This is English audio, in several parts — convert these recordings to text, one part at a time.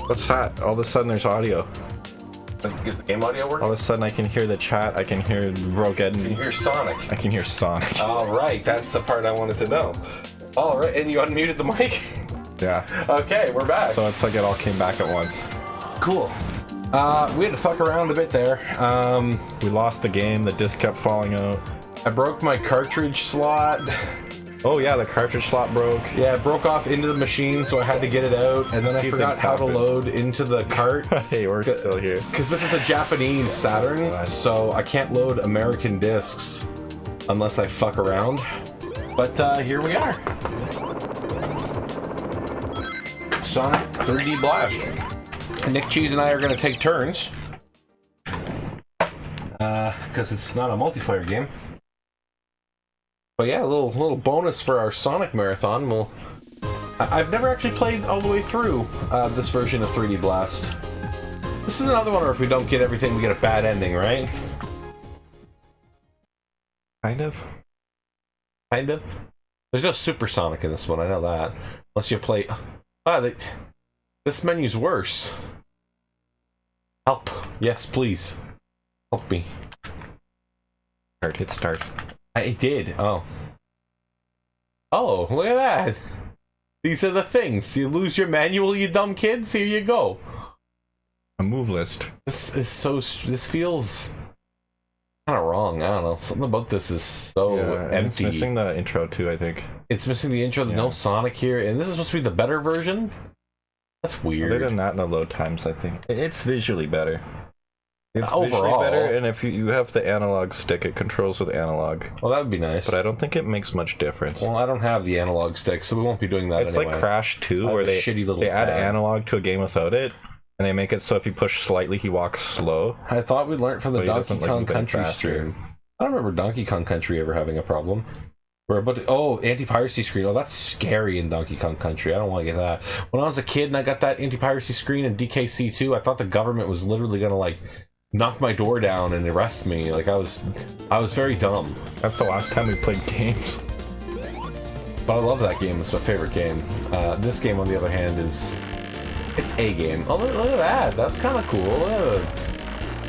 What's that? All of a sudden there's audio. Is the game audio working? All of a sudden I can hear the chat, I can hear Bromageddon. Can you hear Sonic? I can hear Sonic. Alright, that's the part I wanted to know. Alright, and you unmuted the mic? Yeah. Okay, we're back. So it's like it all came back at once. Cool. We had to fuck around a bit there. We lost the game, the disc kept falling out. I broke my cartridge slot. Oh yeah, the cartridge slot broke. Yeah, it broke off into the machine, so I had to get it out, and then I forgot how to load into the cart. Hey, we're still here. Because this is a Japanese Saturn, so I can't load American discs unless I fuck around. But here we are. Sonic 3D Blast. Nick Cheese and I are going to take turns. Because it's not a multiplayer game. But yeah, a little bonus for our Sonic Marathon. I've never actually played all the way through this version of 3D Blast. This is another one where if we don't get everything, we get a bad ending, right? Kind of. Kind of. There's no Super Sonic in this one, I know that. Unless you play... this menu's worse. Help. Yes, please. Help me. Hit start. I did. Oh. Oh, look at that. These are the things. You lose your manual, you dumb kids? Here you go. A move list. This is so... This feels... kind of wrong. I don't know. Something about this is so empty. It's missing the intro too, I think. It's missing the intro. There's no Sonic here. And this is supposed to be the better version? That's weird. Other than that, in the load times, I think. It's visually better. It's overall visually better, and if you have the analog stick, it controls with analog. Well, that would be nice. But I don't think it makes much difference. Well, I don't have the analog stick, so we won't be doing that it's anyway. Like Crash 2, where they add analog to a game without it, and they make it so if you push slightly, he walks slow. I thought we learned from the Donkey Kong Country stream. I don't remember Donkey Kong Country ever having a problem. We're about to, anti-piracy screen. Oh, that's scary in Donkey Kong Country. I don't want to get that. When I was a kid and I got that anti-piracy screen in DKC2, I thought the government was literally going to, like, knock my door down and arrest me. Like, I was very dumb. That's the last time we played games. But I love that game. It's my favorite game. This game, on the other hand, it's a game. Oh, look at that. That's kind of cool.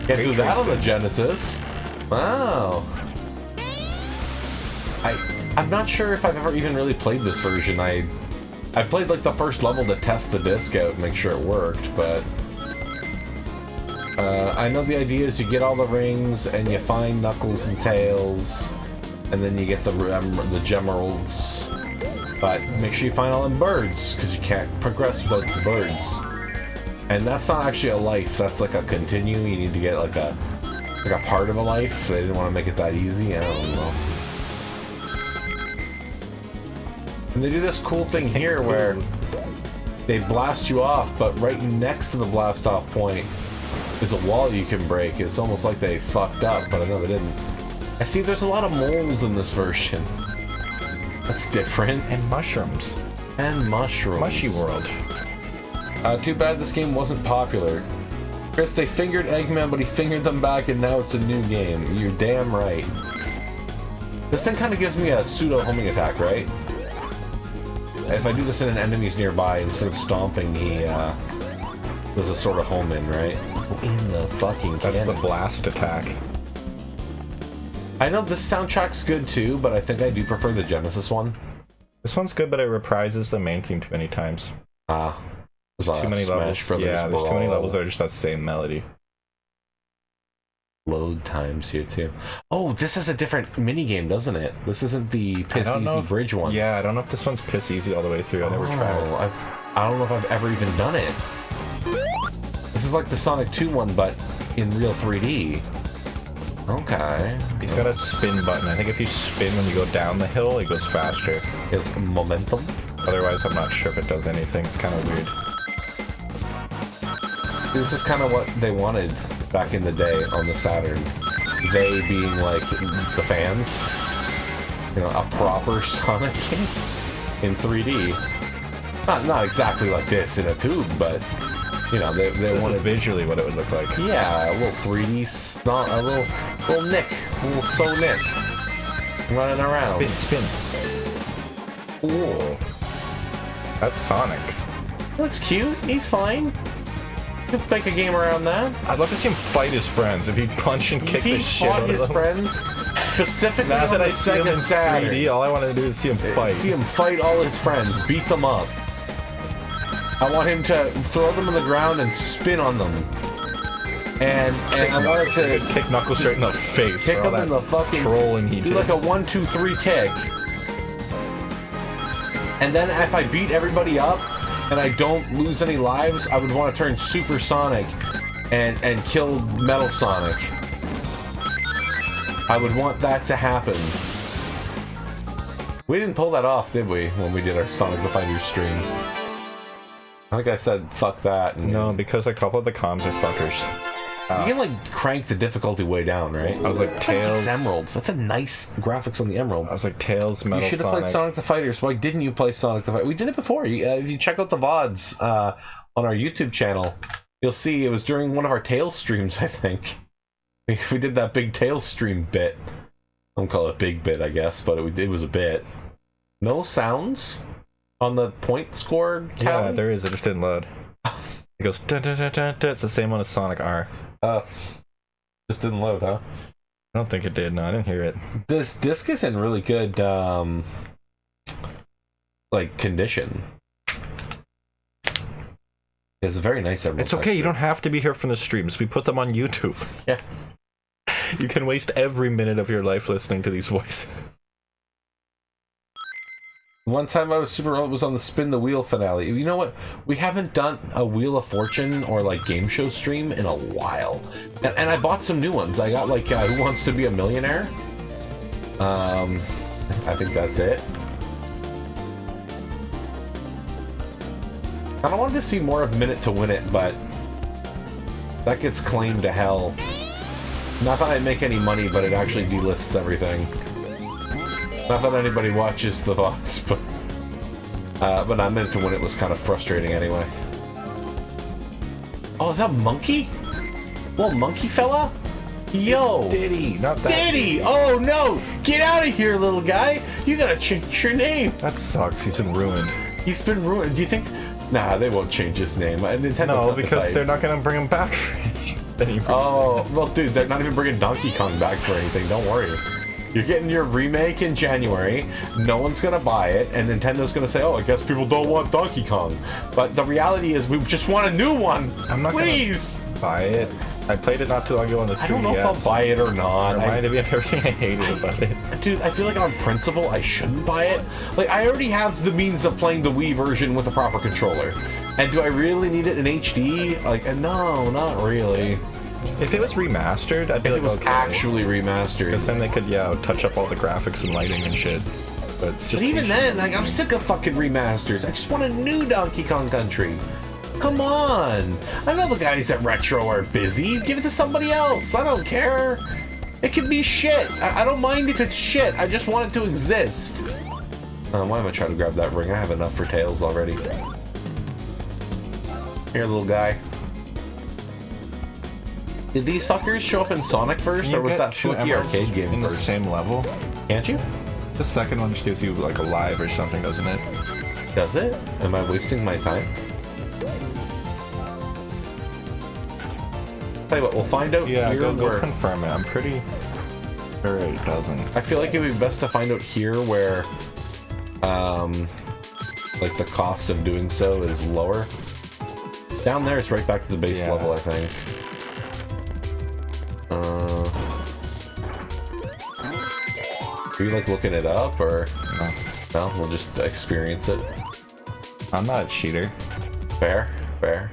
Can't do that on the Genesis. Wow. I'm not sure if I've ever even really played this version. I played like the first level to test the disc out and make sure it worked, but I know the idea is you get all the rings and you find Knuckles and Tails, and then you get the Gemeralds. But make sure you find all them birds, because you can't progress without the birds. And that's not actually a life. That's like a continue. You need to get like a part of a life. They didn't want to make it that easy. I don't know. And they do this cool thing here where they blast you off, but right next to the blast off point is a wall you can break. It's almost like they fucked up, but I know they didn't. I see there's a lot of moles in this version. That's different. And mushrooms. And mushrooms. Mushy world. Too bad this game wasn't popular. Chris, they fingered Eggman, but he fingered them back, and now it's a new game. You're damn right. This thing kind of gives me a pseudo homing attack, right? If I do this in an enemy's nearby, instead of stomping, he does a sort of home in, right? In the fucking cannon. That's the blast attack. I know this soundtrack's good too, but I think I do prefer the Genesis one. This one's good, but it reprises the main theme too many times. There's too many levels. Yeah, there's too many levels that are just that same melody. Load times here too. Oh, this has a different mini game, doesn't it? This isn't the Piss Easy Bridge one. Yeah, I don't know if this one's Piss Easy all the way through. I never tried it. I don't know if I've ever even done it. This is like the Sonic 2 one, but in real 3D. Okay. He's got a spin button. I think if you spin when you go down the hill, it goes faster. It's momentum. Otherwise, I'm not sure if it does anything. It's kind of weird. This is kind of what they wanted back in the day on the Saturn. They being like the fans. You know, a proper Sonic game in 3D. Not exactly like this in a tube, but you know, they wanted visually what it would look like. Yeah, a little 3D, not a little Nick, a little So Nick, running around. Spin. Cool. That's Sonic. Looks cute. He's fine. could make a game around that. I'd love to see him fight his friends. If he punch and kick the shit out of them. His friends, specifically now that I see him in Saturn. 3D, all I want to do is see him fight. See him fight all his friends, beat them up. I want him to throw them on the ground and spin on them. And I want to kick Knuckles straight in the face. Kick him in the fucking trolling he do did. like a 1, 2, 3 kick. And then if I beat everybody up and I don't lose any lives, I would want to turn Super Sonic and kill Metal Sonic. I would want that to happen. We didn't pull that off, did we, when we did our Sonic the Fighter stream? I think I said fuck that. And no, because a couple of the comms are fuckers. You can like crank the difficulty way down, right? I was like, Tails. Nice Emerald. That's a nice graphics on the Emerald. I was like, Tails, Metal Sonic. You should have played Sonic the Fighter. So why didn't you play Sonic the Fighter? We did it before. If you check out the VODs on our YouTube channel, you'll see it was during one of our Tails streams, I think. We did that big Tails stream bit. I don't call it a big bit, I guess, but it was a bit. No sounds on the point score tally? Yeah, there is. I just didn't load. It goes dun, dun, dun, dun, dun. It's the same one as Sonic R. Just didn't load, huh? I don't think it did. No, I didn't hear it. This disc is in really good like condition. It's a very nice Emerald. It's okay, you don't have to be here from the streams. We put them on YouTube. Yeah. You can waste every minute of your life listening to these voices. One time I was super old, was on the Spin the Wheel finale. You know what? We haven't done a Wheel of Fortune or like game show stream in a while. And I bought some new ones. I got like Who Wants to Be a Millionaire? I think that's it. I wanted to see more of Minute to Win It, but that gets claimed to hell. Not that I make any money, but it actually delists everything. Not that anybody watches the VODs, but I meant to win it was kind of frustrating anyway. Oh, is that Monkey? Little monkey fella? Yo! Diddy, not that. Diddy! Oh no! Get out of here, little guy! You gotta change your name! That sucks, he's been ruined. He's been ruined. Do you think... Nah, they won't change his name. Nintendo's no, not because they're not gonna bring him back for anything. Oh, well dude, they're not even bringing Donkey Kong back for anything, don't worry. You're getting your remake in January, no one's gonna buy it, and Nintendo's gonna say, oh, I guess people don't want Donkey Kong. But the reality is, we just want a new one! I'm not Please! Gonna buy it. I played it not too long ago on the 3DS. I don't know if I'll buy it or not. It reminded me of everything I hated about it. Dude, I feel like on principle, I shouldn't buy it. Like, I already have the means of playing the Wii version with a proper controller. And do I really need it in HD? Like, no, not really. If it was remastered, I'd be like, it was okay. Actually remastered. Because then they could, touch up all the graphics and lighting and shit. But it's just. But even then, like, I'm sick of fucking remasters. I just want a new Donkey Kong Country. Come on. I know the guys at Retro are busy. Give it to somebody else. I don't care. It can be shit. I don't mind if it's shit. I just want it to exist. Why am I trying to grab that ring? I have enough for Tails already. Here, little guy. Did these fuckers show up in Sonic first, or was that Flicky arcade game in first? The same level? Can't you? The second one just gives you like a live or something, doesn't it? Does it? Am I wasting my time? Tell you what, we'll find out here. Go confirm it. I'm pretty sure it doesn't. I feel like it would be best to find out here where, like the cost of doing so is lower. Down there, it's right back to the base level, I think. Are you like looking it up, or no? We'll just experience it. I'm not a cheater. Fair, fair.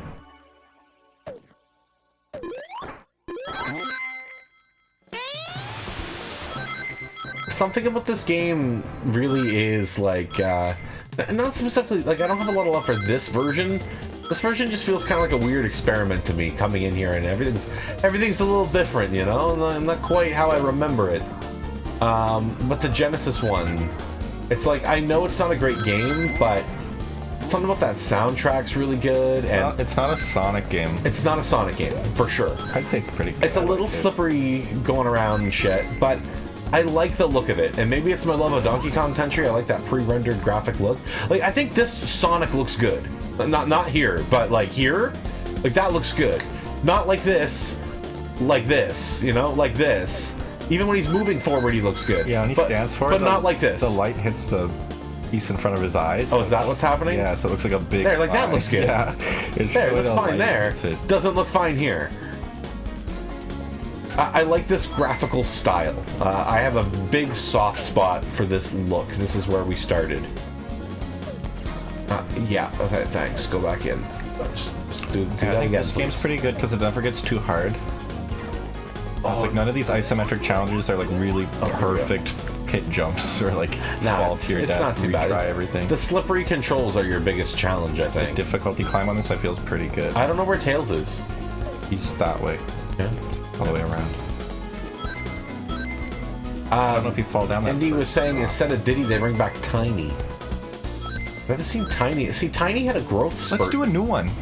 Something about this game really is like, not specifically, like I don't have a lot of love for this version. This version just feels kind of like a weird experiment to me, coming in here and everything's a little different, you know? Not quite how I remember it. But the Genesis one, it's like, I know it's not a great game, but something about that soundtrack's really good. It's not a Sonic game. It's not a Sonic game, for sure. I'd say it's pretty good. It's a little slippery going around and shit, but I like the look of it. And maybe it's my love of Donkey Kong Country. I like that pre-rendered graphic look. Like, I think this Sonic looks good. Not here, but like here, Like, that looks good. Not like this, you know, like this. Even when he's moving forward, he looks good. Yeah, when he stands forward, but not like this. The light hits the piece in front of his eyes. Oh, is that what's happening? Yeah, so it looks like a big there, like eye. that looks good. Yeah, there, it looks fine there. Doesn't look fine here. I like this graphical style. I have a big soft spot for this look. This is where we started. Yeah, okay, thanks. Go back in. Just do that again. This game's pretty good because it never gets too hard. Like none of these isometric challenges are like really perfect hit jumps or like fall to your death. It's not too bad. Try everything. The slippery controls are your biggest challenge, I think. The difficulty climb on this I feel is pretty good. I don't know where Tails is. He's that way. Yeah. All the way around. I don't know if you fall down that. Andy was saying instead of Diddy, they bring back Tiny. I've never seen Tiny. See, Tiny had a growth spurt. Let's do a new one.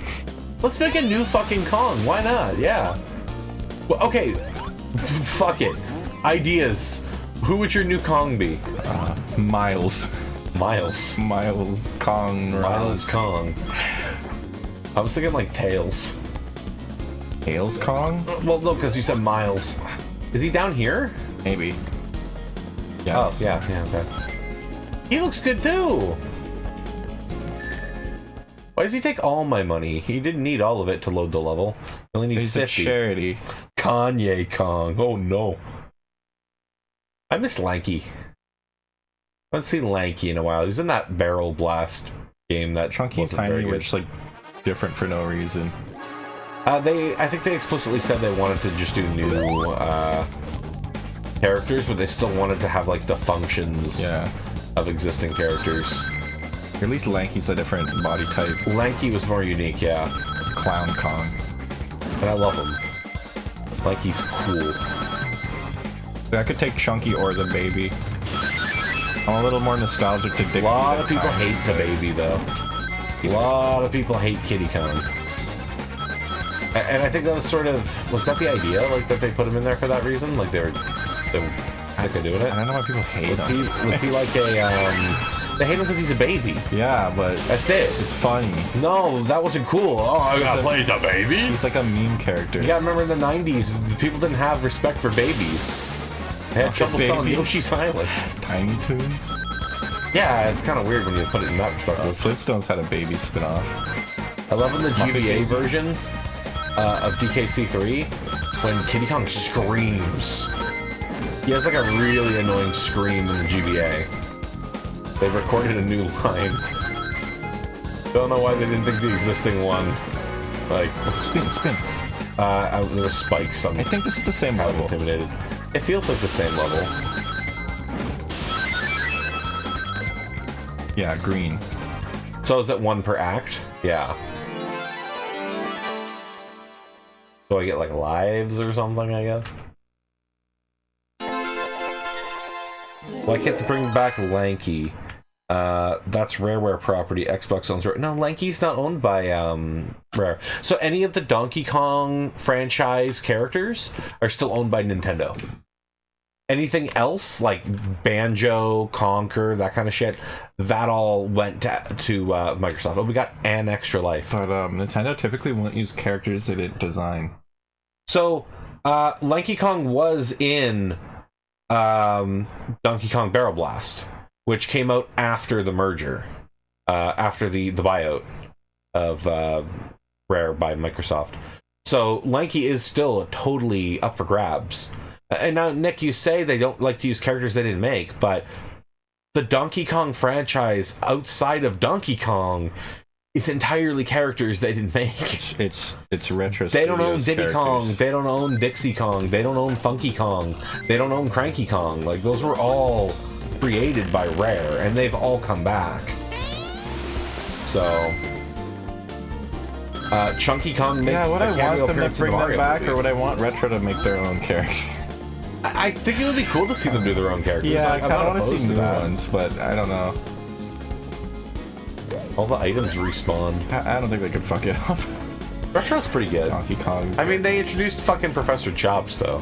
Let's make a new fucking Kong. Why not? Yeah. Well, okay. Fuck it. Ideas. Who would your new Kong be? Miles. Miles. Miles Kong. Miles Kong. I was thinking like Tails. Tails Kong? Well, no, because you said Miles. Is he down here? Maybe. Yes. Oh, yeah, okay. He looks good too! Why does he take all my money? He didn't need all of it to load the level. He only needs 50. A charity. Kanye Kong. Oh no. I miss Lanky. I haven't seen Lanky in a while. He was in that Barrel Blast game that Chunky and Tiny were just like different for no reason. I think they explicitly said they wanted to just do new characters, but they still wanted to have like the functions of existing characters. Or at least Lanky's a different body type. Lanky was more unique, yeah. Clown Kong. And I love him. Lanky's cool. I could take Chunky or the baby. I'm a little more nostalgic to Dixie. A lot of people hate the baby, though. A lot of people hate Kitty Kong. And I think that was sort of... Was that the idea? Like, that they put him in there for that reason? Like, they were sick of doing it? I don't know why people hate him. Was he like a... They hate him because he's a baby. Yeah, but... That's it. It's funny. No, that wasn't cool. Oh, I gotta play the baby? He's like a meme character. You gotta remember in the 90s, people didn't have respect for babies. They had trouble selling Yoshi's Island. Tiny Toons? Yeah, it's kind of weird when you put it in that perspective. Flintstones had a baby spin-off. I love in the GBA version of DKC3 when Kitty Kong screams. He has like a really annoying scream in the GBA. They recorded a new line. Don't know why they didn't think the existing one. Like, spin. There was spikes. I think this is the same level. Intimidated. It feels like the same level. Yeah, green. So is it one per act? Yeah. So I get like lives or something, I guess? Why can't they bring back Lanky? That's Rareware property. Xbox owns Rare. No, Lanky's not owned by Rare. So any of the Donkey Kong franchise characters are still owned by Nintendo. Anything else, like Banjo, Conker, that kind of shit, that all went to Microsoft. But we got an extra life. But Nintendo typically won't use characters they didn't design. So, Lanky Kong was in Donkey Kong Barrel Blast, which came out after the merger, after the buyout of Rare by Microsoft. So Lanky is still totally up for grabs. And now, Nick, you say they don't like to use characters they didn't make, but the Donkey Kong franchise outside of Donkey Kong is entirely characters they didn't make. It's retro. They don't own Diddy Kong. They don't own Dixie Kong. They don't own Funky Kong. They don't own Cranky Kong. Like, those were all created by Rare, and they've all come back. So, Chunky Kong makes would I cameo want them to bring them back, movie. Or would I want Retro to make their own character? I think it would be cool to see them do their own characters. Yeah, like, I kind of want to see new ones, but I don't know. All the items respawn. I don't think they could fuck it up. Retro's pretty good. Donkey Kong. I mean, they introduced fucking Professor Chops, though.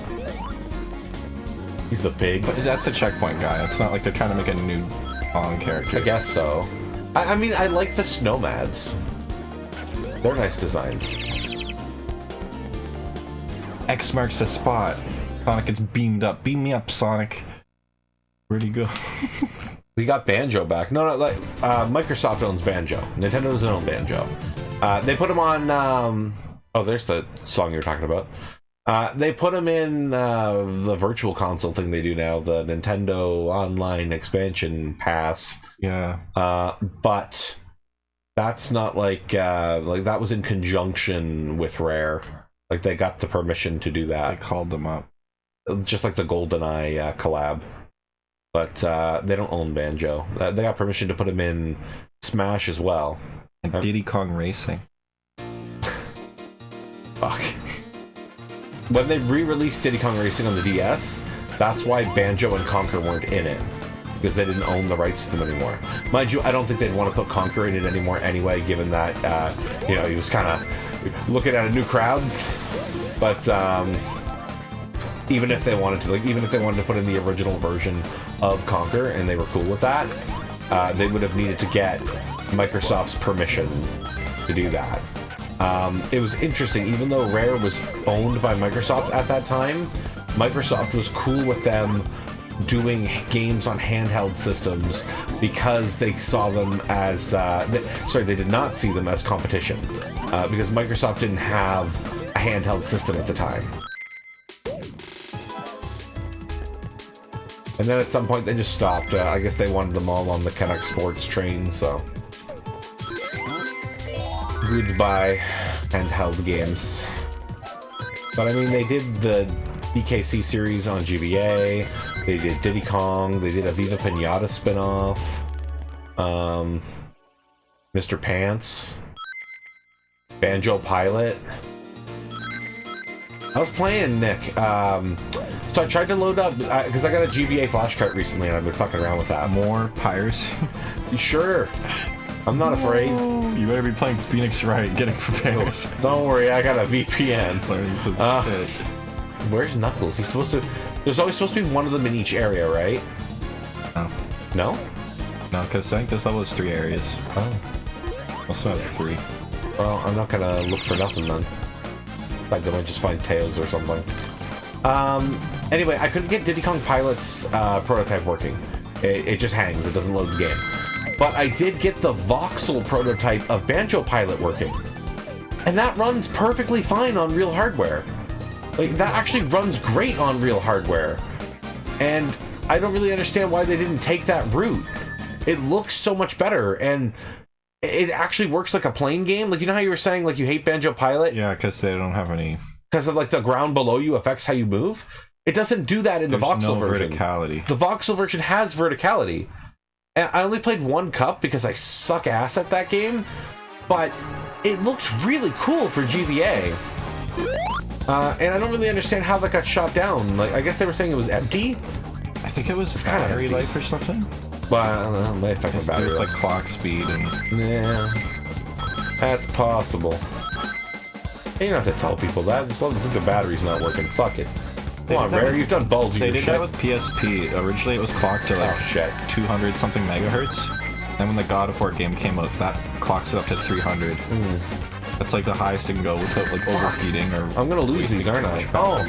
He's the pig. But that's the checkpoint guy. It's not like they're trying to make a new Kong character. I guess so. I mean, I like the Snowmads. They're nice designs. X marks the spot. Sonic gets beamed up. Beam me up, Sonic. Where'd he go? We got Banjo back. No, like Microsoft owns Banjo. Nintendo doesn't own Banjo. They put him on. Oh, there's the song you're talking about. They put him in the virtual console thing they do now, the Nintendo Online Expansion Pass. Yeah. But that's not like that was in conjunction with Rare. Like they got the permission to do that. They called them up. Just like the GoldenEye collab. But they don't own Banjo. They got permission to put him in Smash as well. And Diddy Kong Racing. Fuck. When they re-released Diddy Kong Racing on the DS, that's why Banjo and Conker weren't in it. Because they didn't own the rights to them anymore. Mind you, I don't think they'd want to put Conker in it anymore anyway, given that, he was kind of looking at a new crowd. But, even if they wanted to put in the original version of Conker, and they were cool with that, they would have needed to get Microsoft's permission to do that. It was interesting, even though Rare was owned by Microsoft at that time, Microsoft was cool with them doing games on handheld systems because they saw them as they did not see them as competition, because Microsoft didn't have a handheld system at the time. And then at some point they just stopped. I guess they wanted them all on the Kinect Sports train, so goodbye handheld games. But I mean, they did the DKC series on GBA, they did Diddy Kong, they did a Viva Pinata spin-off, Mr. Pants, Banjo Pilot. I was playing, Nick, so I tried to load up, because I got a GBA flash cart recently and I've been fucking around with that. More piracy? Sure. I'm not afraid. You better be playing Phoenix Wright, getting prepared. Don't worry, I got a VPN. Where's Knuckles? He's supposed to... There's always supposed to be one of them in each area, right? No. No? No, because I think this level has 3 areas. Oh. Also have 3. Well, I'm not gonna look for nothing then. Besides, I might just find Tails or something. Anyway, I couldn't get Diddy Kong Pilot's prototype working. It just hangs. It doesn't load the game. But I did get the voxel prototype of Banjo Pilot working. And that runs perfectly fine on real hardware. Like, that actually runs great on real hardware. And I don't really understand why they didn't take that route. It looks so much better, and it actually works like a plane game. Like, you know how you were saying, like, you hate Banjo Pilot? Yeah, because they don't have any... Because of, like, the ground below you affects how you move? It doesn't do that in the voxel version. Verticality. The voxel version has verticality. And I only played one cup because I suck ass at that game, but it looked really cool for GBA. And I don't really understand how that got shot down. Like, I guess they were saying it was empty? I think it was battery life or something. Well, I don't know, it might affect my battery life. Like clock speed and... Yeah, that's possible. You don't have to tell people that. Just let them think the battery's not working. Fuck it. Come on, Rare, you've done ballsy. They did that with PSP. Originally, it was clocked to like 200 something megahertz. Then when the God of War game came out, that clocks it up to 300. That's like the highest it can go without like overheating or. I'm gonna lose these, aren't I? Oh.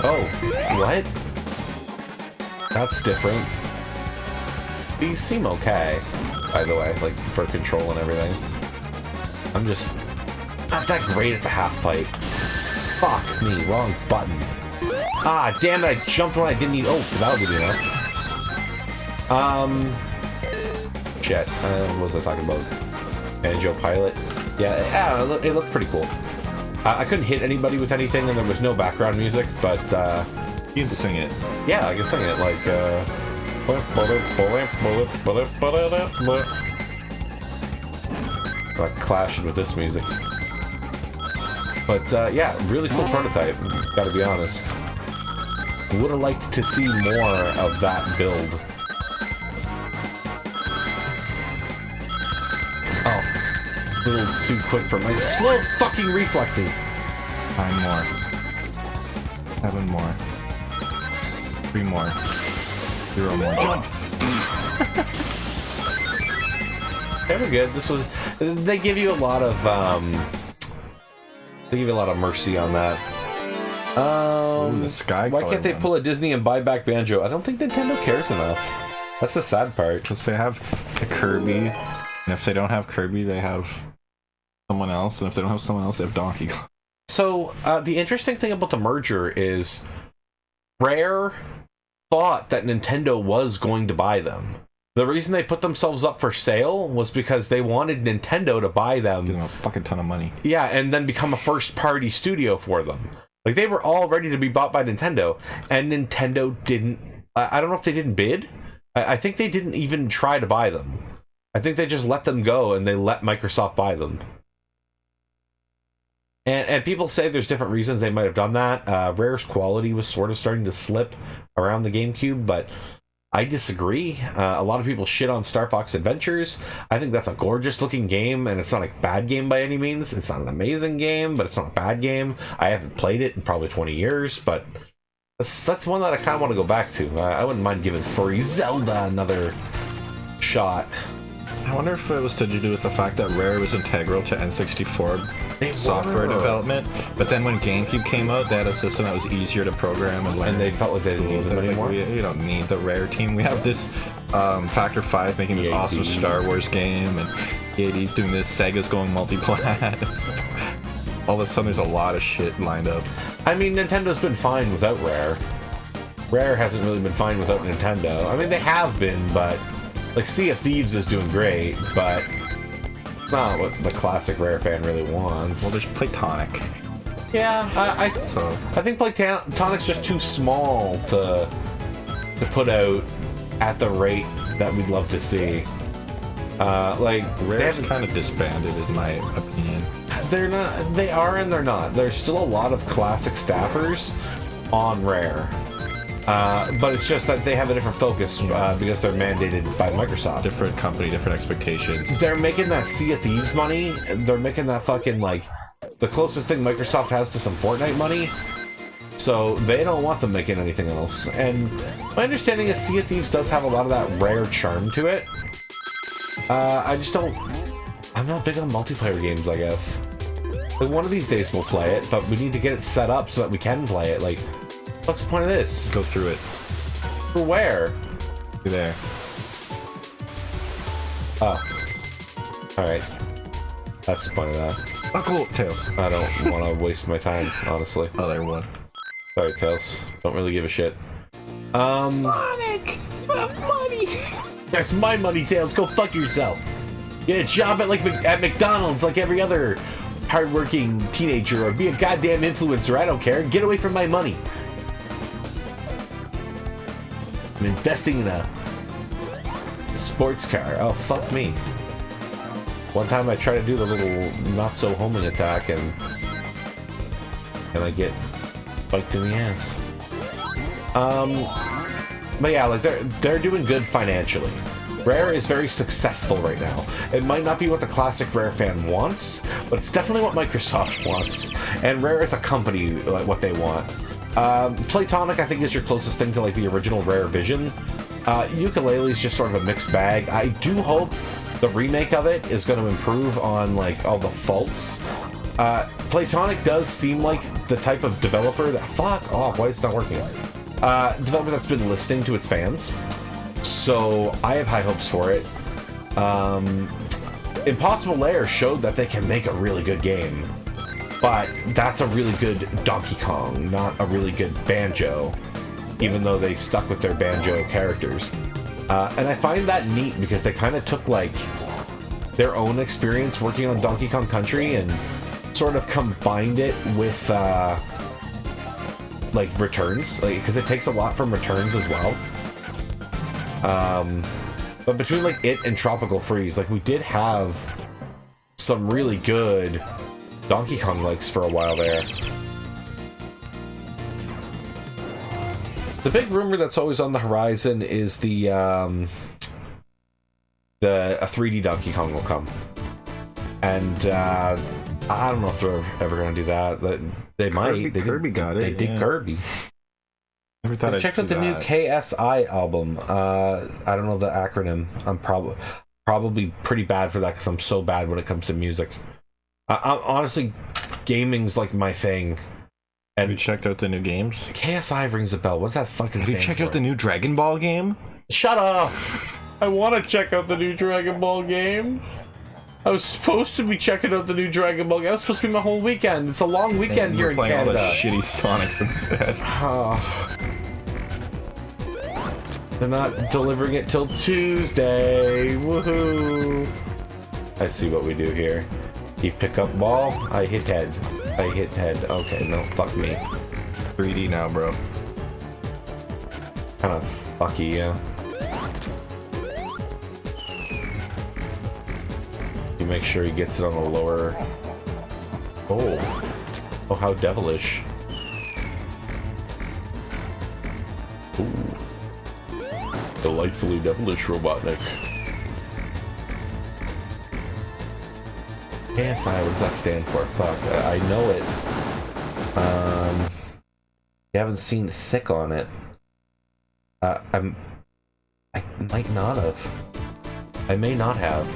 Oh, what? That's different. These seem okay, by the way, like for control and everything. I'm just not that great at the half pipe. Fuck me, wrong button. Ah, damn it, I jumped when I didn't need. Oh, that'll be enough. Shit. What was I talking about? Banjo Pilot. Yeah, it looked pretty cool. I couldn't hit anybody with anything, and there was no background music, but you can sing it. Yeah, I can sing it like. Like clashing with this music. But yeah, really cool prototype, gotta be honest. Would have liked to see more of that build. Oh, a little too quick for my slow fucking reflexes. 9 more. 7 more. 3 more. 0 more. Jump! They were good. They give you a lot of mercy on that. Ooh, the sky. Why can't they pull a Disney and buy back Banjo? I don't think Nintendo cares enough. That's the sad part. Because they have a Kirby, and if they don't have Kirby, they have someone else, and if they don't have someone else, they have Donkey Kong. So the interesting thing about the merger is Rare thought that Nintendo was going to buy them. The reason they put themselves up for sale was because they wanted Nintendo to buy them. Give them a fucking ton of money. Yeah, and then become a first-party studio for them. Like, they were all ready to be bought by Nintendo, and Nintendo didn't... I don't know if they didn't bid. I think they didn't even try to buy them. I think they just let them go, and they let Microsoft buy them. And people say there's different reasons they might have done that. Rare's quality was sort of starting to slip around the GameCube, but I disagree. A lot of people shit on Star Fox Adventures. I think that's a gorgeous looking game, and it's not a bad game by any means. It's not an amazing game, but it's not a bad game. I haven't played it in probably 20 years, but that's one that I kind of want to go back to. I wouldn't mind giving furry Zelda another shot. I wonder if it was to do with the fact that Rare was integral to N64 software development, but then when GameCube came out, they had a system that was easier to program and learn. And they felt like they didn't need them anymore. Like, we don't need the Rare team. We have this Factor 5 making this awesome Star Wars game, and EAD's doing this, Sega's going multi-plat. All of a sudden, there's a lot of shit lined up. I mean, Nintendo's been fine without Rare. Rare hasn't really been fine without Nintendo. I mean, they have been, but... Like, Sea of Thieves is doing great, but not what the classic Rare fan really wants. Well, there's Playtonic. Yeah, I think Playtonic's just too small to put out at the rate that we'd love to see. Like, Rare's kind of disbanded, in my opinion. They're not. They are and they're not. There's still a lot of classic staffers on Rare. But it's just that they have a different focus because they're mandated by Microsoft. Different company, different expectations. They're making that Sea of Thieves money. They're making that fucking, like, the closest thing Microsoft has to some Fortnite money. So they don't want them making anything else. And my understanding is Sea of Thieves does have a lot of that Rare charm to it. I just don't... I'm not big on multiplayer games, I guess. Like, one of these days we'll play it, but we need to get it set up so that we can play it. Like... What's the point of this? Go through it. For where? You're there. Oh. Alright. That's the point of that. Oh, cool. Tails. I don't want to waste my time, honestly. Oh, there one. Sorry, Tails. Don't really give a shit. Sonic! You have money! That's my money, Tails. Go fuck yourself. Get a job at McDonald's like every other hardworking teenager, or be a goddamn influencer. I don't care. Get away from my money. I'm investing in a sports car. Oh, fuck me. One time I tried to do the little not-so-homing attack, and I get spiked in the ass. But yeah, like, they're doing good financially. Rare is very successful right now. It might not be what the classic Rare fan wants, but it's definitely what Microsoft wants. And Rare is a company, like, what they want. Playtonic, I think, is your closest thing to, like, the original Rare Vision. Ukulele is just sort of a mixed bag. I do hope the remake of it is going to improve on, like, all the faults. Playtonic does seem like the type of developer that... Fuck off, why is it not working? Developer that's been listening to its fans. So I have high hopes for it. Impossible Lair showed that they can make a really good game. But that's a really good Donkey Kong, not a really good Banjo, even though they stuck with their Banjo characters. And I find that neat because they kind of took, like, their own experience working on Donkey Kong Country and sort of combined it with, like, Returns, like, because it takes a lot from Returns as well. But between, like, it and Tropical Freeze, like, we did have some really good Donkey Kong likes for a while there. The big rumor that's always on the horizon is a 3D Donkey Kong will come. And I don't know if they're ever going to do that, but they might. Kirby got it. They did Kirby. Never thought I checked out the new KSI album. I don't know the acronym. probably pretty bad for that because I'm so bad when it comes to music. Honestly, gaming's like my thing. And you checked out the new games? KSI rings a bell. What's that fucking thing? Have you checked out the new Dragon Ball game? Shut up! I want to check out the new Dragon Ball game. I was supposed to be checking out the new Dragon Ball game. That was supposed to be my whole weekend. It's a long weekend here in Canada. Playing all the shitty Sonics instead. They're not delivering it till Tuesday. Woohoo! I see what we do here. You pick up ball, I hit head. I hit head. Okay, no, fuck me. 3D now, bro. Kind of fucky, yeah. You make sure he gets it on the lower. Oh. Oh, how devilish. Ooh. Delightfully devilish, Robotnik. KSI, what does that stand for? Fuck, I know it. You haven't seen thick on it. I might not have. I may not have.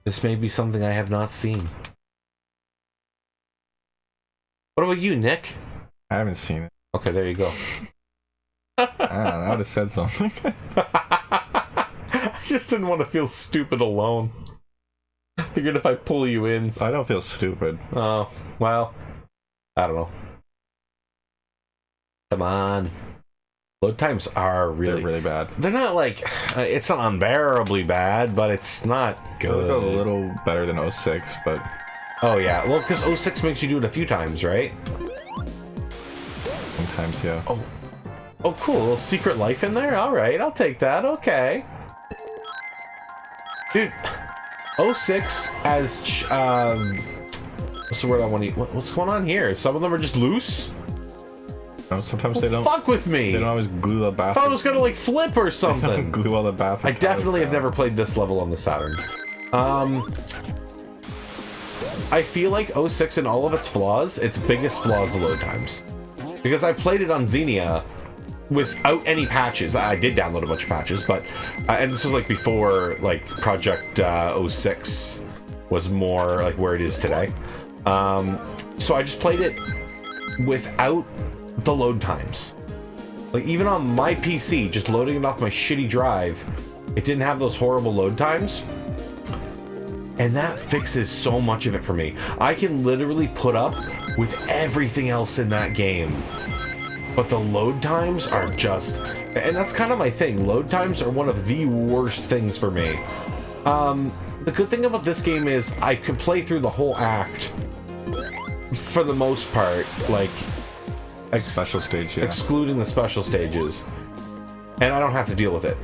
This may be something I have not seen. What about you, Nick? I haven't seen it. Okay, there you go. I don't know, I would have said something. I just didn't want to feel stupid alone. I figured if I pull you in... I don't feel stupid. Oh, well, I don't know. Come on. Load times are really bad. They're not like... it's not unbearably bad, but it's not good. A little better than 06, but... Oh, yeah. Well, because 06 makes you do it a few times, right? Sometimes, yeah. Oh, cool. A little Secret Life in there? Alright, I'll take that. Okay. Dude... 06 as what's the word I want to use? What's going on here? Some of them are just loose? No, sometimes they don't. Fuck with me! They don't always glue the bathroom. I thought it was gonna like flip or something. Glue all the bathroom. I definitely have never played this level on the Saturn. I feel like 06 and all of its flaws, its biggest flaw is the load times. Because I played it on Xenia without any patches. I did download a bunch of patches, but and this was like before like Project 06 was more like where it is today. So I just played it without the load times. Like even on my PC, just loading it off my shitty drive, it didn't have those horrible load times. And that fixes so much of it for me. I can literally put up with everything else in that game. But the load times are just... And that's kind of my thing. Load times are one of the worst things for me. The good thing about this game is I can play through the whole act for the most part. Like... special stage, yeah. Excluding the special stages. And I don't have to deal with it.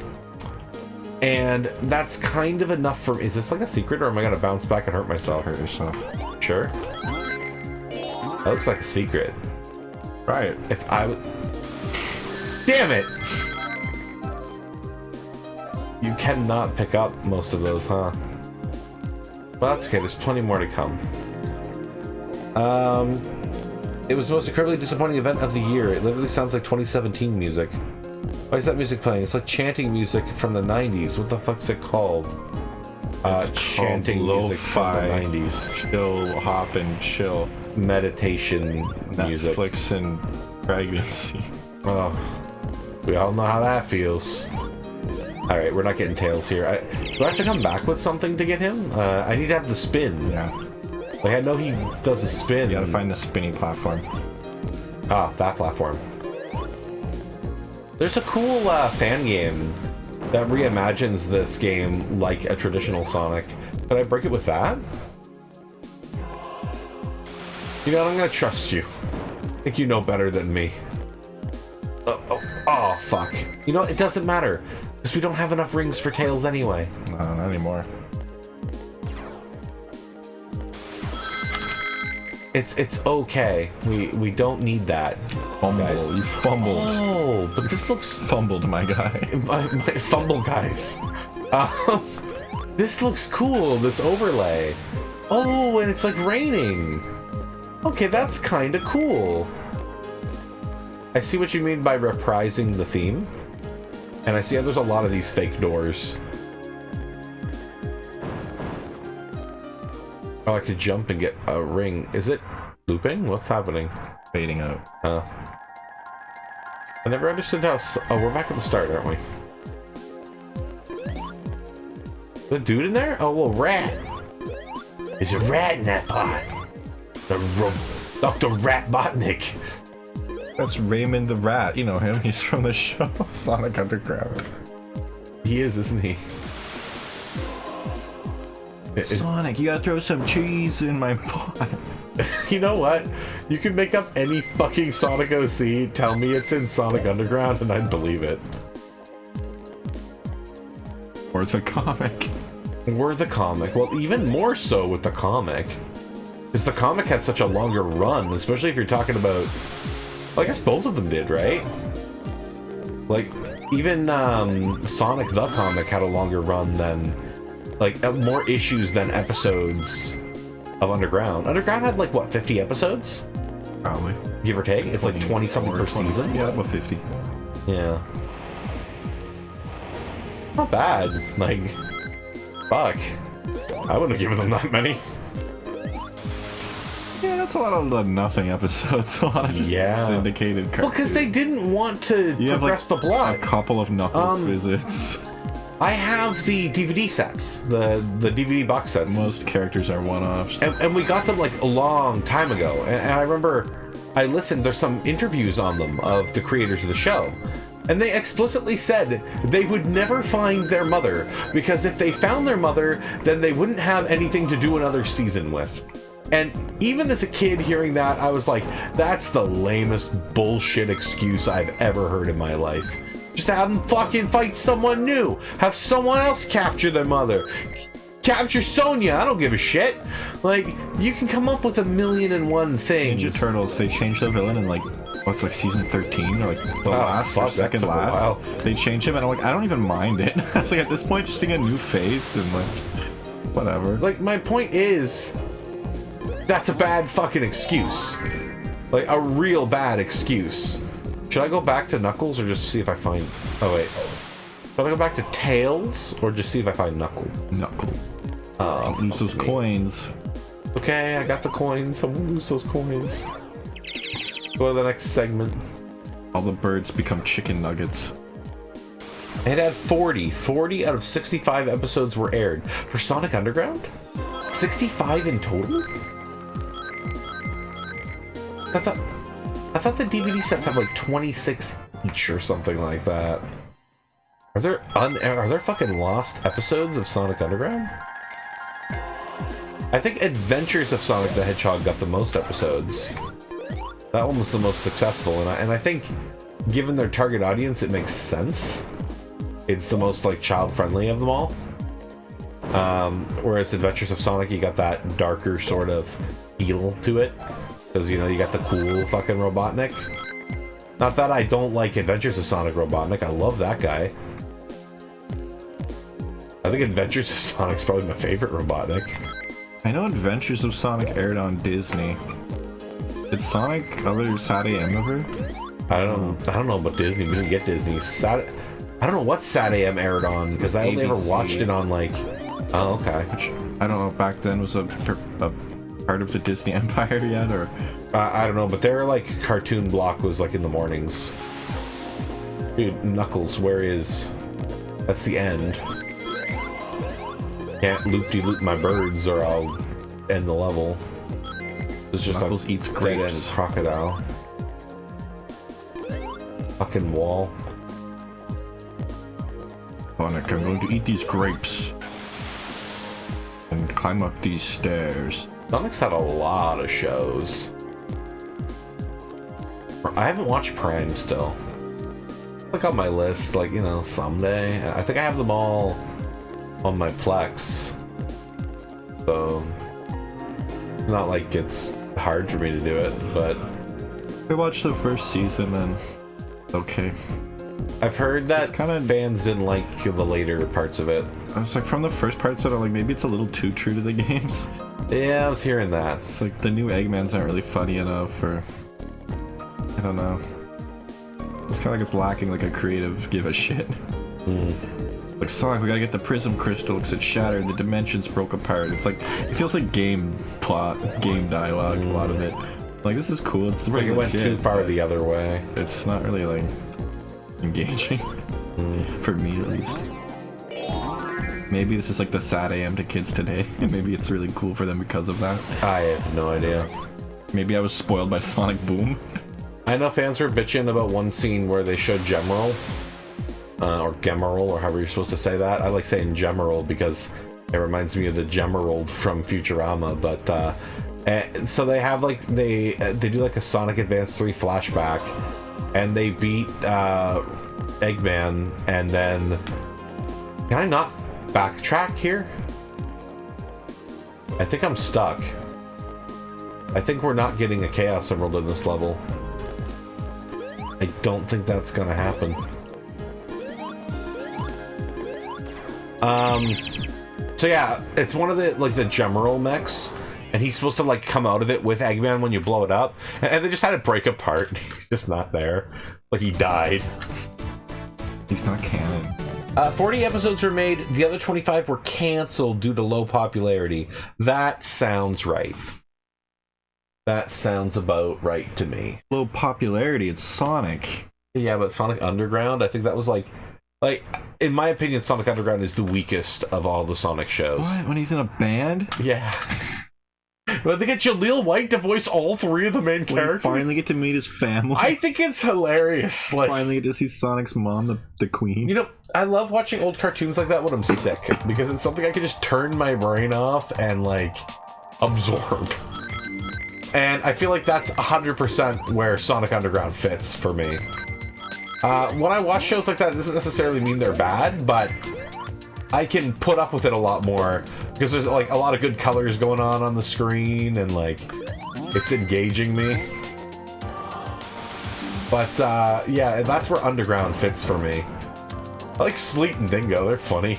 And that's kind of enough for me. Is this like a secret or am I going to bounce back and hurt myself? Hurt yourself. Sure. That looks like a secret. Right. If I would... Damn it! You cannot pick up most of those, huh? Well, that's okay. There's plenty more to come. It was the most incredibly disappointing event of the year. It literally sounds like 2017 music. Why is that music playing? It's like chanting music from the 90s. What the fuck's it called? Chanting music from the 90s. Chill, hop and chill. Meditation music. Netflix and pregnancy. Oh, we all know how that feels. Alright, we're not getting tails here. Do I have to come back with something to get him? I need to have the spin. Yeah. Like, I know he does a spin. You gotta find the spinning platform. Ah, that platform. There's a cool fan game that reimagines this game like a traditional Sonic. Could I break it with that? You know, I'm gonna trust you. I think you know better than me. Oh, fuck. You know, it doesn't matter. Because we don't have enough rings for Tails anyway. No, not anymore. It's okay. We don't need that. Fumble. Guys. You fumbled. Oh, but this looks... Fumbled, my guy. my fumble guys. This looks cool, this overlay. Oh, and it's like raining. Okay, that's kind of cool. I see what you mean by reprising the theme. And I see there's a lot of these fake doors. Oh, I could jump and get a ring. Is it looping? What's happening? Fading out. I never understood how... Oh, we're back at the start, aren't we? The dude in there? Oh, little rat. There's a rat in that pot. Dr. Ratbotnik. That's Raymond the Rat. You know him. He's from the show Sonic Underground. He is, isn't he? Sonic, you gotta throw some cheese in my pot. You know what? You can make up any fucking Sonic OC, tell me it's in Sonic Underground, and I'd believe it. Or the comic. Or the comic. Well, even more so with the comic. Because the comic had such a longer run, especially if you're talking about... Well, I guess both of them did, right? Like, even Sonic the comic had a longer run than... Like, more issues than episodes of Underground. Underground had, like, what, 50 episodes? Probably. Give or take? It's like 20-something per season? Yeah, about 50. Yeah. Not bad. Like, fuck. I wouldn't have given them that many. Yeah, that's a lot of the nothing episodes. A lot of just syndicated cartoons. Well, because they didn't want to progress the plot. A couple of Knuckles visits. I have the DVD sets, the DVD box sets. Most characters are one-offs. And we got them like a long time ago. And I remember I listened, there's some interviews on them of the creators of the show. And they explicitly said they would never find their mother, because if they found their mother, then they wouldn't have anything to do another season with. And even as a kid hearing that, I was like, that's the lamest bullshit excuse I've ever heard in my life. Just have them fucking fight someone new. Have someone else capture their mother. Capture Sonya, I don't give a shit. Like, you can come up with 1,000,001 things. Ninja Turtles, they changed the villain in like, what's like season 13 or like the last or second last. They changed him and I'm like, I don't even mind it. I was like, at this point, just seeing a new face and like, whatever. Like, my point is, that's a bad fucking excuse. Like, a real bad excuse. Should I go back to Knuckles or just see if I find... Oh, wait. Should I go back to Tails or just see if I find Knuckles? Knuckles. Lose those coins. Okay, I got the coins. I'm gonna lose those coins. Go to the next segment. All the birds become chicken nuggets. It had 40. 40 out of 65 episodes were aired. For Sonic Underground? 65 in total? I thought the DVD sets have like 26 each or something like that. Are there fucking lost episodes of Sonic Underground? I think Adventures of Sonic the Hedgehog got the most episodes. That one was the most successful, and I think, given their target audience, it makes sense. It's the most like child-friendly of them all. Whereas Adventures of Sonic, you got that darker sort of feel to it. Because, you know, you got the cool fucking Robotnik. Not that I don't like Adventures of Sonic Robotnik. I love that guy. I think Adventures of Sonic's probably my favorite Robotnik. I know Adventures of Sonic aired on Disney. Did Sonic other Sat AM ever? I don't know about Disney. We didn't get Disney. I don't know what Sat AM aired on, because I only ever watched it on, like... Oh, okay. Which, I don't know, back then was a part of the Disney Empire yet, or... I don't know, but their, like, cartoon block was, like, in the mornings. Dude, Knuckles, where is... That's the end. Can't loop-de-loop my birds or I'll end the level. It's just Knuckles eats grapes. Dead-end crocodile. Fucking wall. Sonic, I'm going to eat these grapes. And climb up these stairs. Sonic's had a lot of shows. I haven't watched Prime still. Look on my list, like, you know, someday. I think I have them all on my Plex. So, it's not like it's hard for me to do it, but... I watched the first season and... Okay. I've heard that kind of fans didn't like the later parts of it. I was like, from the first parts that are like, maybe it's a little too true to the games. Yeah, I was hearing that. It's like, the new Eggman's not really funny enough, or... I don't know. It's kind of like it's lacking like a creative give a shit. Like, Sonic, we gotta get the prism crystal because it shattered, the dimensions broke apart. It's like, it feels like game plot, game dialogue, a lot of it. Like, this is cool. It's like it went too far the other way. It's not really, like, engaging. For me, at least. Maybe this is like the sad AM to kids today, and maybe it's really cool for them because of that. I have no idea. Maybe I was spoiled by Sonic Boom. I know fans were bitching about one scene where they showed Gemerald. Or Gemerald, or however you're supposed to say that. I like saying Gemerald because it reminds me of the Gemerald from Futurama, but so they have like they do like a Sonic Advance 3 flashback, and they beat Eggman, and then can I not backtrack here? I think I'm stuck. I think we're not getting a Chaos Emerald in this level. I don't think that's gonna happen. So yeah, it's one of the, like, the Gemerald mechs, and he's supposed to, like, come out of it with Eggman when you blow it up, and they just had it break apart. He's just not there. Like, he died. He's not canon. 40 episodes were made, the other 25 were cancelled due to low popularity. That sounds right. That sounds about right to me. Low popularity, it's Sonic. Yeah, but Sonic Underground, I think that was like, in my opinion, Sonic Underground is the weakest of all the Sonic shows. What? When he's in a band? Yeah. But they get Jaleel White to voice all three of the main characters. Finally get to meet his family. I think it's hilarious. Like, finally get to see Sonic's mom, the queen. You know, I love watching old cartoons like that when I'm sick, because it's something I can just turn my brain off and, like, absorb. And I feel like that's 100% where Sonic Underground fits for me. When I watch shows like that, it doesn't necessarily mean they're bad, but I can put up with it a lot more because there's like a lot of good colors going on the screen, and like it's engaging me. But yeah, that's where Underground fits for me. I like Sleet and Dingo, they're funny.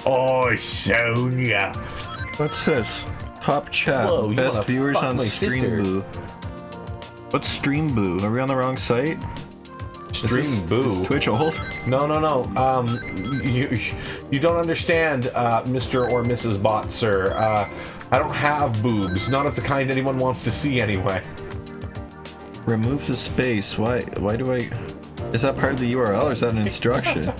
Oh, Sonia. What's this? Top chat. Whoa, best viewers on Streamboo. What's Streamboo? Are we on the wrong site? Streamboo. Is Twitch old? No. You don't understand, Mr. or Mrs. Bot, sir. I don't have boobs. Not of the kind anyone wants to see anyway. Remove the space. Why do I... Is that part of the URL or is that an instruction?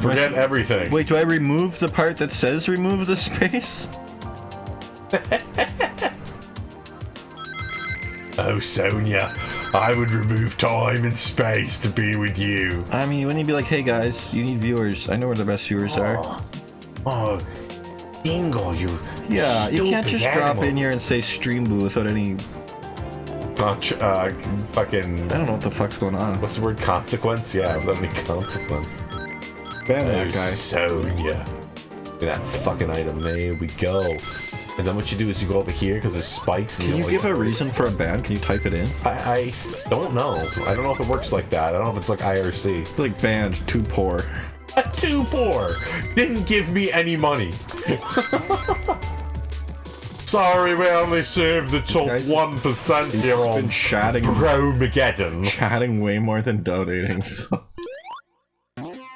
Forget everything. Wait, do I remove the part that says remove the space? Oh, Sonia, I would remove time and space to be with you. I mean, wouldn't you be like, hey guys, you need viewers. I know where the best viewers are. Oh, Dingo, you Yeah, you can't just animal. drop in here and say Streamboo without any... fucking... I don't know what the fuck's going on. What's the word? Consequence? Yeah, without any consequence. Ban that guy. Sonia. Look at that fucking item. There we go. And then what you do is you go over here because there's spikes. And Can you give a reason for a ban? Can you type it in? I don't know. I don't know if it works like that. I don't know if it's like IRC. Like banned, too poor. Too poor. Didn't give me any money. Sorry, we only served the top 1% here on been chatting Bromageddon. Chatting way more than donating. So.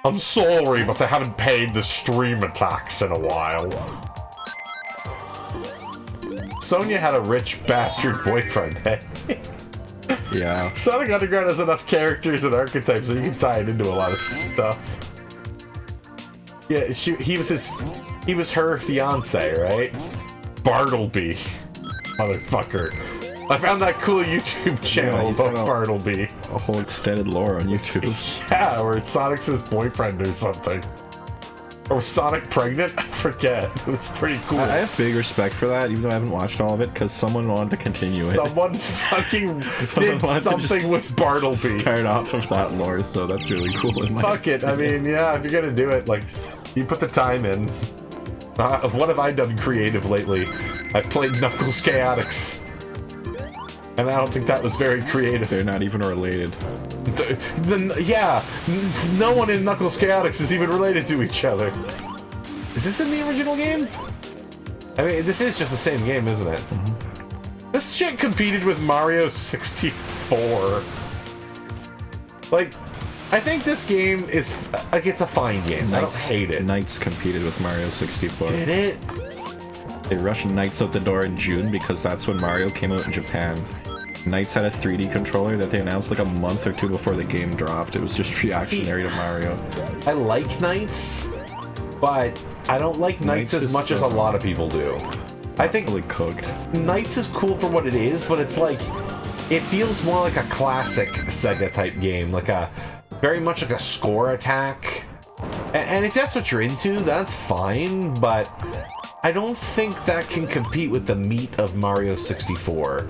I'm sorry, but they haven't paid the stream attacks in a while. Sonia had a rich bastard boyfriend, hey? Yeah. Sonic Underground has enough characters and archetypes so you can tie it into a lot of stuff. Yeah, he was her fiance, right? Bartleby. Motherfucker. I found that cool YouTube channel about Bartleby. A whole extended lore on YouTube. Yeah, where Sonic's his boyfriend or something. Or was Sonic pregnant? I forget. It was pretty cool. I have big respect for that, even though I haven't watched all of it, because someone wanted to continue it. Someone fucking did something with Bartleby. Start off of that lore, so that's really cool. Fuck it. I mean, yeah, if you're gonna do it, like, you put the time in. What have I done creative lately? I played Knuckles Chaotix. And I don't think that was very creative. They're not even related. Yeah, no one in Knuckles Chaotix is even related to each other. Is this in the original game? I mean, this is just the same game, isn't it? Mm-hmm. This shit competed with Mario 64. Like, I think this game is, like, it's a fine game. I don't hate it. Knights competed with Mario 64. Did it? They rushed Knights out the door in June because that's when Mario came out in Japan. Knights had a 3D controller that they announced like a month or two before the game dropped. It was just reactionary to Mario. I like Knights, but I don't like Knights as much as a lot of people do. I think Fully cooked. Knights is cool for what it is, but it's like, it feels more like a classic Sega type game, like a very much like a score attack. And if that's what you're into, that's fine, but I don't think that can compete with the meat of Mario 64.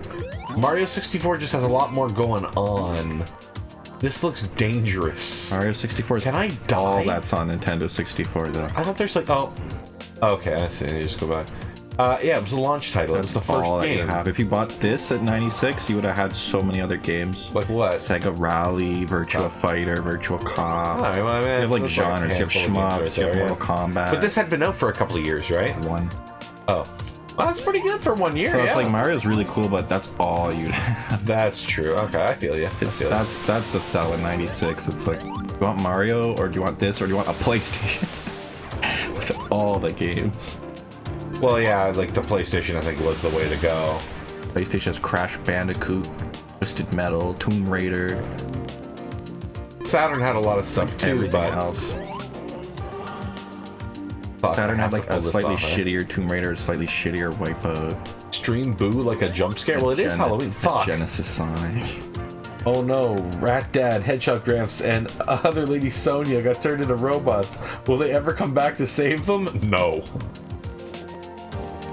Mario 64 just has a lot more going on. This looks dangerous. Mario 64 is Can I die? all that's on Nintendo 64 though. I thought there's like, oh, okay, I see. You just go back. Yeah, it was a launch title. It was the first all that you game. have. If you bought this at 96, you would have had so many other games. Like what? Sega Rally, Virtua Fighter, Virtua Cop. Oh, well, I mean, You have like that's genres. You have a handful of games shmups, you have Mortal Kombat. But this had been out for a couple of years, right? one. Oh. Well, that's pretty good for 1 year, So it's yeah. like Mario's really cool, but that's all you'd have. That's true. Okay, I feel you. That's the sell in 96. It's like, do you want Mario, or do you want this, or do you want a PlayStation? With all the games. Well, yeah, like the PlayStation, I think, was the way to go. PlayStation has Crash Bandicoot, Twisted Metal, Tomb Raider, Saturn had a lot of stuff too, everything but else. Fuck, Saturn I had have like to pull a this slightly off, eh? shittier Tomb Raider, a slightly shittier Wipeout. Stream Boo, like a jump scare. Well, it is Halloween. Fuck. Genesis Sonic. Oh no, Rat Dad, Hedgehog Gramps, and other lady Sonia got turned into robots. Will they ever come back to save them? No.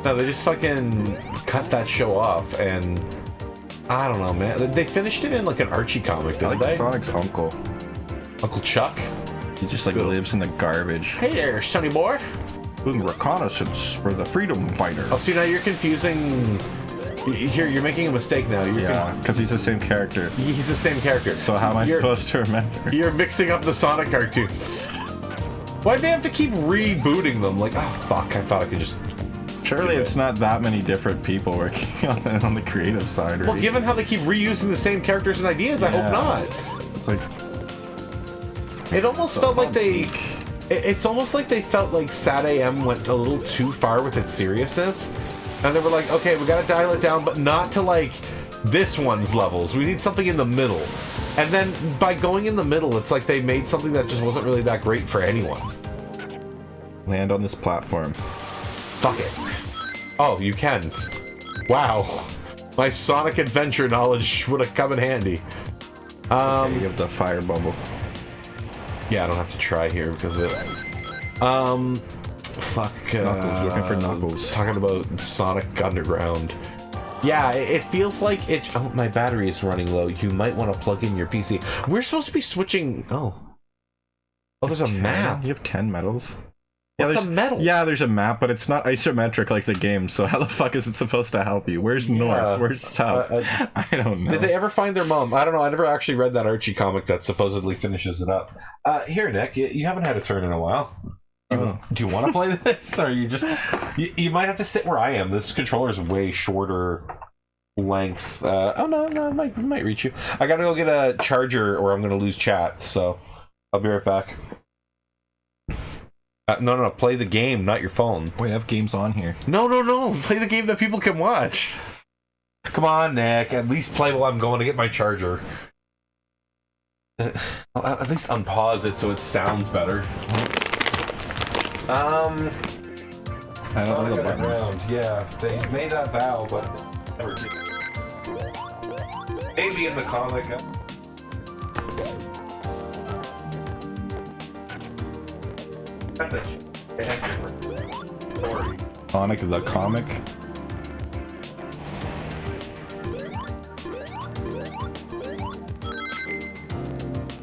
No, they just fucking cut that show off, and I don't know, man. They finished it in like an Archie comic, I didn't like they? Sonic's uncle. Uncle Chuck. He just like Good. lives in the garbage. Hey there, Sonny boy. Doing reconnaissance for the freedom fighter. Oh, see, now you're confusing. Here, you're making a mistake now. Yeah, because he's the same character. He's the same character. So how am I supposed to remember? You're mixing up the Sonic cartoons. Why'd they have to keep rebooting them? Like, oh fuck, I thought I could just... Surely it's not that many different people working on the creative side, right? Well, given how they keep reusing the same characters and ideas, I hope not. It's like... It almost felt like they... It's almost like they felt like Sat AM went a little too far with its seriousness. And they were like, okay, we gotta dial it down, but not to like this one's levels. We need something in the middle. And then by going in the middle, it's like they made something that just wasn't really that great for anyone. Land on this platform. Fuck it. Oh, you can. Wow. My Sonic Adventure knowledge would have come in handy. Okay, you have the fire bubble. Yeah, I don't have to try here because of it. Fuck. Knuckles, looking for Knuckles. Talking about Sonic Underground. Yeah, it feels like it. Oh, my battery is running low. You might want to plug in your PC. We're supposed to be switching. Oh, there's a map. You have 10 medals? What's there's a medal? Yeah, there's a map, but it's not isometric like the game, so how the fuck is it supposed to help you? Where's north? Where's south? I don't know. Did they ever find their mom? I don't know. I never actually read that Archie comic that supposedly finishes it up. Here, Nick, you haven't had a turn in a while. Do you want to play this, or you just... You might have to sit where I am. This controller is way shorter length. Oh, no, it might reach you. I gotta go get a charger, or I'm gonna lose chat, so I'll be right back. No, play the game, not your phone. Wait, I have games on here. No, play the game that people can watch. Come on, Nick, at least play while I'm going to get my charger. At least unpause it so it sounds better. I don't know the buttons. Around. Yeah, they made that vow, but never did. Maybe in the comic. That's a story. Sonic the comic.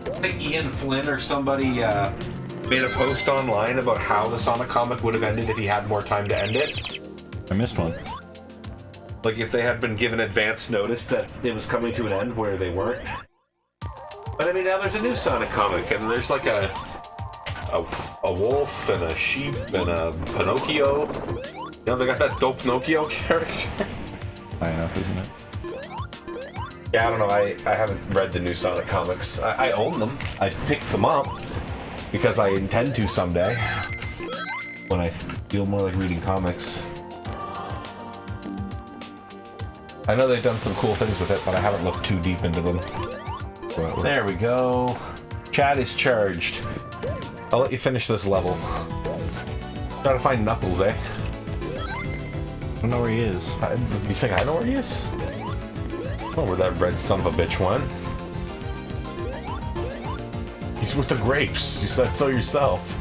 I think Ian Flynn or somebody made a post online about how the Sonic comic would have ended if he had more time to end it. I missed one. Like if they had been given advance notice that it was coming to an end where they weren't. But I mean, now there's a new Sonic comic, and there's like a wolf and a sheep and a Pinocchio. You know, they got that dope Pinocchio character. High enough, isn't it? Yeah, I don't know. I haven't read the new Sonic comics. I own them. I picked them up because I intend to someday when I feel more like reading comics. I know they've done some cool things with it, but I haven't looked too deep into them. There we go. Chat is charged. I'll let you finish this level. Gotta find Knuckles, eh? I don't know where he is. You think I know where he is? Oh, where that red son of a bitch went. He's with the grapes. You said so yourself.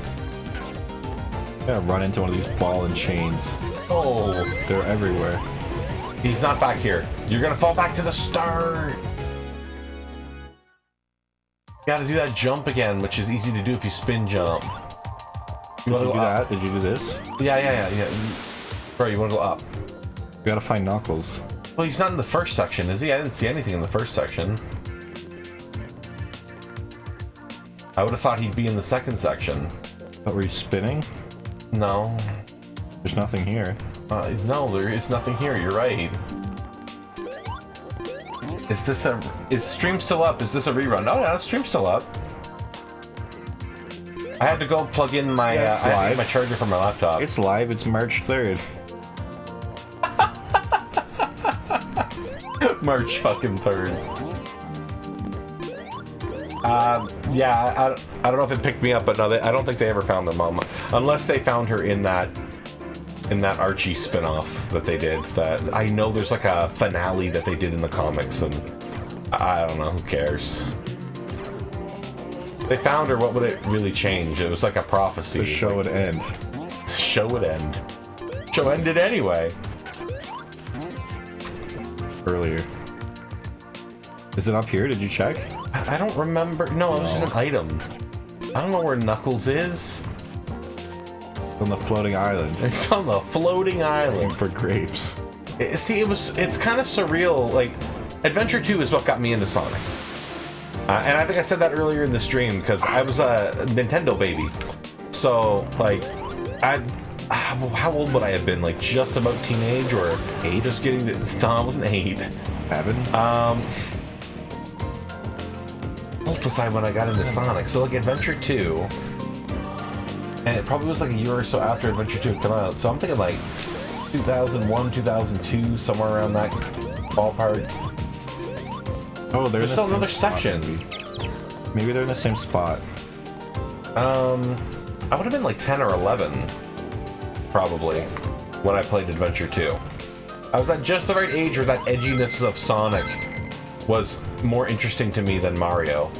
Gotta run into one of these ball and chains. Oh, They're everywhere. he's not back here. You're gonna fall back to the start. You gotta do that jump again, which is easy to do if you spin jump. Did you do that? Did you do this? Yeah. Bro, you wanna go up? We gotta find Knuckles. Well, he's not in the first section, is he? I didn't see anything in the first section. I would have thought he'd be in the second section. But were you spinning? No. There's nothing here. No, there is nothing here. You're right. Is stream still up? Is this a rerun? Oh yeah, stream's still up. I had to go plug in my I had to get my charger from my laptop. It's live. It's March 3rd. March fucking 3rd. Yeah, I don't know if it picked me up, but no, I don't think they ever found their mom, unless they found her in that Archie spin-off that they did. That I know there's like a finale that they did in the comics, and I don't know, who cares? They found her. What would it really change? It was like a prophecy. The show would end. The show would end. Show ended anyway. Earlier. Is it up here? Did you check? I don't remember. No, it was just an item. I don't know where Knuckles is. On the floating island. It's on the floating island. Looking for grapes. See, it's kind of surreal. Like, Adventure 2 is what got me into Sonic. And I think I said that earlier in the stream, because I was a Nintendo baby. So, like, how old would I have been? Like, just about teenage, or 8? Just getting to... No, I wasn't 8. 7? How old was I when I got into Sonic? So, like, Adventure 2... And it probably was like a year or so after Adventure 2 had come out. So I'm thinking like 2001, 2002, somewhere around that ballpark. Oh, there's still another section. Maybe they're in the same spot. I would have been like 10 or 11, probably, when I played Adventure 2. I was at just the right age where that edginess of Sonic was more interesting to me than Mario.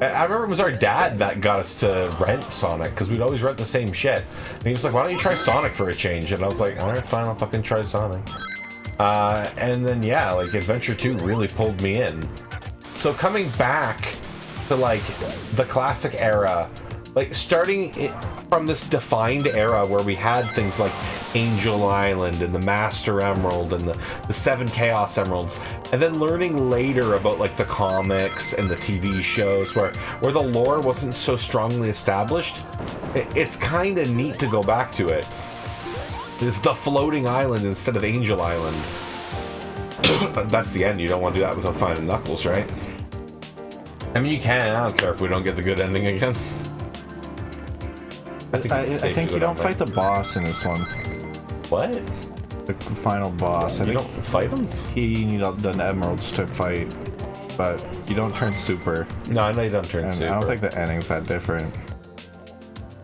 I remember it was our dad that got us to rent Sonic, because we'd always rent the same shit. And he was like, why don't you try Sonic for a change? And I was like, alright, fine, I'll fucking try Sonic. And then, yeah, like, Adventure 2 really pulled me in. So coming back to, like, the classic era, like, starting from this defined era where we had things like Angel Island and the Master Emerald and the 7 Chaos Emeralds, and then learning later about like the comics and the TV shows where the lore wasn't so strongly established, it's kind of neat to go back to it. It's the floating island instead of Angel Island. That's the end. You don't want to do that without finding Knuckles, right? I mean, you can. I don't care if we don't get the good ending again. I think you don't fight the boss in this one. What? The final boss. You don't fight him? You need the emeralds to fight, but you don't turn super. No, I know you don't turn super. I don't think the ending's that different.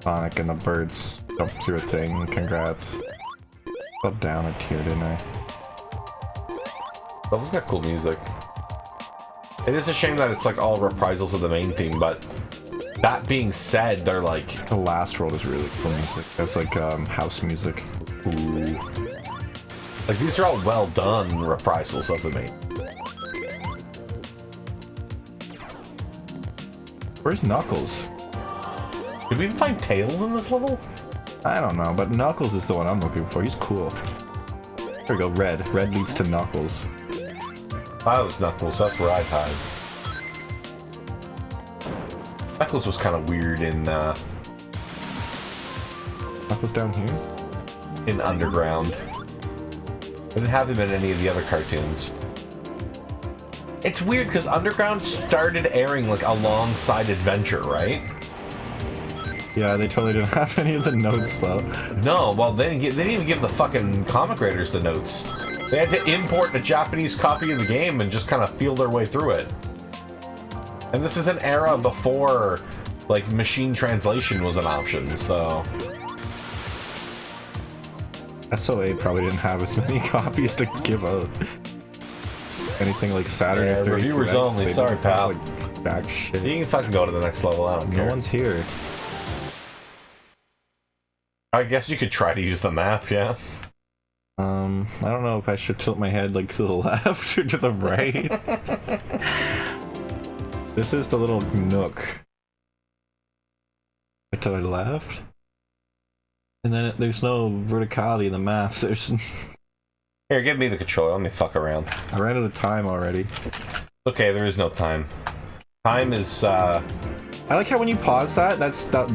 Sonic and the birds jump through a thing. Congrats. Fell down a tier, didn't I? That was got cool music. It is a shame that it's like all reprisals of the main theme, but that being said, they're like... The last world is really cool music. It's like house music. Ooh. Like, these are all well done reprisals of the main. Where's Knuckles? Did we even find Tails in this level? I don't know, but Knuckles is the one I'm looking for. He's cool. There we go, red. Red leads to Knuckles. That was Knuckles, that's where I tied. Knuckles was kind of weird in, Knuckles down here? in Underground. didn't have him in any of the other cartoons. It's weird because Underground started airing like alongside Adventure, right? Yeah, they totally didn't have any of the notes though. No, well, they didn't even give the fucking comic writers the notes. They had to import a Japanese copy of the game and just kind of feel their way through it. And this is an era before, like, machine translation was an option, so... SOA probably didn't have as many copies to give out. Anything like Saturn or reviewers only, sorry pal. Like, back shit. You can fucking go to the next level, I don't care. No one's here. I guess you could try to use the map, yeah. I don't know if I should tilt my head like to the left or to the right. This is the little nook. Right to the left. And then there's no verticality in the map. There's... Here, give me the controller. Let me fuck around. I ran out of time already. Okay, there is no time. Time is, I like how when you pause that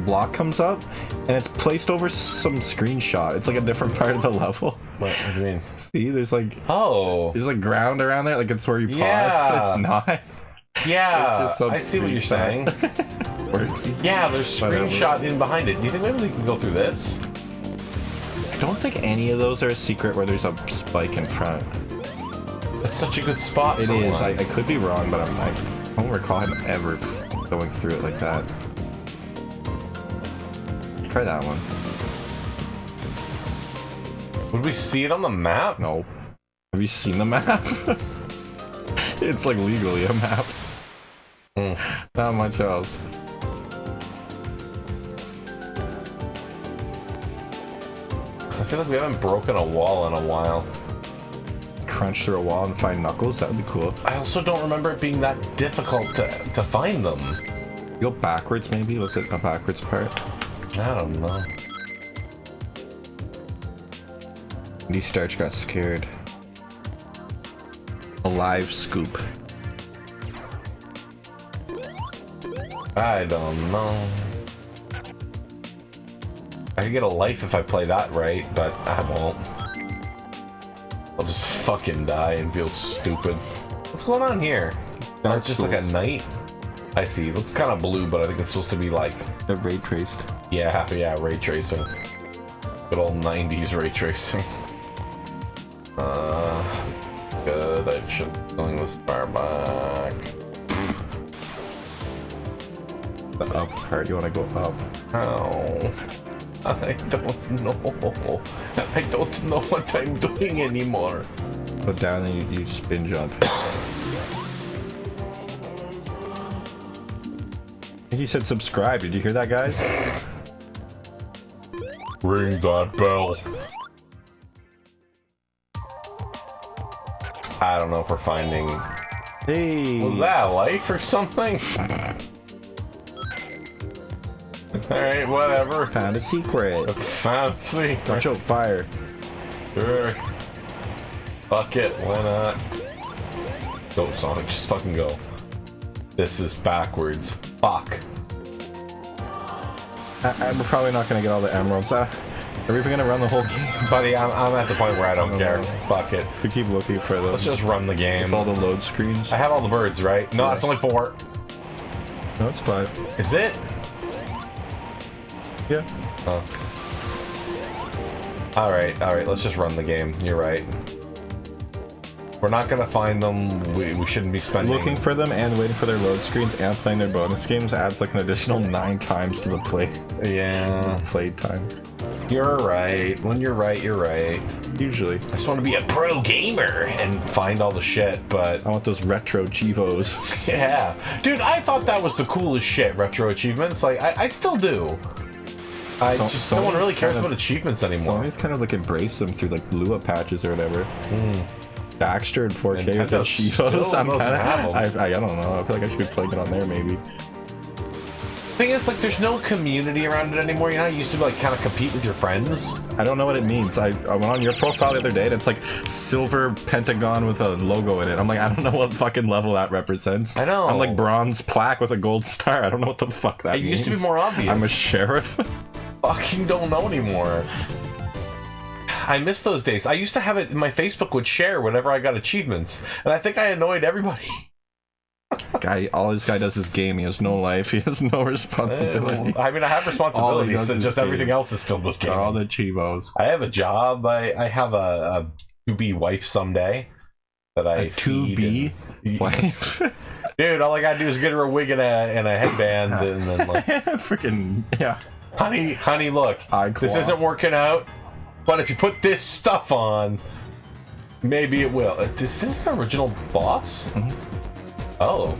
block comes up, and it's placed over some screenshot. It's like a different part of the level. What do you mean? See, there's like... Oh! There's like ground around there, like it's where you pause, but it's not. Yeah, it's just I see what you're saying. Works. Yeah, there's screenshot in behind it. Do you think maybe we can go through this? I don't think any of those are a secret where there's a spike in front. That's such a good spot. It is. I could be wrong, but I don't recall him ever going through it like that. Try that one. Would we see it on the map? No. Have you seen the map? It's like legally a map. Not much else. I feel like we haven't broken a wall in a while. Crunch through a wall and find Knuckles? That would be cool. I also don't remember it being that difficult to find them. Go backwards maybe? Was it a backwards part? I don't know. Andy Starch got scared. A live scoop. I don't know. I could get a life if I play that right, but I won't. I'll just fucking die and feel stupid. What's going on here? It's just like a night? I see. It looks kind of blue, but I think it's supposed to be like... They're ray traced. Yeah, ray tracing. Good old 90s ray tracing. Good. I should be going this far back. The up part. You want to go up? How? I don't know. I don't know what I'm doing anymore. Go down and you spin jump. I think you said subscribe. Did you hear that, guys? Ring that bell. I don't know if we're finding... Hey! Was that a life or something? Alright, whatever. Found a secret. Fancy. Watch out, fire. Sure. Fuck it, why not? Go, Sonic, just fucking go. This is backwards. Fuck. We're probably not gonna get all the emeralds. Are we even gonna run the whole game? Buddy, I'm at the point where I don't care. Fuck it. We keep looking for them. Let's just run the game. With all the load screens. I have all the birds, right? No, it's only 4. No, it's 5. Is it? Yeah. Oh. Alright, let's just run the game. You're right. We're not gonna find them. We shouldn't be spending... Looking for them and waiting for their load screens and playing their bonus games adds like an additional 9 times to the play time. You're right. When you're right, you're right. Usually. I just want to be a pro gamer and find all the shit, but... I want those retro Chivos. Yeah. Dude, I thought that was the coolest shit, retro achievements. Like, I still do. No one really cares about achievements anymore. Sony's kind of like embraced them through like Lua patches or whatever. Baxter in 4K with those Chivos. I don't know. I feel like I should be playing it on there maybe. Thing is, like, there's no community around it anymore. You know, you used to like kind of compete with your friends. I don't know what it means. I went on your profile the other day and it's like silver pentagon with a logo in it. I'm like, I don't know what fucking level that represents. I know. I'm like bronze plaque with a gold star. I don't know what the fuck that means. It used to be more obvious. I'm a sheriff. Fucking don't know anymore. I miss those days. I used to have it, my Facebook would share whenever I got achievements, and I think I annoyed everybody. All this guy does is game. He has no life. He has no responsibility. I mean, I have responsibilities, and just everything else is filled with gaming. All the chivos. I have a job. I have a to-be wife someday that I feed. To-be wife? Dude, all I gotta do is get her a wig and a headband, and then like... Freaking, yeah. Honey, look. This isn't working out, but if you put this stuff on, maybe it will. Is this an original boss? Mm-hmm. Oh.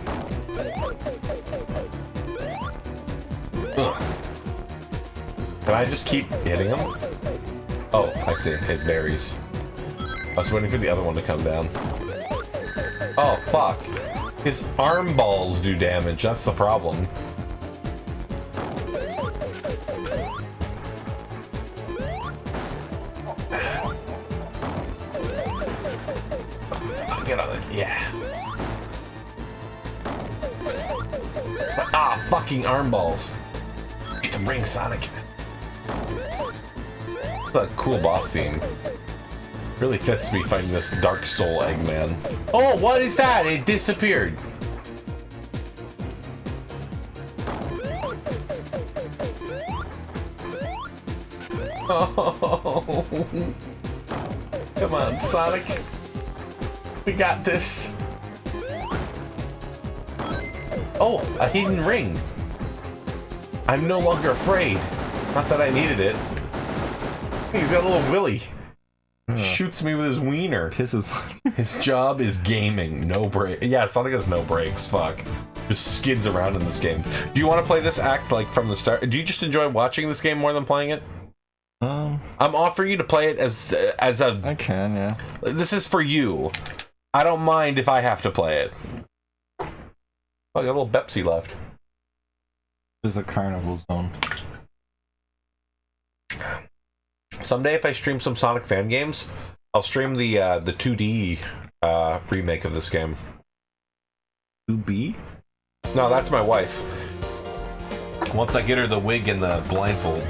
Ugh. Can I just keep hitting him? Oh, I see. It varies. I was waiting for the other one to come down. Oh, fuck. His arm balls do damage. That's the problem. I'll get on it. Yeah. Ah, fucking arm balls. Get the ring, Sonic. It's a cool boss theme. Really fits me fighting this Dark Soul Eggman. Oh, what is that? It disappeared. Oh. Come on, Sonic. We got this. Oh, a hidden ring. I'm no longer afraid. Not that I needed it. He's got a little willy. Shoots me with his wiener. Pisses on. His job is gaming. No break. Yeah, Sonic has no brakes. Fuck. Just skids around in this game. Do you want to play this act like from the start? Do you just enjoy watching this game more than playing it? I'm offering you to play it as a... I can, yeah. This is for you. I don't mind if I have to play it. Oh, I got a little Pepsi left. There's a carnival zone. Someday, if I stream some Sonic fan games, I'll stream the 2D remake of this game. 2B? No, that's my wife. Once I get her the wig and the blindfold.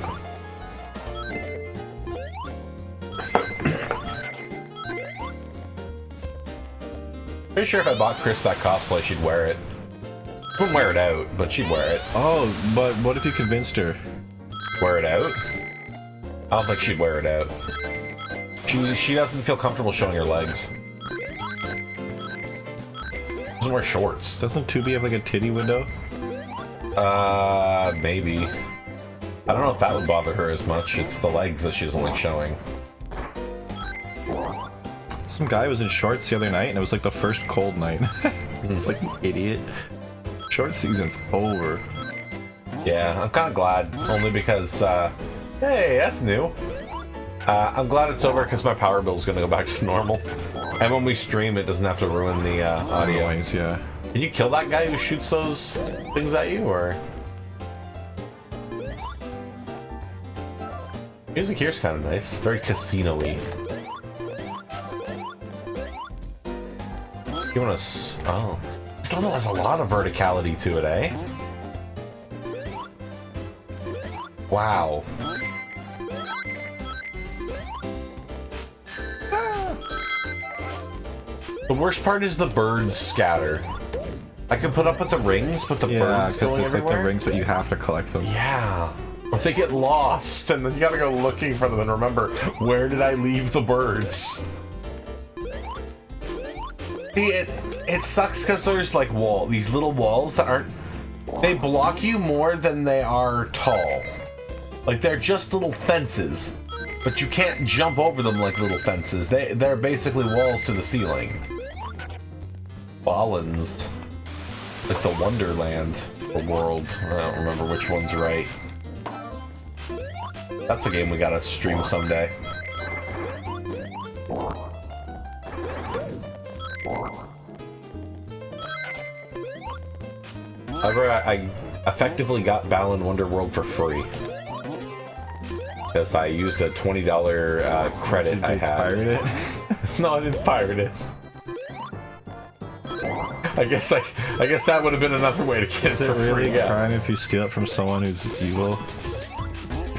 Pretty sure if I bought Chris that cosplay, she'd wear it. Wouldn't wear it out, but she'd wear it. Oh, but what if you convinced her? Wear it out? I don't think she'd wear it out. She doesn't feel comfortable showing her legs. Doesn't wear shorts. Doesn't 2B have like a titty window? Maybe. I don't know if that would bother her as much. It's the legs that she doesn't like showing. Some guy was in shorts the other night, and it was like the first cold night. It's like, you idiot. Short season's over. Yeah, I'm kind of glad. Only because, hey, that's new. I'm glad it's over because my power bill's going to go back to normal. And when we stream, it doesn't have to ruin the audio. Noise, yeah. Can you kill that guy who shoots those things at you, or...? Music here's kind of nice. Very casino-y. You want to... Oh. This level has a lot of verticality to it, eh? Wow. The worst part is the birds scatter. I can put up with the rings, but the birds going everywhere? Like the rings, but you have to collect them. Yeah. Or they get lost, and then you gotta go looking for them and remember, where did I leave the birds? See, it sucks because there's like these little walls that aren't... They block you more than they are tall. Like, they're just little fences. But you can't jump over them like little fences. They're basically walls to the ceiling. Ballins. Like the Wonderland or World. I don't remember which one's right. That's a game we gotta stream someday. However, I effectively got Balan Wonderworld for free. Because I used a $20 credit I had. Pirate it? No, I didn't pirate it. I guess that would have been another way to get it for free. Is it really a crime if you steal it from someone who's evil?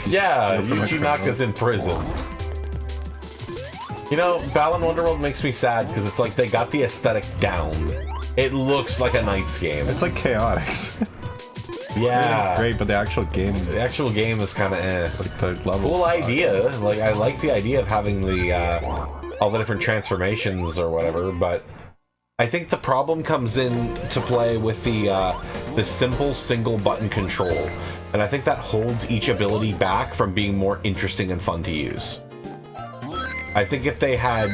Yeah, Yuji Naka's in prison. You know, Balan Wonderworld makes me sad because it's like they got the aesthetic down. It looks like a Knights game. It's like Chaotix. Yeah. It's great, but the actual game is kind of eh. Like the level cool idea. Like, I like the idea of having the, all the different transformations or whatever, but I think the problem comes in to play with the simple single button control. And I think that holds each ability back from being more interesting and fun to use. I think if they had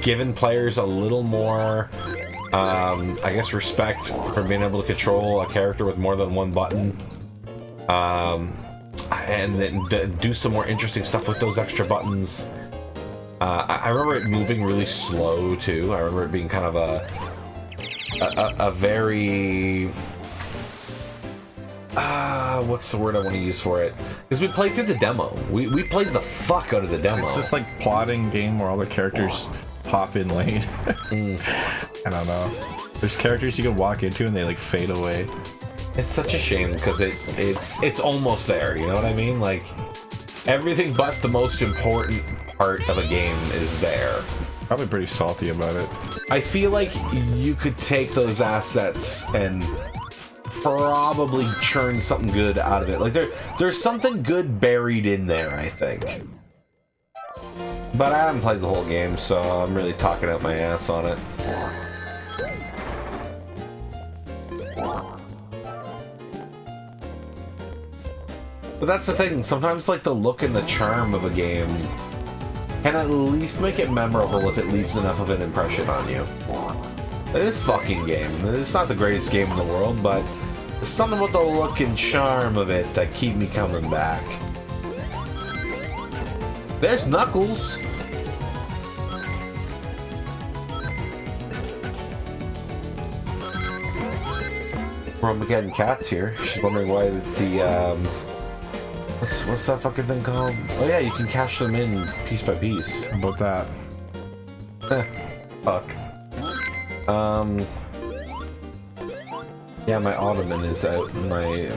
given players a little more, I guess, respect for being able to control a character with more than one button, and then do some more interesting stuff with those extra buttons. I remember it moving really slow too. I remember it being kind of a very what's the word I want to use for it? Because we played through the demo. We played the fuck out of the demo. It's just like plotting game where all the characters pop in late. I don't know. There's characters you can walk into and they like fade away. It's such a shame because it's almost there. You know what I mean? Like everything but the most important part of a game is there. Probably pretty salty about it. I feel like you could take those assets and probably churn something good out of it. Like there's something good buried in there, I think. But I haven't played the whole game, so I'm really talking out my ass on it. But that's the thing, sometimes like the look and the charm of a game can at least make it memorable if it leaves enough of an impression on you. This fucking game, it's not the greatest game in the world, but there's something about the look and charm of it that keep me coming back. There's Knuckles! Bromageddon Cat's here. She's wondering why the, what's that fucking thing called? Oh yeah, you can cash them in piece by piece. How about that? Fuck. Yeah, my ottoman is out. My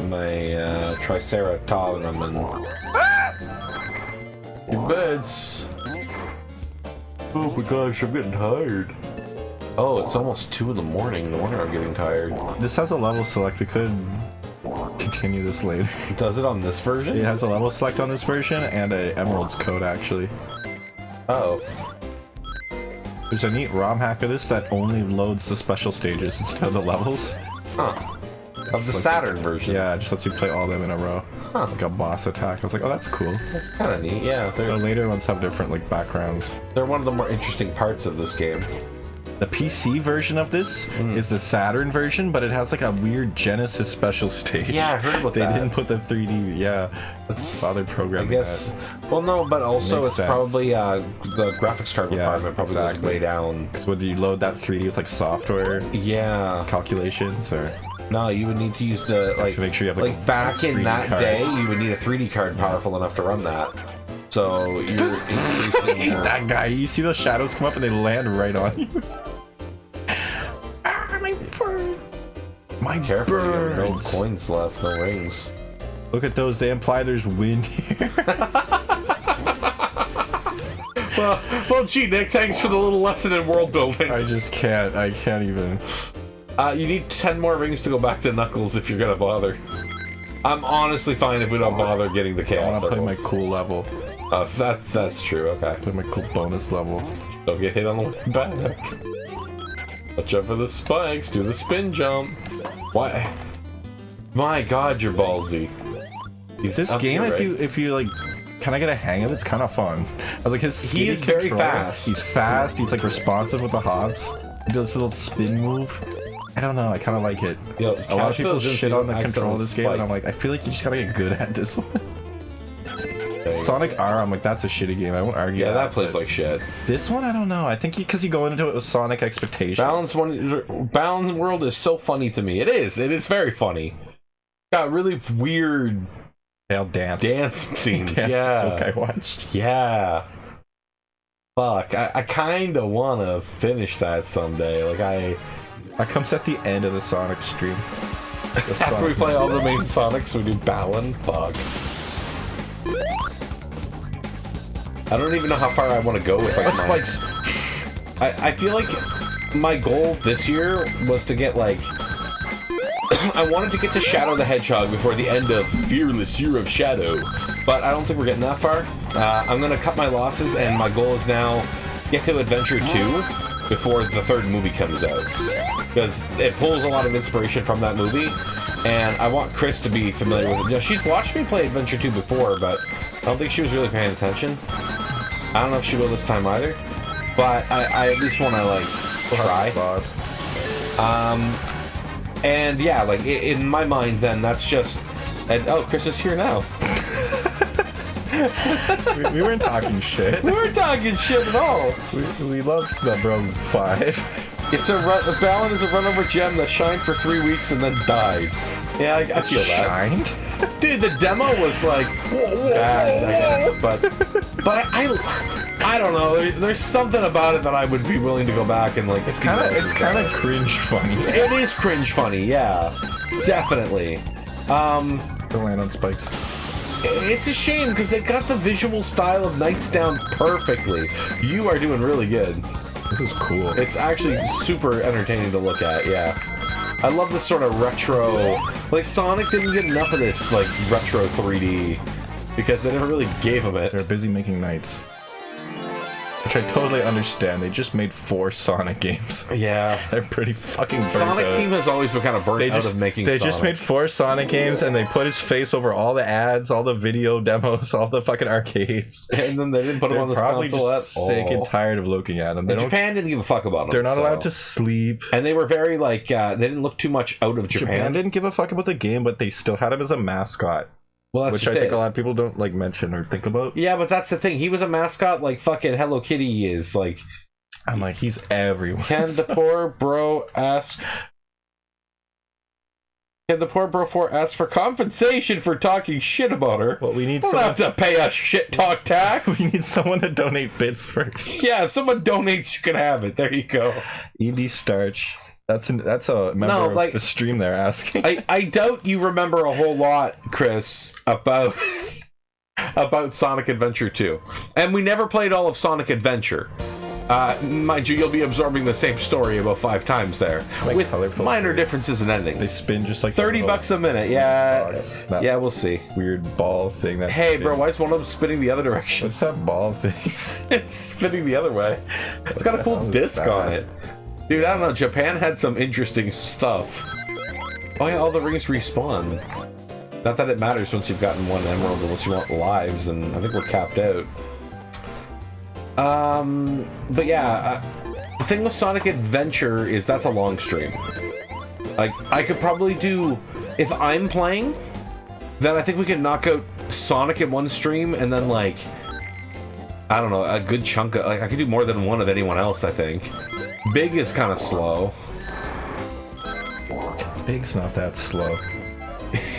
triceratops. Your beds. Oh my gosh, I'm getting tired. Oh, it's almost 2 in the morning. No wonder I'm getting tired. This has a level select. We could continue this later. Does it on this version? It has a level select on this version and a Emerald's code actually. Oh. There's a neat ROM hack of this that only loads the special stages instead of the levels. Huh. Of the Saturn version. Yeah, it just lets you play all of them in a row. Huh. Like a boss attack. I was like, oh, that's cool. That's kind of neat, yeah. The later ones have different like backgrounds. They're one of the more interesting parts of this game. The PC version of this is the Saturn version, but it has like a weird Genesis special stage. Yeah, I heard about they that. They didn't put the 3D, yeah. That's how they're programming I guess. that. Well, no, but also it's probably the graphics card requirement probably goes way down. Because would you load that 3D with like software? Yeah. Calculations or? No, you would need to use the like. To make sure you have like back in that day, you would need a 3D card powerful enough to run that. So you're increasing your... That guy, you see those shadows come up and they land right on you. My birds. My Careful, birds. no coins left, no rings. Look at those, they imply there's wind here. Well, gee, Nick, thanks for the little lesson in world building. I just can't, I can't even. You need 10 more rings to go back to Knuckles if you're gonna bother. I'm honestly fine if we don't bother getting the Chaos I wanna play my Circles. cool level. That's true, okay. Play my cool bonus level. Don't get hit on the way back. Watch out for the spikes, do the spin jump. Why? My god, you're ballsy. This game, if you like, kind of get a hang of it, it's kind of fun. I was like, he is very fast. He's fast, he's like responsive with the hops. He does this little spin move. I don't know, I kind of like it. Yo, a lot of people shit on the control of this game, and I'm like, I feel like you just gotta get good at this one. Sonic R, I'm like, that's a shitty game. I won't argue. Yeah, that plays like shit. This one, I don't know. I think because you go into it with Sonic expectations. Balance World is so funny to me. It is very funny. Got really weird dance scenes. Yeah, I watched. Yeah. Fuck, I kind of want to finish that someday. Like that comes at the end of the Sonic stream. After we play all the main Sonics, we do Balan. Fuck. I don't even know how far I want to go with like Spikes. I feel like my goal this year was to get like I wanted to get to Shadow the Hedgehog before the end of Fearless Year of Shadow, but I don't think we're getting that far. I'm gonna cut my losses, and my goal is now get to Adventure 2 before the third movie comes out, because it pulls a lot of inspiration from that movie, and I want Chris to be familiar with it. You know, she's watched me play Adventure 2 before, but I don't think she was really paying attention. I don't know if she will this time either, but I at least want to like try. And yeah, like in my mind, then that's just. And oh, Chris is here now. we weren't talking shit. We weren't talking shit at all. We love the Bro 5. It's the Balan is a run-over gem that shined for 3 weeks and then died. Yeah, I feel that. Shined? Dude, the demo was like bad, I guess, but I don't know. There's something about it that I would be willing to go back and like. It's kind of cringe funny. It is cringe funny, yeah, definitely. The land on spikes. It's a shame because they got the visual style of Nights down perfectly. You are doing really good. This is cool. It's actually super entertaining to look at, yeah. I love this sort of retro... Like, Sonic didn't get enough of this, like, retro 3D because they never really gave him it. They're busy making Nights. Which I totally understand. They just made 4 Sonic games. Yeah. They're pretty fucking burnt Sonic out. team has always been kind of burnt out of making They Sonic. just made 4 Sonic games, and they put his face over all the ads, all the video demos, all the fucking arcades. And then they didn't put him on this console at all. Sick and tired of looking at him. Japan didn't give a fuck about him. They're not allowed to sleep. And they were very, like, they didn't look too much out of Japan. Japan didn't give a fuck about the game, but they still had him as a mascot. Well, that's which I think a lot of people don't like mention or think about. Yeah, but that's the thing. He was a mascot like fucking Hello Kitty is. Like, I'm like, he's everywhere. Can the poor bro ask for compensation for talking shit about her? Well, we need Don't someone have to pay us shit talk tax. We need someone to donate bits first. Yeah, if someone donates, you can have it. There you go. ED Starch. That's a member of the stream they're asking. I doubt you remember a whole lot, Chris, about Sonic Adventure 2. And we never played all of Sonic Adventure. Mind you, you'll be absorbing the same story about 5 times there. Like with minor differences in endings. They spin just like $30 a minute, yeah. Yeah, we'll see. Weird ball thing. That hey, bro, why is one of them spinning the other direction? What's that ball thing? It's spinning the other way. It's got a cool disc on it. Dude, I don't know, Japan had some interesting stuff. Oh yeah, all the rings respawn. Not that it matters once you've gotten 1 emerald unless you want lives, and I think we're capped out. But yeah, the thing with Sonic Adventure is that's a long stream. Like, I could probably do... If I'm playing, then I think we could knock out Sonic in one stream, and then, like... I don't know, a good chunk of... Like, I could do more than one of anyone else, I think. Big is kind of slow. Big's not that slow.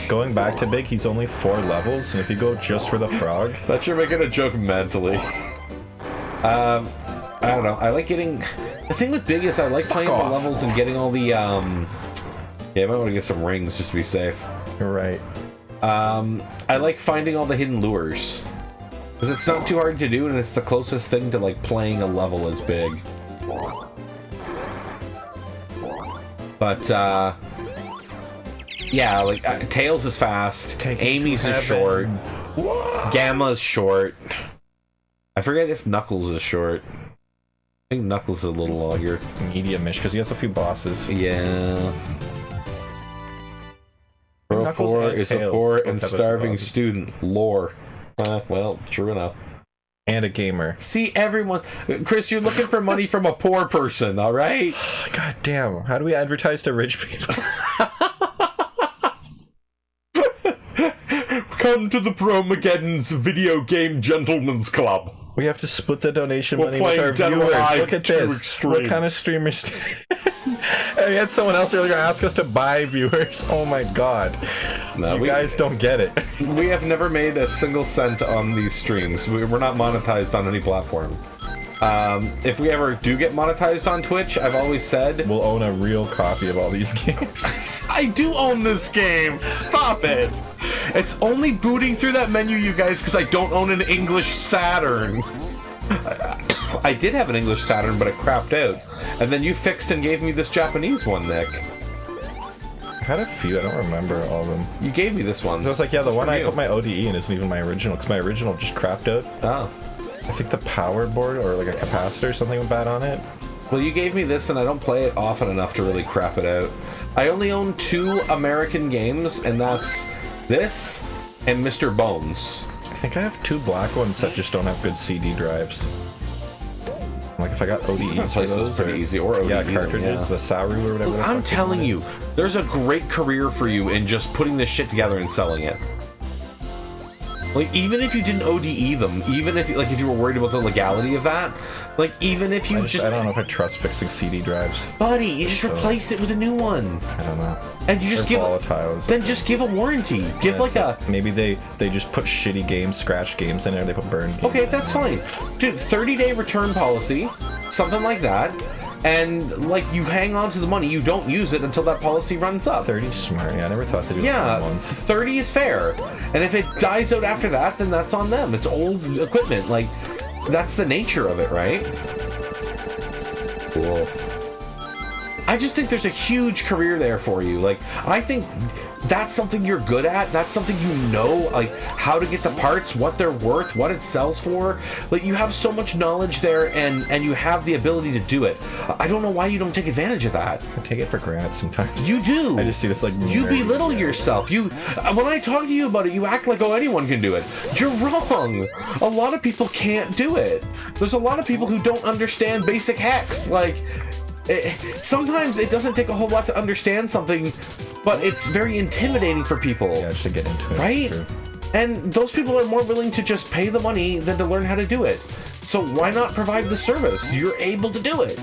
Going back to Big, he's only 4 levels, and if you go just for the frog... Thought you're making a joke mentally. I don't know. I like getting... The thing with Big is I like playing the levels and getting all the, Yeah, I might want to get some rings just to be safe. You're right. I like finding all the hidden lures. Because it's not too hard to do, and it's the closest thing to, like, playing a level as Big. But, yeah, like, Tails is fast, Amy's is short, Gamma's short. I forget if Knuckles is short. I think Knuckles is a little longer. Medium-ish, because he has a few bosses. Yeah. Pro 4 is a poor and starving student. Lore. Well, true enough. And a gamer. See, everyone... Chris, you're looking for money from a poor person, alright? God damn. How do we advertise to rich people? Come to the Bromageddon's Video Game Gentlemen's Club. We have to split the donation money with our viewers. Look at this. Extreme. What kind of streamers? And we had someone else earlier ask us to buy viewers. Oh my god. No, you guys don't get it. We have never made a single cent on these streams. We're not monetized on any platform. If we ever do get monetized on Twitch, I've always said... We'll own a real copy of all these games. I do own this game! Stop it! It's only booting through that menu, you guys, because I don't own an English Saturn. I did have an English Saturn, but it crapped out. And then you fixed and gave me this Japanese one, Nick. I had a few, I don't remember all of them. You gave me this one. So it's like, yeah, the one I put my ODE in isn't even my original, because my original just crapped out. Oh. I think the power board or like a capacitor or something went bad on it. Well, you gave me this, and I don't play it often enough to really crap it out. I only own 2 American games, and that's this and Mr. Bones. I think I have 2 black ones that just don't have good CD drives. Like if I got ODEs for those, pretty easy, or ODE, yeah, cartridges, the Sauru or whatever. I'm telling you, there's a great career for you in just putting this shit together and selling it. Like, even if you didn't ODE them, even if like if you were worried about the legality of that, like even if you I don't know if I trust fixing CD drives. Buddy, you just replace it with a new one. I don't know. And you just They're give volatiles. Then just give a warranty. Give like a maybe they just put shitty games, scratch games in there. They put burned games. Okay, that's fine, dude. 30-day return policy, something like that. And like you hang on to the money, you don't use it until that policy runs up. 30 smart. Yeah, I never thought to do it. Yeah, for a month. 30 is fair. And if it dies out after that, then that's on them. It's old equipment. Like, that's the nature of it, right? Cool. I just think there's a huge career there for you. Like, I think that's something you're good at. That's something you know, like how to get the parts, what they're worth, what it sells for. Like, you have so much knowledge there, and you have the ability to do it. I don't know why you don't take advantage of that. I take it for granted sometimes. You do. I just see this like you belittle yourself. You when I talk to you about it, you act like, oh, anyone can do it. You're wrong. A lot of people can't do it. There's a lot of people who don't understand basic hacks. Like, sometimes it doesn't take a whole lot to understand something, but it's very intimidating for people. Yeah, just to get into it. Right? True. And those people are more willing to just pay the money than to learn how to do it. So why not provide the service? You're able to do it.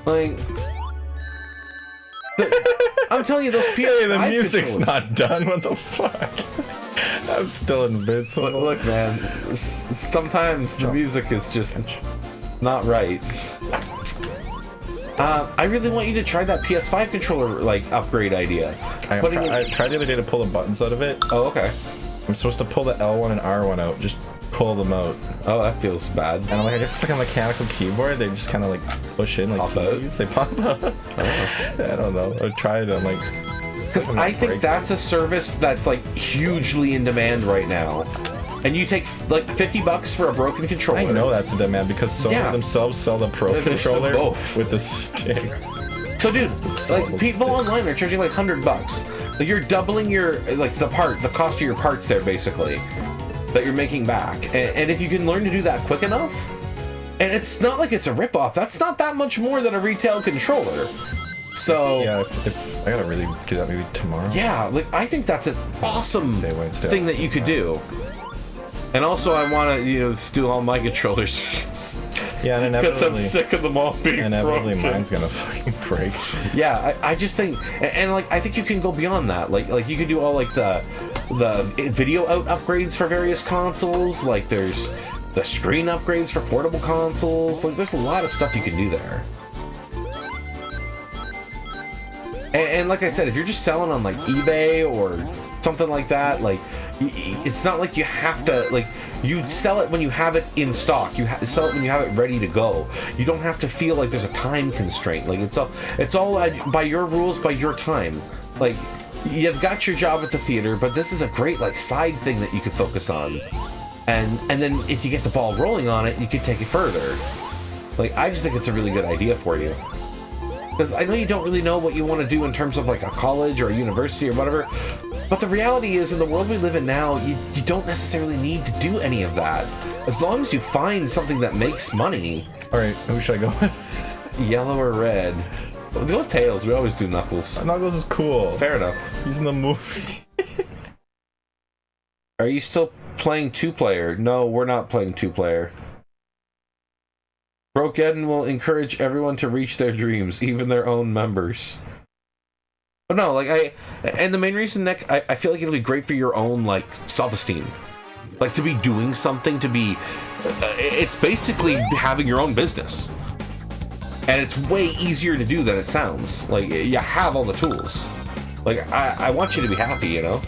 Like, I'm telling you, those PS5 Hey, the music's not done. What the fuck? I'm still invincible. Look, man, sometimes the music is just not right. I really want you to try that PS5 controller like upgrade idea. I tried the other day to pull the buttons out of it. Oh, okay. I'm supposed to pull the L1 and R1 out. Just pull them out. Oh, that feels bad. And I'm like, I guess it's like a mechanical keyboard. They just kind of like push in, like pop keys. They pop out. Oh. I don't know. I tried it. I'm like, because I think that's a service that's like hugely in demand right now. And you take like $50 for a broken controller. I know that's a demand because Sony themselves sell the Pro controller with the sticks. So, dude, like people online are charging like $100. Like, you're doubling your like the cost of your parts there basically that you're making back. And if you can learn to do that quick enough, and it's not like it's a ripoff. That's not that much more than a retail controller. So yeah, if I gotta really do that maybe tomorrow. Yeah, like I think that's an awesome thing that you could do. And also, I want to, do all my controllers. Yeah, and because I'm sick of them all being inevitably broken. Mine's gonna fucking break. Yeah, I just think, and like I think you can go beyond that. Like you can do all like the video out upgrades for various consoles. Like there's the screen upgrades for portable consoles. Like there's a lot of stuff you can do there. And like I said, if you're just selling on like eBay or something like that, like it's not like you have to, like, you sell it when you have it in stock. You sell it when you have it ready to go. You don't have to feel like there's a time constraint. Like it's all by your rules, by your time. Like, you've got your job at the theater, but this is a great like side thing that you could focus on. And then if you get the ball rolling on it, you could take it further. Like, I just think it's a really good idea for you. Because I know you don't really know what you want to do in terms of like a college or a university or whatever, but the reality is, in the world we live in now, you don't necessarily need to do any of that. As long as you find something that makes money. Alright, who should I go with? Yellow or red? We'll go Tails, we always do Knuckles. Knuckles is cool. Fair enough. He's in the movie. Are you still playing 2-player? No, we're not playing 2-player. Bromageddon will encourage everyone to reach their dreams, even their own members. But no, like and the main reason, Nick, I feel like it'll be great for your own like self-esteem, like to be doing something, to be, it's basically having your own business, and it's way easier to do than it sounds. Like, you have all the tools. Like, I want you to be happy, you know.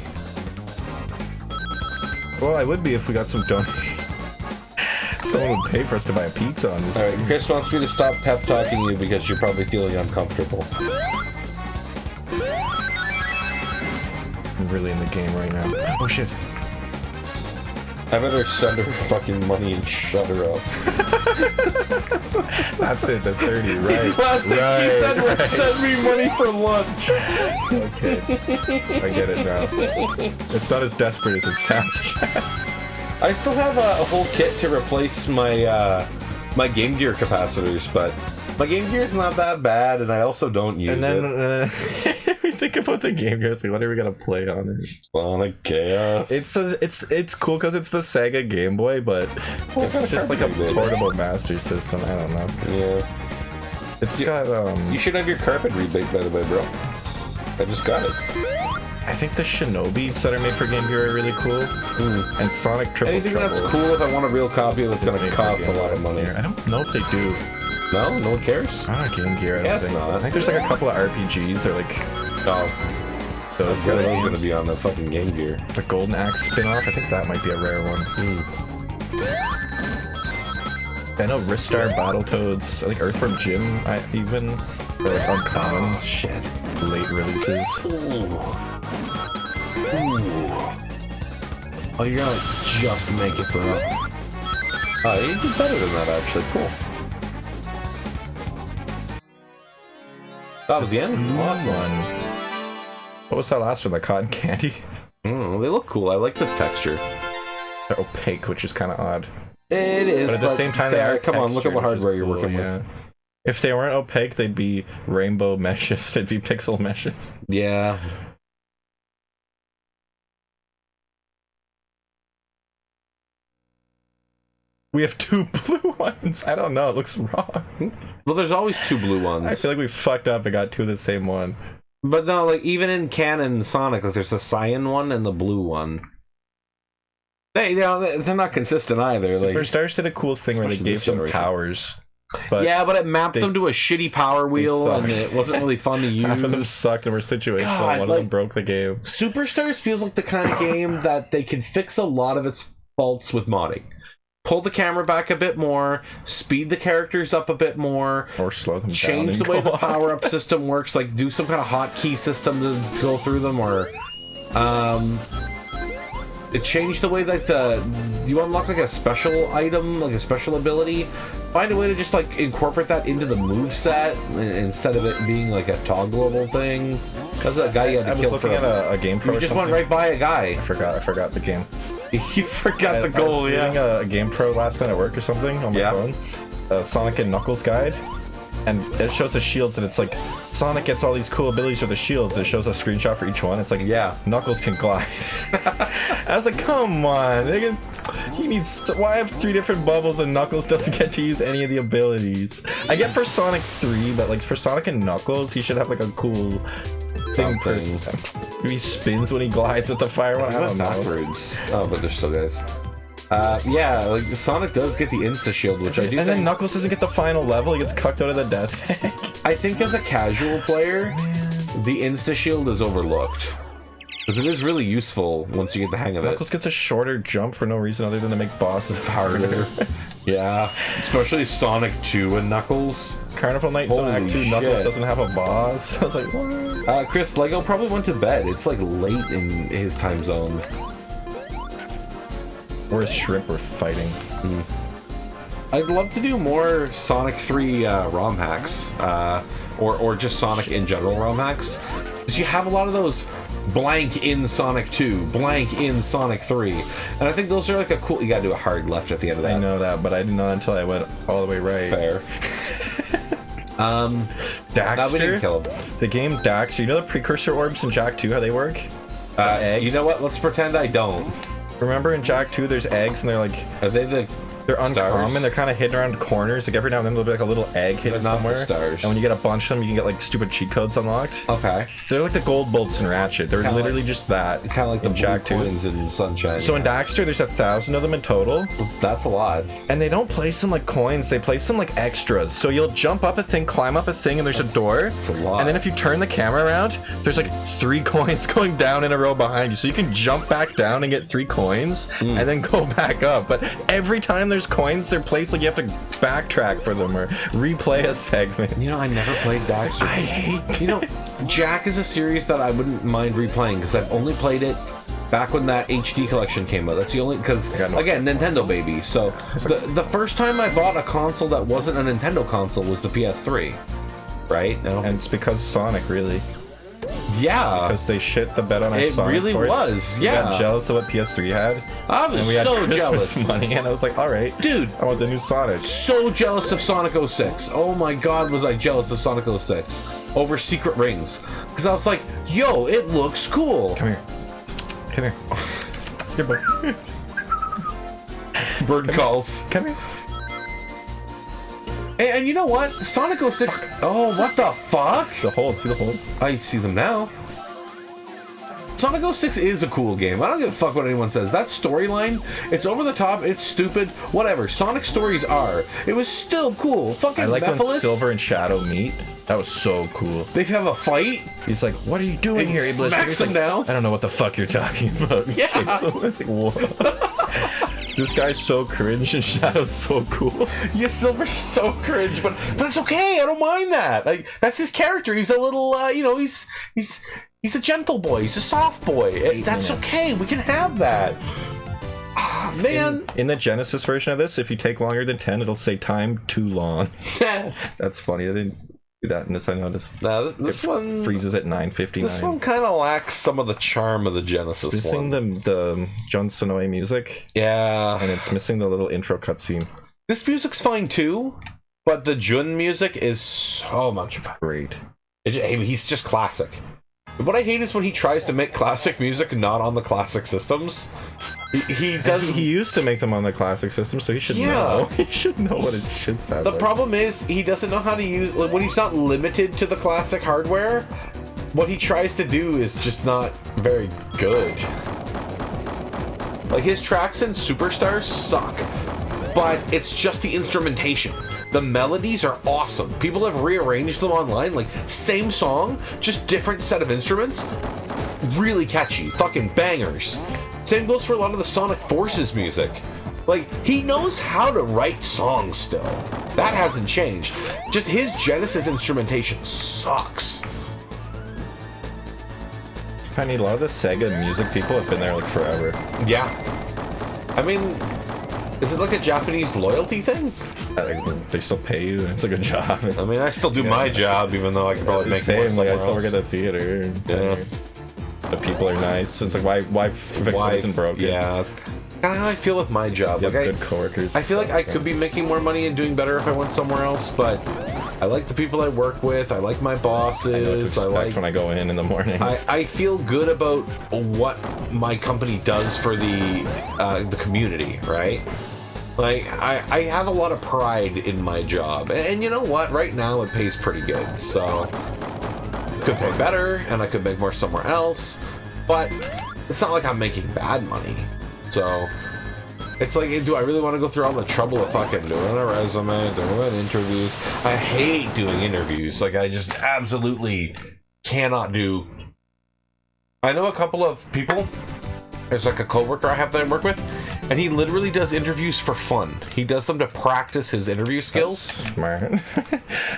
Well, I would be if we got some donations. someone would pay for us to buy a pizza on this. Alright, Chris wants me to stop pep talking you because you're probably feeling uncomfortable. I'm really in the game right now. Oh shit. I better send her fucking money and shut her up. That's it, the 30, right? Last thing she said was send me money for lunch. Okay. I get it now. It's not as desperate as it sounds. I still have a whole kit to replace my my Game Gear capacitors, but my Game Gear is not that bad, and I also don't use and then, we think about the Game Gear. It's like, what are we gonna play on it? Sonic Chaos. It's cool because it's the Sega Game Boy, but it's just like a portable Master System. I don't know. Yeah. It's got You should have your carpet rebate, by the way, bro. I just got it. I think the Shinobis that are made for Game Gear are really cool. And Sonic Triple Anything Trouble. that's cool if I want a real copy that's going to cost a lot of money. I don't know if they do. No? No one cares? I don't know Game Gear, I don't think. Not. I think there's like a couple of RPGs or like... Oh. Those are going to be on the fucking Game Gear. The Golden Axe spin-off, I think that might be a rare one. I know Ristar Battletoads, I think Earthworm Jim even, or like uncommon shit. Late releases. Ooh. Oh, you're gonna just make it, bro. Oh, you did better than that, actually. Cool. That was the end? Awesome. What was that last one? The cotton candy? They look cool. I like this texture. They're opaque, which is kind of odd. It is, but at the same time, they are come on, look at what hardware you're working with. If they weren't opaque, they'd be rainbow meshes. They'd be pixel meshes. Yeah. We have two blue ones. I don't know. It looks wrong. Well, there's always two blue ones. I feel like we fucked up and got two of the same one. But no, like even in canon Sonic, like there's the cyan one and the blue one. They're not consistent either. Superstars did a cool thing where they gave them powers. But it mapped them to a shitty power wheel, and it wasn't really fun to use. Half of them sucked and were situational. One of them broke the game. Superstars feels like the kind of game that they can fix a lot of its faults with modding. Pull the camera back a bit more, speed the characters up a bit more, or slow them down. Change the way the power-up system works, like do some kind of hotkey system to go through them, or it changed the way that you unlock like a special item, like a special ability. Find a way to just like incorporate that into the moveset instead of it being like a toggleable thing. That's a guy you had to kill. I was looking at a game pro. You just went right by a guy. I forgot the game. You forgot the goal, I was reading a game pro last night at work or something on my phone. Sonic and Knuckles guide. And it shows the shields, and it's like Sonic gets all these cool abilities with the shields. It shows a screenshot for each one. It's like, Knuckles can glide. I was like, come on, he needs. Why have 3 different bubbles and Knuckles doesn't get to use any of the abilities? I get for Sonic 3, but like for Sonic and Knuckles, he should have like a cool thing. He spins when he glides with the fire one. I don't know. Backwards. Oh, but there's still guys. Like Sonic does get the insta shield, which I do. And then Knuckles doesn't get the final level; he gets cucked out of the death egg. I think as a casual player, the insta shield is overlooked because it is really useful once you get the hang of it. Knuckles gets a shorter jump for no reason other than to make bosses harder. Yeah, especially Sonic 2 and Knuckles. Carnival Night Sonic 2 Knuckles doesn't have a boss. I was like, what? Chris, Lego probably went to bed. It's like late in his time zone. Where's Shrimp were fighting? I'd love to do more Sonic 3 ROM hacks, or just Sonic in general ROM hacks, because you have a lot of those blank in Sonic 2, blank in Sonic 3, and I think those are like a cool. You gotta do a hard left at the end of that. I know that, but I didn't know until I went all the way right. Fair. Daxter? We didn't kill him. The game Daxter. You know the precursor orbs in Jak 2, how they work? You know what? Let's pretend I don't. Remember in Jak 2 there's eggs and they're like... Are they the They're uncommon, stars? they're kind of hidden around corners. Like every now and then there'll be like a little egg hidden somewhere. Stars. And when you get a bunch of them, you can get like stupid cheat codes unlocked. Okay. They're like the gold bolts in Ratchet. They're kinda literally just that. Kind of like the Jak 2 coins in Sunshine. So in Daxter, there's 1,000 of them in total. That's a lot. And they don't place them like coins, they place them like extras. So you'll jump up a thing, climb up a thing, and there's a door. That's a lot. And then if you turn the camera around, there's like 3 coins going down in a row behind you. So you can jump back down and get 3 coins, and then go back up. But every time there's coins, they're placed like you have to backtrack for them or replay a segment. You know, I never played Daxter. I hate this. You know, Jack is a series that I wouldn't mind replaying because I've only played it back when that HD collection came out. That's the only, because again, Nintendo baby. So the first time I bought a console that wasn't a Nintendo console was the PS3, right? And it's because Sonic, really. Yeah, because they shit the bed on our Sonic. It really course. was. We Yeah, got jealous of what PS3 had. I was and we had so Christmas jealous. money, and I was like, all right, dude, I want the new Sonic. So jealous of Sonic 06. Oh my god, was I jealous of Sonic 06 over Secret Rings? Because I was like, yo, it looks cool. Come here. Come here. Here, boy. Bird calls. Come here. And you know what? Sonic 06. Oh, what the fuck? The holes. See the holes? I see them now. Sonic 06 is a cool game. I don't give a fuck what anyone says. That storyline, it's over the top, it's stupid, whatever. Sonic stories are. It was still cool. Fucking I like Mephiles, when Silver and Shadow meet. That was so cool. They have a fight. He's like, "What are you doing here?" He smacks him down. I don't know what the fuck you're talking about. Yeah. So I was like, whoa. This guy's so cringe and Shadow's so cool. Yeah, Silver's so cringe, but it's okay. I don't mind that. Like, that's his character. He's a little, you know, he's a gentle boy. He's a soft boy. That's okay. We can have that. Ah, man. In the Genesis version of this, if you take longer than 10, it'll say time too long. That's funny. I didn't do that in this. I noticed. Now this one freezes at 9:59. This one kind of lacks some of the charm of the Genesis missing one. the John Sonoe music. Yeah. And it's missing the little intro cutscene. This music's fine too, but the Jun music is so much better. Great. He's just classic. What I hate is when he tries to make classic music not on the classic systems. He does. He used to make them on the classic system, so he should know. He should know what it should sound like. The problem is he doesn't know how to use, like, when he's not limited to the classic hardware. What he tries to do is just not very good. Like, his tracks in Superstars suck, but it's just the instrumentation. The melodies are awesome. People have rearranged them online, like, same song, just different set of instruments. Really catchy, fucking bangers. Same goes for a lot of the Sonic Forces music. Like, he knows how to write songs still. That hasn't changed. Just his Genesis instrumentation sucks. I mean, a lot of the Sega music people have been there like forever. Yeah. I mean, is it like a Japanese loyalty thing? They still pay you, and it's a good job. I mean, I still do my job, even though I could probably make more like I somewhere still work at else. the theater. Yeah. The people are nice. It's like why fix what isn't broken? Yeah. Kind of how I feel with my job. You Like, have good coworkers. I feel like I could be making more money and doing better if I went somewhere else, but I like the people I work with. I like my bosses. I like when I go in the morning. I feel good about what my company does for the community, right? Like, I have a lot of pride in my job. And you know what? Right now, it pays pretty good. So, could pay better, and I could make more somewhere else. But it's not like I'm making bad money. So, it's like, do I really want to go through all the trouble of fucking doing a resume, doing interviews? I hate doing interviews. Like, I just absolutely cannot do... I know a couple of people. There's like a coworker I have that I work with, and he literally does interviews for fun. He does them to practice his interview skills. That's smart.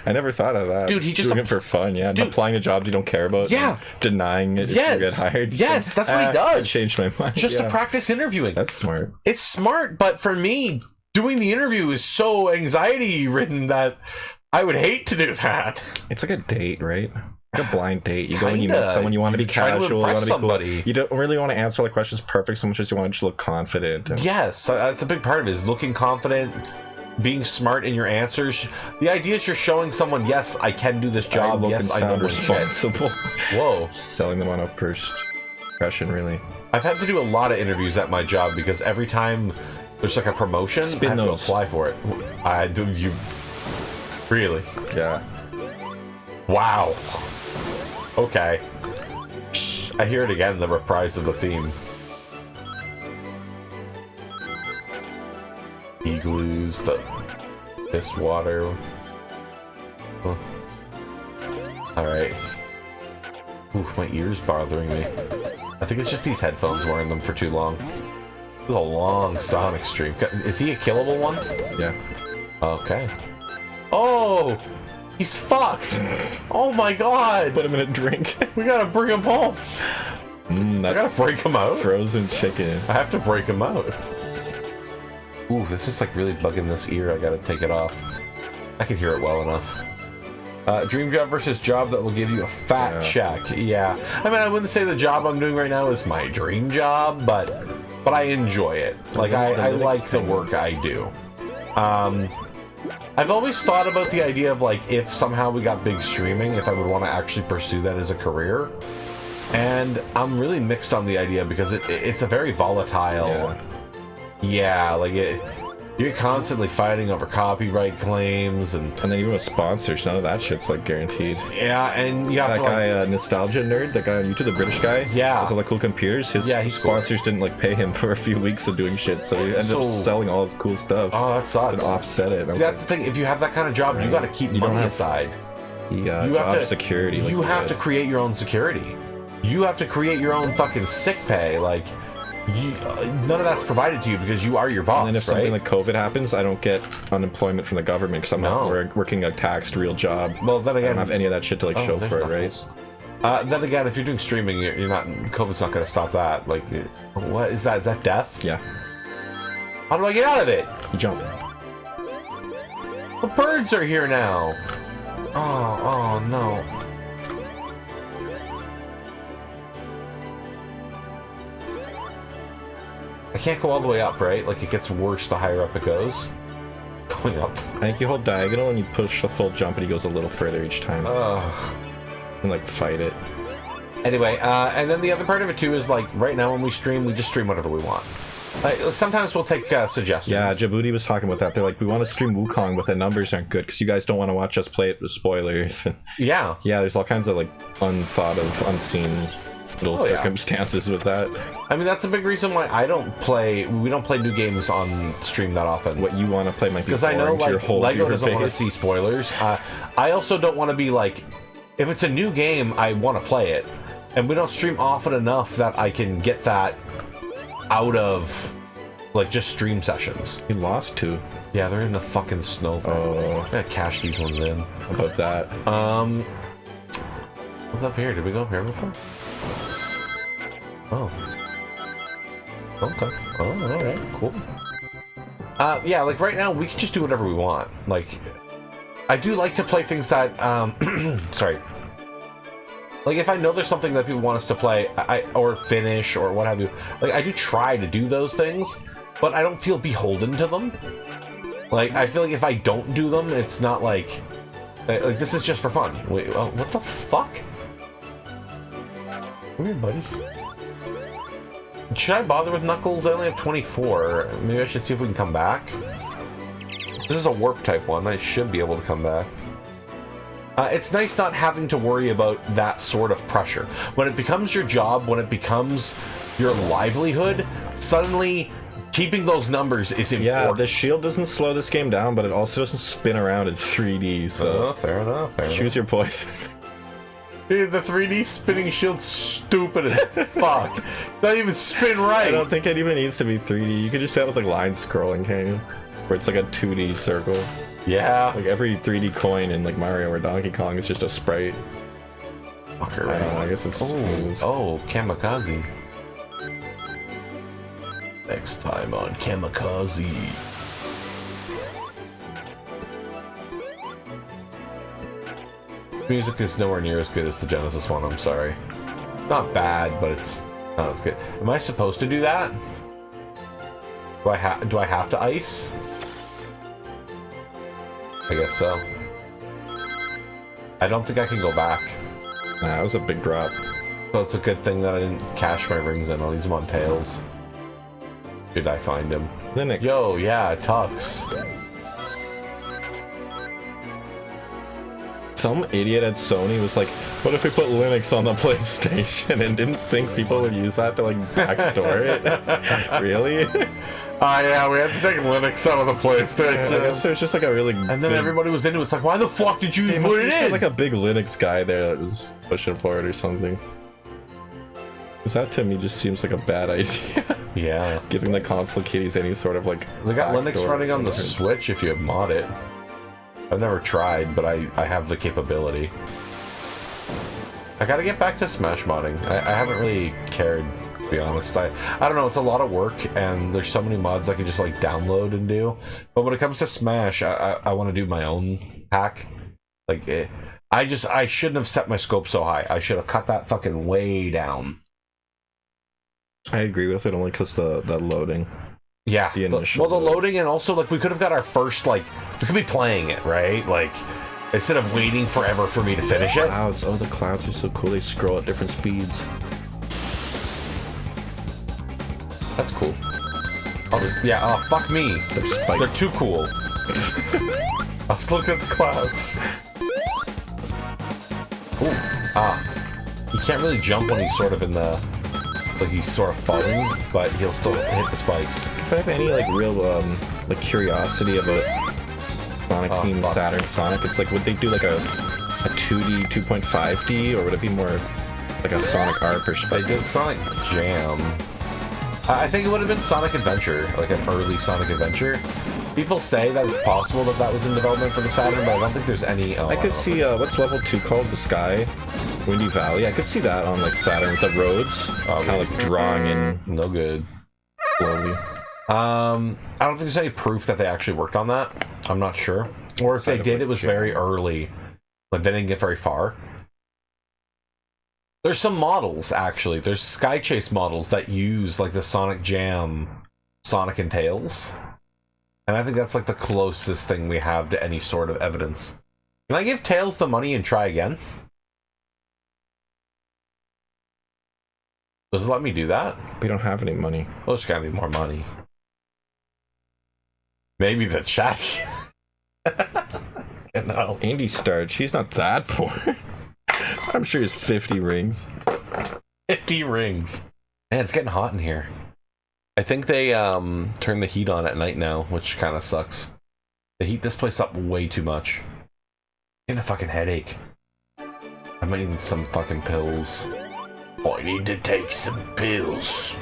I never thought of that. Dude, he just doing it for fun. Yeah, Dude, applying to jobs you don't care about. Yeah, denying it if you get hired. Yes, that's what he does. I changed my mind. Just to practice interviewing. That's smart. It's smart, but for me, doing the interview is so anxiety ridden that I would hate to do that. It's like a date, right? Like a blind date. You go and you meet someone, you want to be Try to casual, you want impress to be cool. somebody. You don't really want to answer all the questions perfect so much as you want to just look confident. And Yes, that's a big part of it, is looking confident, being smart in your answers. The idea is you're showing someone, yes, I can do this job, yes, I know my shit. responsible. Whoa. Selling them on a first impression, really. I've had to do a lot of interviews at my job because every time there's like a promotion, I have to apply for it. I do. You really? Yeah. Wow. Okay. I hear it again, the reprise of the theme. Igloos, this water. Huh. Alright. Oof, my ear's bothering me. I think it's just these headphones wearing them for too long. This is a long Sonic stream. Is he a killable one? Yeah. Okay. Oh! He's fucked! Oh my god! Put him in a drink. We gotta bring him home! I gotta break him out? Frozen chicken. I have to break him out. Ooh, this is like really bugging this ear. I gotta take it off. I can hear it well enough. Dream job versus job that will give you a fat check. Yeah. I mean, I wouldn't say the job I'm doing right now is my dream job, but I enjoy it. Like, I like the work I do. I've always thought about the idea of, like, if somehow we got big streaming, if I would want to actually pursue that as a career. And I'm really mixed on the idea because it's a very volatile... Yeah, like, you're constantly fighting over copyright claims, and then even with sponsors, none of that shit's like guaranteed. Yeah, and you have that to guy, Nostalgia Nerd, that guy on YouTube, the British guy. Yeah, with all the cool computers. His sponsors didn't like pay him for a few weeks of doing shit, so he ended up selling all his cool stuff. Oh, that sucks. And offset it. See, that's the thing. If you have that kind of job, you got to keep money aside. You have to security. You have to create your own security. You have to create your own fucking sick pay. Like. None of that's provided to you because you are your boss. And then if something like COVID happens, I don't get unemployment from the government because I'm not working a taxed real job. Well, then again, I don't have any of that shit to like show for it, right? Then again, if you're doing streaming, you're not. COVID's not going to stop that. Like, what is that? Is that death? Yeah. How do I get out of it? You jump. The birds are here now. Oh no. I can't go all the way up, right? Like, it gets worse the higher up it goes. Going up. I think you hold diagonal and you push a full jump and he goes a little further each time. And, like, fight it. Anyway, and then the other part of it, too, is, like, right now when we stream, we just stream whatever we want. Sometimes we'll take suggestions. Yeah, Djibouti was talking about that. They're like, we want to stream Wukong, but the numbers aren't good because you guys don't want to watch us play it with spoilers. Yeah. Yeah, there's all kinds of, like, unthought of, unseen... little circumstances with that. I mean, that's a big reason why we don't play new games on stream that often. What you want to play might be because I know, like, Lego doesn't want to see spoilers. I also don't want to be like, if it's a new game, I want to play it, and we don't stream often enough that I can get that out of, like, just stream sessions. You lost 2. Yeah, they're in the fucking snow. I'm gonna cash these ones in. How about that? What's up here? Did we go up here before? Oh. Okay. Oh, alright, cool. Yeah, like right now we can just do whatever we want. Like, I do like to play things that, sorry. Like, if I know there's something that people want us to play, or finish, or what have you, like, I do try to do those things, but I don't feel beholden to them. Like, I feel like if I don't do them, it's not like this is just for fun. Wait, oh, what the fuck? Come here, buddy. Should I bother with Knuckles? I only have 24. Maybe I should see if we can come back. This is a warp type one. I should be able to come back. It's nice not having to worry about that sort of pressure. When it becomes your job, when it becomes your livelihood, suddenly keeping those numbers is important. Yeah, the shield doesn't slow this game down, but it also doesn't spin around in 3D, so... fair enough. Choose your poison. Dude, the 3D spinning shield's stupid as fuck. Doesn't even spin right. I don't think it even needs to be 3D. You could just have it like line scrolling, can't you? Where it's like a 2D circle. Yeah. Like every 3D coin in like Mario or Donkey Kong is just a sprite. Fucker, right? I guess it's smooth. Oh, Kamikaze. Next time on Kamikaze. Music is nowhere near as good as the Genesis one, I'm sorry. Not bad, but it's not as good. Am I supposed to do that? Do I have to ice? I guess so. I don't think I can go back. Nah, that was a big drop. So it's a good thing that I didn't cash my rings in. I'll use them on Tails. Did I find him? Linux. Yo, yeah, Tux. Some idiot at Sony was like, what if we put Linux on the PlayStation, and didn't think people would use that to like backdoor it? Really? Yeah, we had to take Linux out of the PlayStation. I guess there's just like a really and then everybody was into it. It's like, why the fuck did you put it in? Like a big Linux guy there that was pushing for it or something. Because that to me just seems like a bad idea. Yeah. Giving the console kitties any sort of like... They got Linux running on the Switch if you mod it. I've never tried, but I have the capability. I gotta get back to Smash modding. I haven't really cared, to be honest. I don't know, it's a lot of work, and there's so many mods I can just like download and do. But when it comes to Smash, I want to do my own hack. Like, I shouldn't have set my scope so high. I should have cut that fucking way down. I agree with it only because the loading. Yeah, the initial the loading, and also like we could have got our first, like, we could be playing it, right? Like, instead of waiting forever for me to finish it. Clouds, oh, the clouds are so cool. They scroll at different speeds. That's cool. I'll just, yeah, oh, fuck me. They're too cool. I was looking at the clouds. Ooh, he can't really jump when he's sort of in the, like he's sort of falling, but he'll still hit the spikes. If I have any like real like curiosity about Sonic Team Saturn Sonic, it's like, would they do like a 2D 2.5D, or would it be more like a Sonic R perspective? They did Sonic Jam. I think it would have been Sonic Adventure, like an early Sonic Adventure. People say that it's possible that that was in development for the Saturn, but I don't think there's any... I could see, what's level 2 called? The Sky? Windy Valley? I could see that on, like, Saturn with the roads. Kind of, like, drawing in... No good. Slowly. I don't think there's any proof that they actually worked on that. I'm not sure. Or if they did, it was very early. Like, they didn't get very far. There's some models, actually. There's Sky Chase models that use, like, the Sonic Jam Sonic and Tails. And I think that's, like, the closest thing we have to any sort of evidence. Can I give Tails the money and try again? Does it let me do that? We don't have any money. Well, there's gotta be more money. Maybe the chat. No. Andy Starch, he's not that poor. I'm sure he's 50 rings. 50 rings. Man, it's getting hot in here. I think they turn the heat on at night now, which kind of sucks. They heat this place up way too much. I'm getting a fucking headache. I might need some fucking pills. I need to take some pills.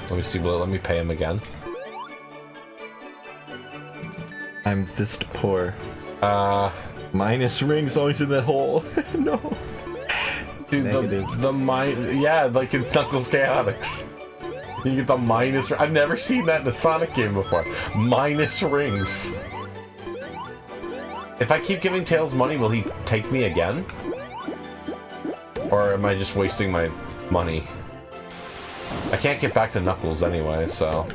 Let me see, will it let me pay him again? I'm this poor. Minus rings always in the hole. No. Dude, yeah, like in Knuckles Chaotix. You get the minus... I've never seen that in a Sonic game before. Minus rings. If I keep giving Tails money, will he take me again? Or am I just wasting my money? I can't get back to Knuckles anyway, so...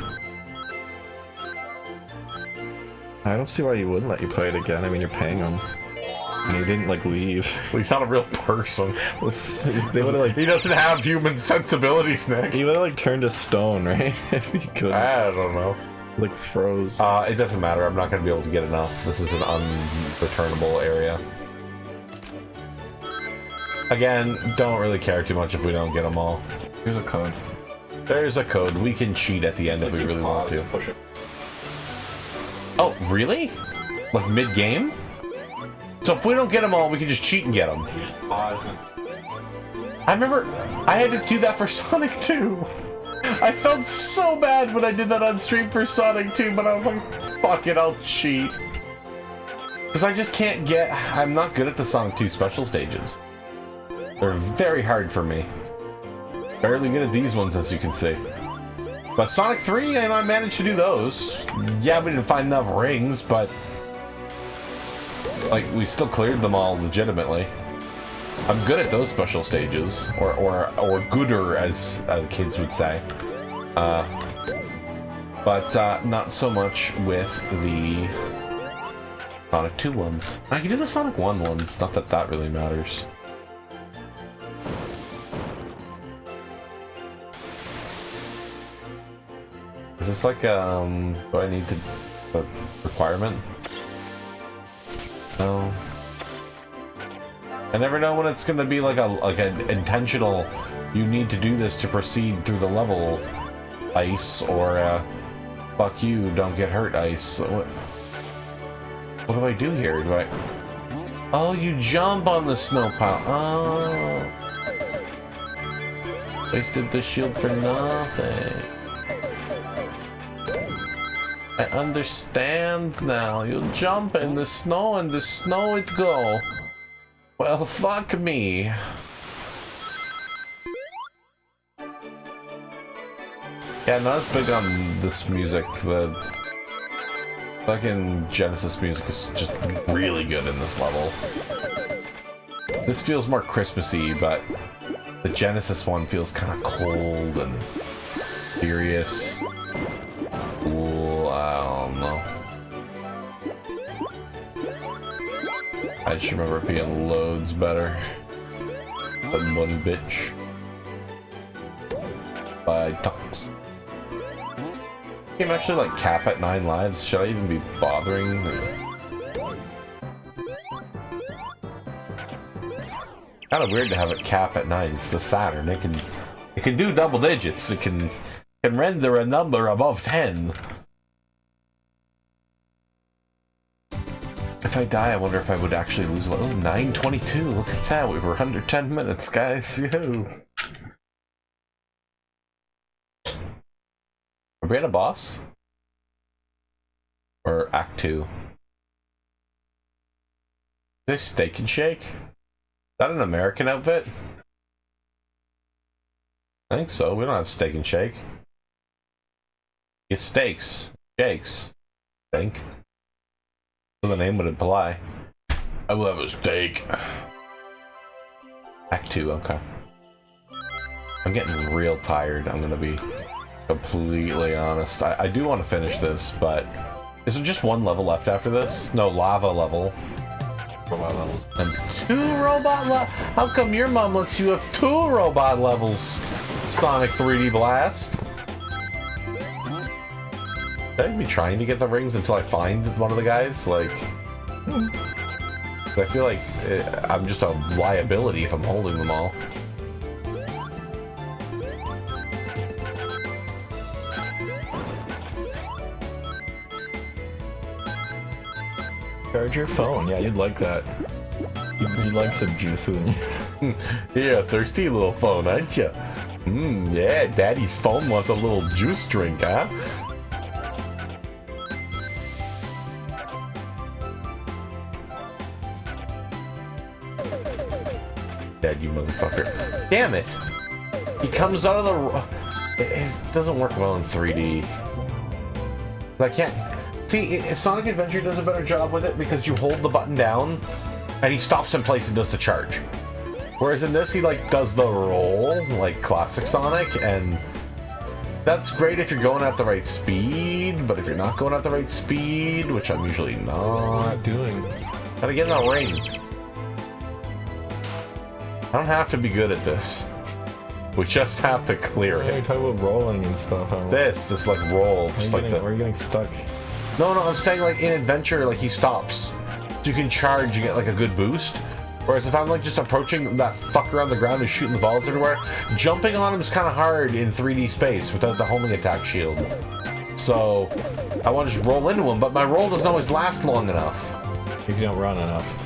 I don't see why you wouldn't let you play it again. I mean, you're paying him. And he didn't, like, leave. Well, he's not a real person. They would've, like... He doesn't have human sensibilities, Nick. He would've, like, turned to stone, right? If he could. I don't know. Like, froze. It doesn't matter. I'm not gonna be able to get enough. This is an unreturnable area. Again, don't really care too much if we don't get them all. Here's a code. There's a code. We can cheat at the end if we really want to. Push it. Oh, really? Like mid-game? So if we don't get them all, we can just cheat and get them. You just pause and... I remember I had to do that for Sonic 2. I felt so bad when I did that on stream for Sonic 2, but I was like, fuck it, I'll cheat. Because I just can't get... I'm not good at the Sonic 2 special stages. They're very hard for me. Barely good at these ones, as you can see. But Sonic 3, and I managed to do those. Yeah, we didn't find enough rings, but... like, we still cleared them all legitimately. I'm good at those special stages, or gooder, as kids would say. But not so much with the Sonic 2 ones. I can do the Sonic 1 ones, not that that really matters. Is this like, do I need to, the requirement? No. I never know when it's gonna be like an intentional, you need to do this to proceed through the level ice, or fuck you, don't get hurt ice. What do I do here? Do I... Oh, you jump on the snow pile. Oh. Wasted the shield for nothing. I understand now. You'll jump in the snow and the snow it go. Well, fuck me. Yeah, not as big on this music. The fucking Genesis music is just really good in this level. This feels more Christmassy, but the Genesis one feels kind of cold and serious. Ooh, I don't know. I just remember it being loads better than one bitch by Tux. Game actually like cap at 9 lives. Should I even be bothering? Kind of weird to have it cap at 9. It's the Saturn. It can do double digits. It can render a number above 10. If I die, I wonder if I would actually lose. Oh, 9:22. Look at that. We were under 10 minutes, guys. Yo. Are we at a boss? Or Act 2? Is this Steak and Shake? Is that an American outfit? I think so. We don't have Steak and Shake. It's Steaks. Shakes. I think. So the name would imply. I will have a steak. Act 2, okay. I'm getting real tired. I'm gonna be completely honest. I do want to finish this, but is there just one level left after this? No, lava level. Robot levels. And 2 robot levels? How come your mom lets you have 2 robot levels? Sonic 3D Blast. Should I be trying to get the rings until I find one of the guys? Like, I feel like I'm just a liability if I'm holding them all. Charge your phone. Yeah, you'd like that. You'd like some juice, wouldn't you? Yeah, thirsty little phone, aren't you? Yeah, Daddy's phone wants a little juice drink, huh? Dad, you motherfucker. Damn it! He comes out of the... It doesn't work well in 3D. I can't... See, Sonic Adventure does a better job with it because you hold the button down and he stops in place and does the charge. Whereas in this, he like does the roll, like classic Sonic, and that's great if you're going at the right speed, but if you're not going at the right speed, which I'm usually not doing, gotta get in the ring. I don't have to be good at this. We just have to clear it. You're talking about rolling and stuff. This like roll, just like that. Where are you getting stuck? No, I'm saying like in Adventure, like he stops. So you can charge, you get like a good boost. Whereas if I'm like just approaching that fucker on the ground and shooting the balls everywhere, jumping on him is kind of hard in 3D space without the homing attack shield. So I want to just roll into him, but my roll doesn't always last long enough. If you don't run enough.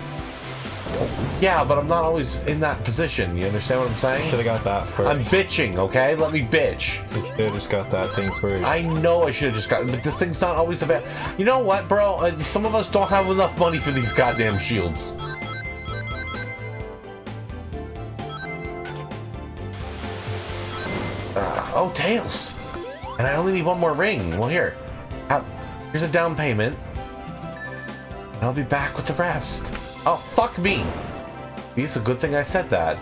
Yeah, but I'm not always in that position. You understand what I'm saying? Should have got that first. I'm bitching, okay? Let me bitch. You should have just got that thing first. I know I should have just gotten, but this thing's not always available. You know what, bro? Some of us don't have enough money for these goddamn shields. Oh, Tails! And I only need one more ring. Well, here. Here's a down payment. And I'll be back with the rest. Oh, fuck me! It's a good thing I said that.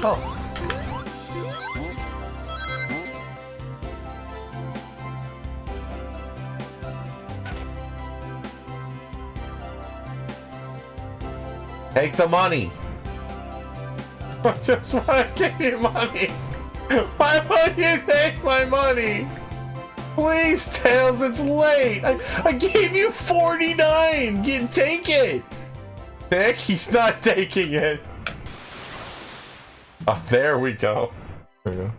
Oh. Take the money! I just want to give you money! Why would you take my money? Please, Tails, it's late! I gave you 49! Take it! Nick, he's not taking it! Oh, there we go. There you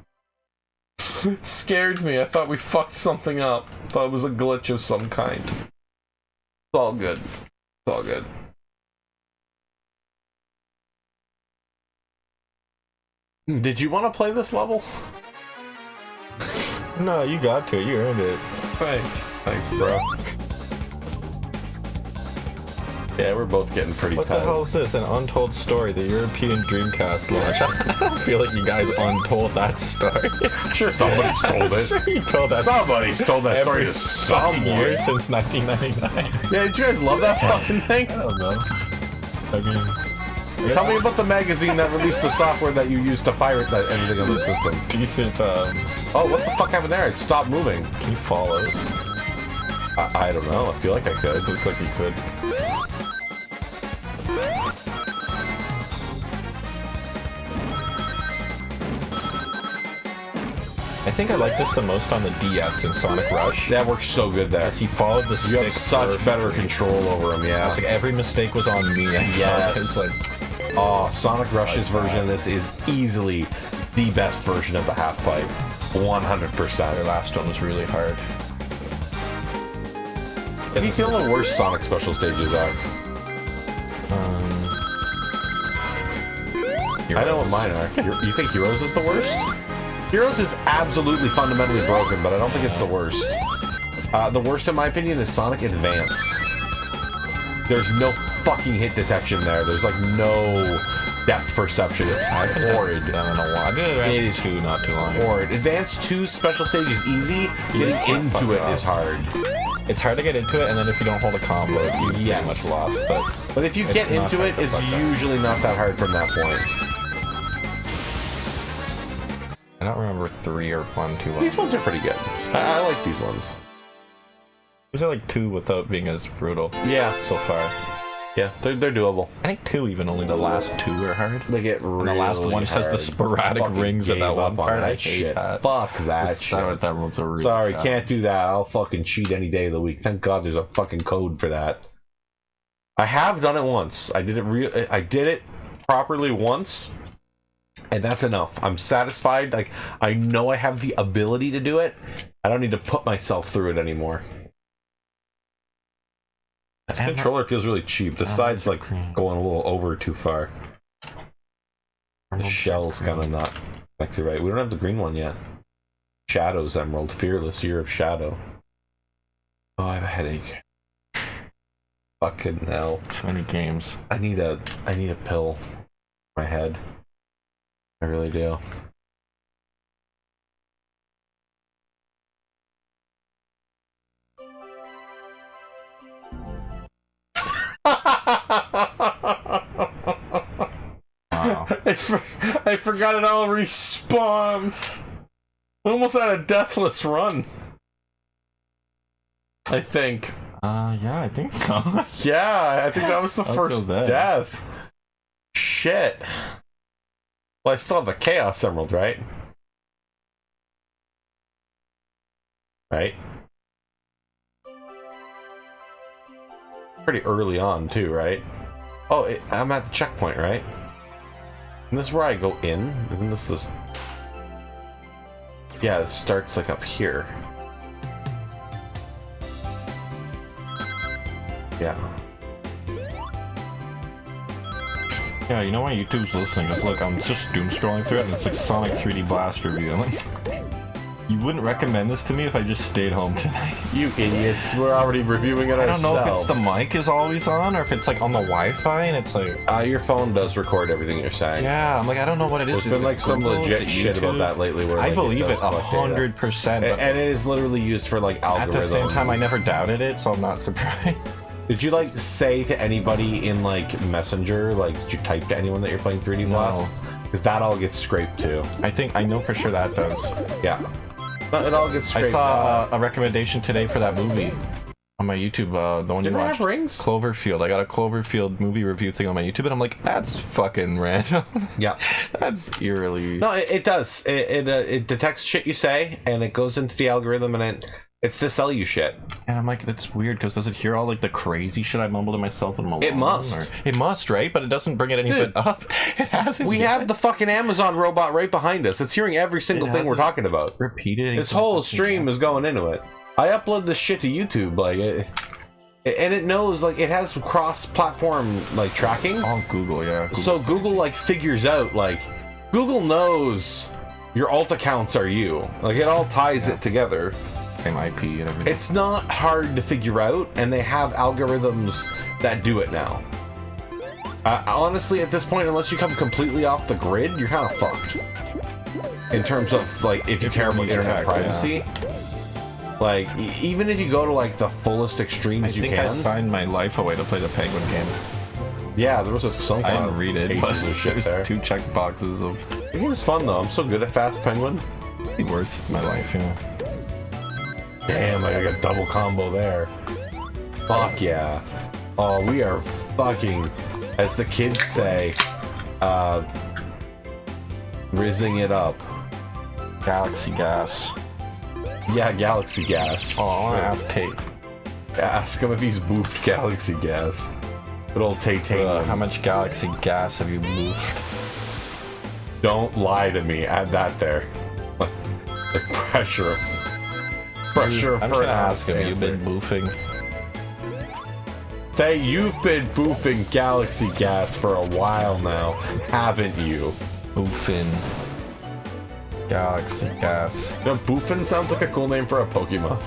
go. Scared me. I thought we fucked something up. Thought it was a glitch of some kind. It's all good. It's all good. Did you want to play this level? No, you got to. You earned it. Thanks, bro. Yeah, we're both getting pretty tired. What the hell is this? An untold story, the European Dreamcast launch. I don't feel like you guys untold that story. Sure, somebody's told it. Sure you told that. Somebody's told that story to someone. Years since 1999. Yeah, did you guys love that fucking thing? I don't know. I mean... Tell me about the magazine that released the software that you used to pirate that everything on the system. Decent, Oh, what the fuck happened there? It stopped moving. Can you follow it? I don't know. I feel like I could. It looks like you could. I think I like this the most on the DS in Sonic Rush. That works so good there. He followed the stick. You have such better control over him, yeah. It's like every mistake was on me. Yes. Like, oh, Sonic Rush's version of this is easily the best version of the half-pipe. 100%. Their last one was really hard. How do you feel the worst Sonic special stages are? I know what mine are. You think Heroes is the worst? Heroes is absolutely fundamentally broken, but I don't think it's the worst. The worst, in my opinion, is Sonic Advance. There's no fucking hit detection there. There's like no depth perception. It's horrid. I did Advance 2 not too long ago. Horrid. Advance 2 special stage is easy. Getting into it is hard. It's hard to get into it, and then if you don't hold a combo, you're pretty much lost. But if you get into it, it's usually not that hard from that point. I don't remember 3 or 1 too long. These ones are pretty good. I like these ones. These are like 2 without being as brutal. Yeah. So far. Yeah, they're doable. I think 2 even, only the last 2 are hard. They get really and the last one just has the sporadic rings at that one part. I hate shit. that. Fuck that shit. That one's a real Sorry, shot. can't do that. I'll fucking cheat any day of the week. Thank God there's a fucking code for that. I have done it once. I did it properly once. And that's enough. I'm satisfied. Like, I know I have the ability to do it. I don't need to put myself through it anymore. This controller feels really cheap. The side's like going a little over too far. The shell's kind of not connected right. We don't have the green one yet. Shadow's Emerald. Fearless Year of Shadow. Oh, I have a headache. Fucking hell. So many games. I need a pill. My head. I really do. Wow. I forgot it all respawns. We almost had a deathless run. I think. Yeah, I think so. Yeah, I think that was the first death. Shit. Well, I still have the Chaos Emerald, right? Right? Pretty early on, too, right? Oh, I'm at the checkpoint, right? And this is where I go in. Isn't this... Yeah, it starts, like, up here. Yeah. Yeah, you know why YouTube's listening? It's like, I'm just doom scrolling through it and it's like Sonic 3D Blast review. I'm like, you wouldn't recommend this to me if I just stayed home tonight. You idiots, we're already reviewing it ourselves. I don't know if it's the mic is always on or if it's like on the Wi-Fi and it's like... your phone does record everything you're saying. Yeah, I'm like, I don't know what it is. There's been like some legit shit about that lately where I like, believe it 100%. And it is literally used for like algorithms. At the same time, I never doubted it, so I'm not surprised. Did you like say to anybody in like Messenger, like did you type to anyone that you're playing 3D Blast? Because that all gets scraped too. I know for sure that does. Yeah. It all gets scraped. I saw a recommendation today for that movie on my YouTube, the one you watched. Have rings? Cloverfield. I got a Cloverfield movie review thing on my YouTube, and I'm like, that's fucking random. Yeah. That's eerily... No, it does. It detects shit you say, and it goes into the algorithm, and it's to sell you shit. And I'm like, that's weird, because does it hear all like the crazy shit I mumble to myself when I'm alone? It must. Or, it must, right? But it doesn't bring it any bit up. It hasn't. We have the fucking Amazon robot right behind us. It's hearing every single thing we're talking about. Repeated. This whole stream is going into it. I upload this shit to YouTube, like And it knows, like, it has cross-platform, like, tracking. On Google, yeah. So Google, like, figures out, like, Google knows your alt accounts are you. Like, it all ties it together. Same IP and everything. It's not hard to figure out, and they have algorithms that do it now. Honestly, at this point, unless you come completely off the grid, you're kind of fucked. In terms of, like, if you care about internet privacy. Yeah. Like, even if you go to, like, the fullest extremes you can. I think I signed my life away to play the Penguin game. Yeah, there was some kind I didn't read it, but there's 2 check boxes of... The game was fun, though. I'm so good at Fast Penguin. It'd be worth my life, yeah. Damn, I got a double combo there. Fuck yeah. Oh, we are fucking, as the kids say, rizzing it up. Galaxy gas. Yeah, Galaxy gas. Oh, I want to ask Tate. Ask him if he's boofed Galaxy gas. Good old Tate. How much Galaxy gas have you boofed? Don't lie to me. Add that there. Like pressure. Pressure. I'm gonna ask him. You've been boofing. Say you've been boofing Galaxy gas for a while now, haven't you? Boofing. Galaxy gas. You know, Boofin sounds like a cool name for a Pokemon.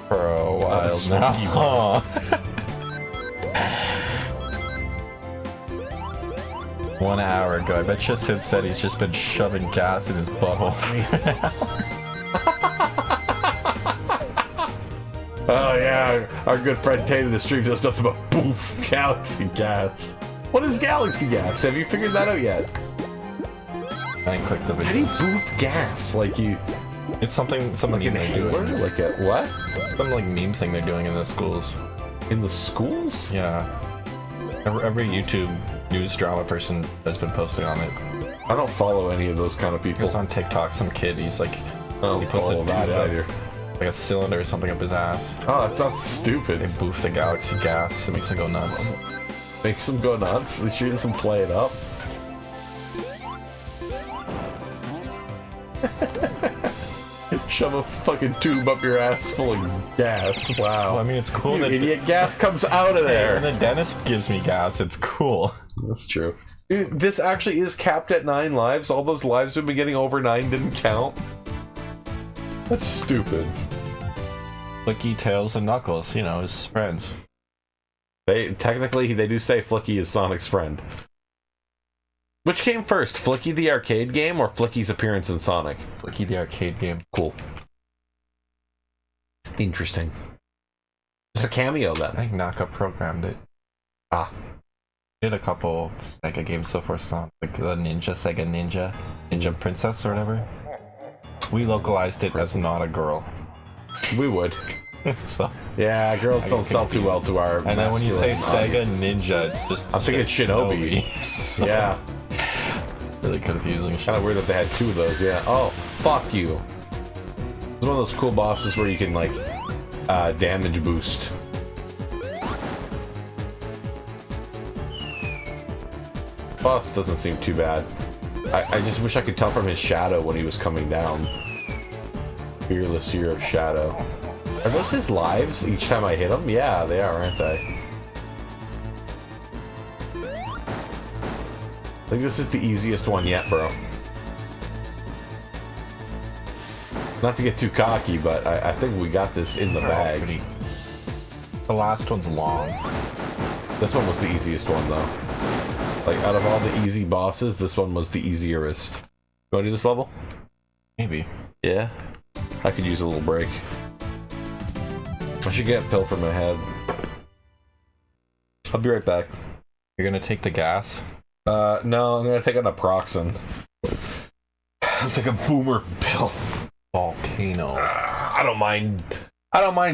For a while now. 1 hour ago. I bet you since then he's just been shoving gas in his butthole. Oh yeah, our good friend Tate in the stream does nothing but boof Galaxy gas. What is Galaxy gas? Have you figured that out yet? I didn't click the video. How do you boof gas? Like you... It's something like an inhaler? Like a what? Some like meme thing they're doing in the schools. In the schools? Yeah. Every YouTube news drama person has been posting on it. I don't follow any of those kind of people. It's on TikTok, some kid, he's like... Oh, he puts a that either. Like a cylinder or something up his ass. Oh, that sounds stupid. They boof the Galaxy gas. It makes him go nuts. Makes him go nuts? They sure doesn't play it up. Shove a fucking tube up your ass full of gas. Wow. Well, I mean, it's cool that... idiot, gas comes out of there. When the dentist gives me gas, it's cool. That's true. Dude, this actually is capped at 9 lives. All those lives we've been getting over 9 didn't count. That's stupid. Flicky, Tails, and Knuckles, you know, his friends. Technically, they do say Flicky is Sonic's friend. Which came first, Flicky the arcade game or Flicky's appearance in Sonic? Flicky the arcade game. Cool. Interesting. It's a cameo then. I think Naka programmed it. Ah. Did a couple Sega games so far, Sonic, like the Sega Ninja Princess or whatever. We localized it as not a girl. We would. So, yeah, girls don't sell too well to our. And then when you say Sega Ninja, it's just. I'm thinking Shinobi. So, yeah. Really confusing. Kind of weird that they had 2 of those. Yeah. Oh, fuck you. It's one of those cool bosses where you can like damage boost. Boss doesn't seem too bad. I just wish I could tell from his shadow when he was coming down. Fearless Year of Shadow. Are those his lives each time I hit him? Yeah, they are, aren't they? I think this is the easiest one yet, bro. Not to get too cocky, but I think we got this in the bag. The last one's long. This one was the easiest one, though. Like, out of all the easy bosses, this one was the easierest. You want to do this level? Maybe. Yeah. I could use a little break. I should get a pill for my head. I'll be right back. You're gonna take the gas? No, I'm gonna take an Naproxen. I'll take a boomer pill. Volcano. I don't mind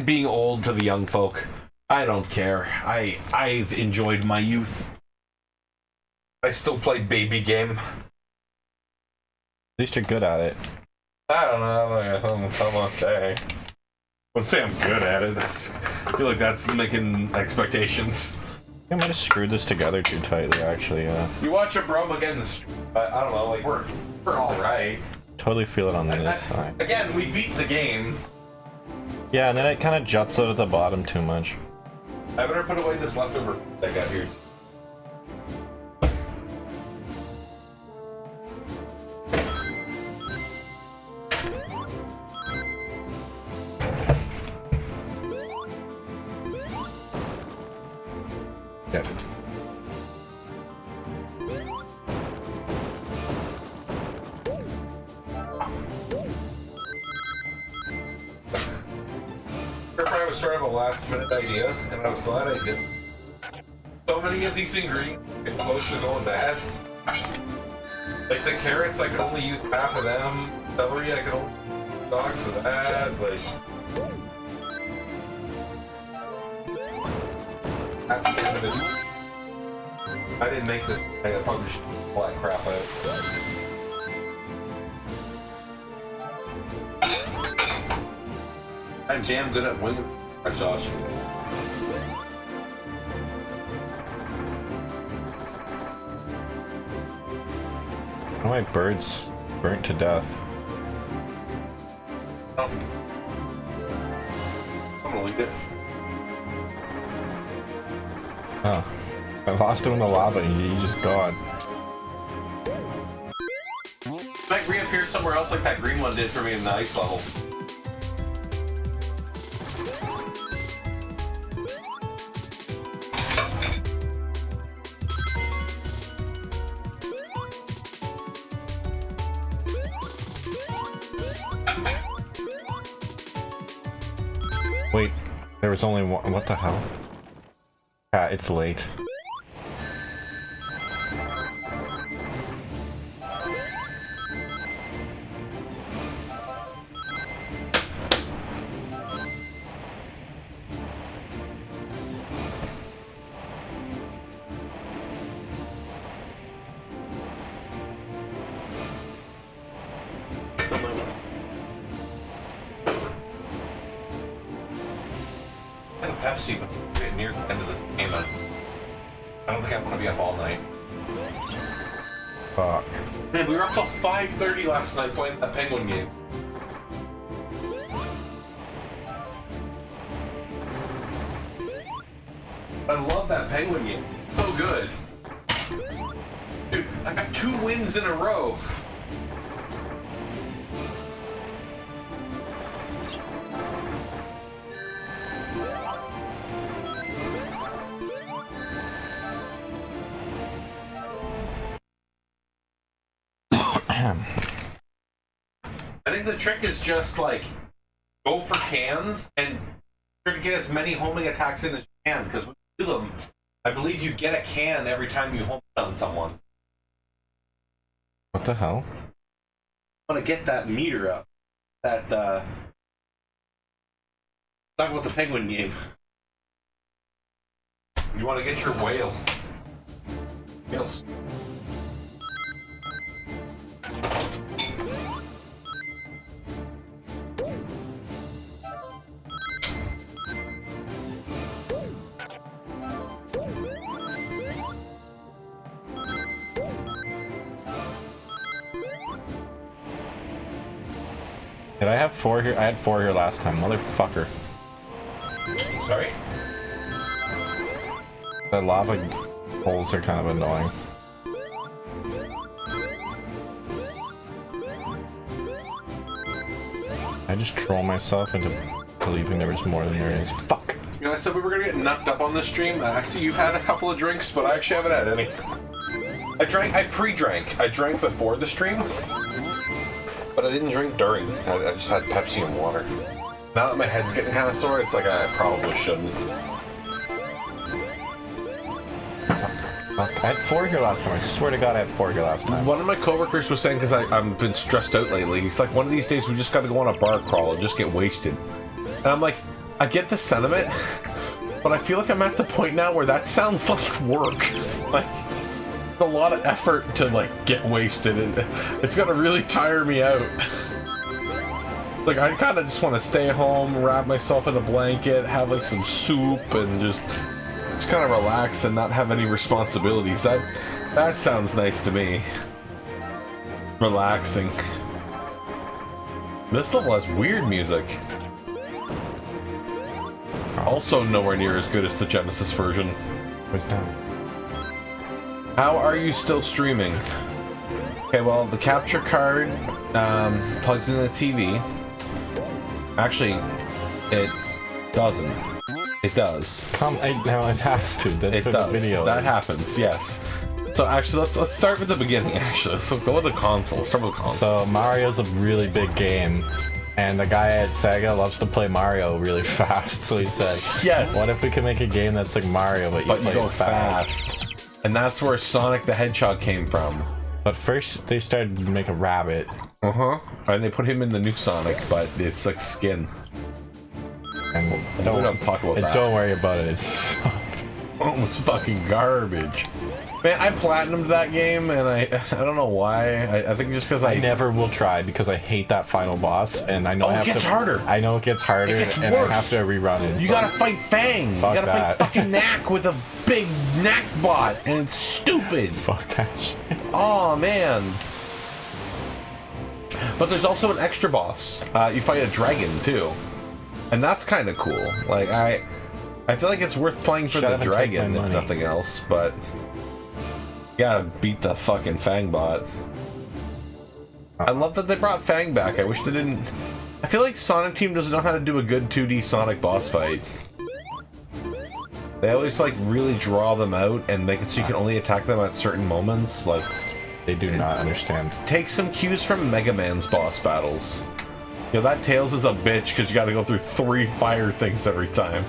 being old to the young folk. I don't care. I've enjoyed my youth. I still play baby game. At least you're good at it. I don't know. I'm okay. Let's say I'm good at it. I feel like that's making expectations. I might have screwed this together too tightly, actually. You watch a Bromageddon, I don't know. Like we're all right. Totally feel it on this side. Again, we beat the game. Yeah, and then it kind of juts out at the bottom too much. I better put away this leftover I got here. Yeah. I was sort of a last minute idea, and I was glad I did. So many of these ingredients get close to going bad. Like the carrots, I could only use half of them. Celery, I could only use stalks of that. Like, at the end of this, I didn't make this. I probably should pull that crap out. I'm damn good at winging my sauce. My bird's burnt to death. Oh. I'm gonna leave it. Oh. I lost him in the lava and he's just gone. Might reappear somewhere else like that green one did for me in the ice level. Wait, there was only one. What the hell? Yeah, it's late. Pepsi, but we're near the end of this game. I don't think I want to be up all night. Fuck. Man, we were up till 5:30 last night playing that Penguin game. I love that Penguin game. So good. Dude, I got 2 wins in a row. I think the trick is just like go for cans and try to get as many homing attacks in as you can, because when you do them, I believe you get a can every time you home on someone. What the hell? I want to get that meter up. That talk about the Penguin game. You want to get your whale. Whales. Did I have 4 here? I had 4 here last time, motherfucker. Sorry? The lava holes are kind of annoying. I just troll myself into believing there was more than there is. Fuck! You know, I said we were gonna get knocked up on this stream. I see you've had a couple of drinks, but I actually haven't had any. I pre-drank. I drank before the stream, but I didn't drink during. I just had Pepsi and water. Now that my head's getting kind of sore, it's like I probably shouldn't. I had 4 here last time. I swear to God I had 4 here last time. One of my coworkers was saying, because I've been stressed out lately, he's like, one of these days we just gotta go on a bar crawl and just get wasted. And I'm like, I get the sentiment, but I feel like I'm at the point now where that sounds like work. Like, it's a lot of effort to, like, get wasted. It's gonna really tire me out. Like, I kind of just want to stay home, wrap myself in a blanket, have, like, some soup, and just kind of relax and not have any responsibilities. That sounds nice to me. Relaxing. This level has weird music. Also nowhere near as good as the Genesis version. What's down? How are you still streaming? Okay, well, the capture card plugs into the TV. Actually, it doesn't. It does. Now it has to. That's what the video That is. happens, yes. So actually, let's start with the beginning. Actually, so go with the console. Let's start with the console. So Mario's a really big game, and the guy at Sega loves to play Mario really fast. So he said, Yes. what if we can make a game that's like Mario, but you play go it fast? And that's where Sonic the Hedgehog came from. But first they started to make a rabbit. And they put him in the new Sonic, but it's like skin. And We don't talk about that. Don't worry about it. It's Oh, it's fucking garbage. Man, I platinumed that game, and I don't know why. I think just because I never will try because I hate that final boss, and I know I have it gets to, harder. I know it gets harder, It gets and worse. I have to rerun it. You so- gotta fight Fang. Fuck you gotta that. fight fucking Knack with a big Knack bot, and it's stupid. Fuck that shit. Oh man. But there's also an extra boss. You fight a dragon too, and that's kind of cool. Like I feel like it's worth playing for Shut the up and take dragon my if money. nothing else. But you gotta beat the fucking Fang bot. I love that they brought Fang back. I wish they didn't. I feel like Sonic Team doesn't know how to do a good 2D Sonic boss fight. They always like really draw them out and make it so you can only attack them at certain moments. Like, They do not understand. take some cues from Mega Man's boss battles. You know, that Tails is a bitch because you gotta go through 3 fire things every time.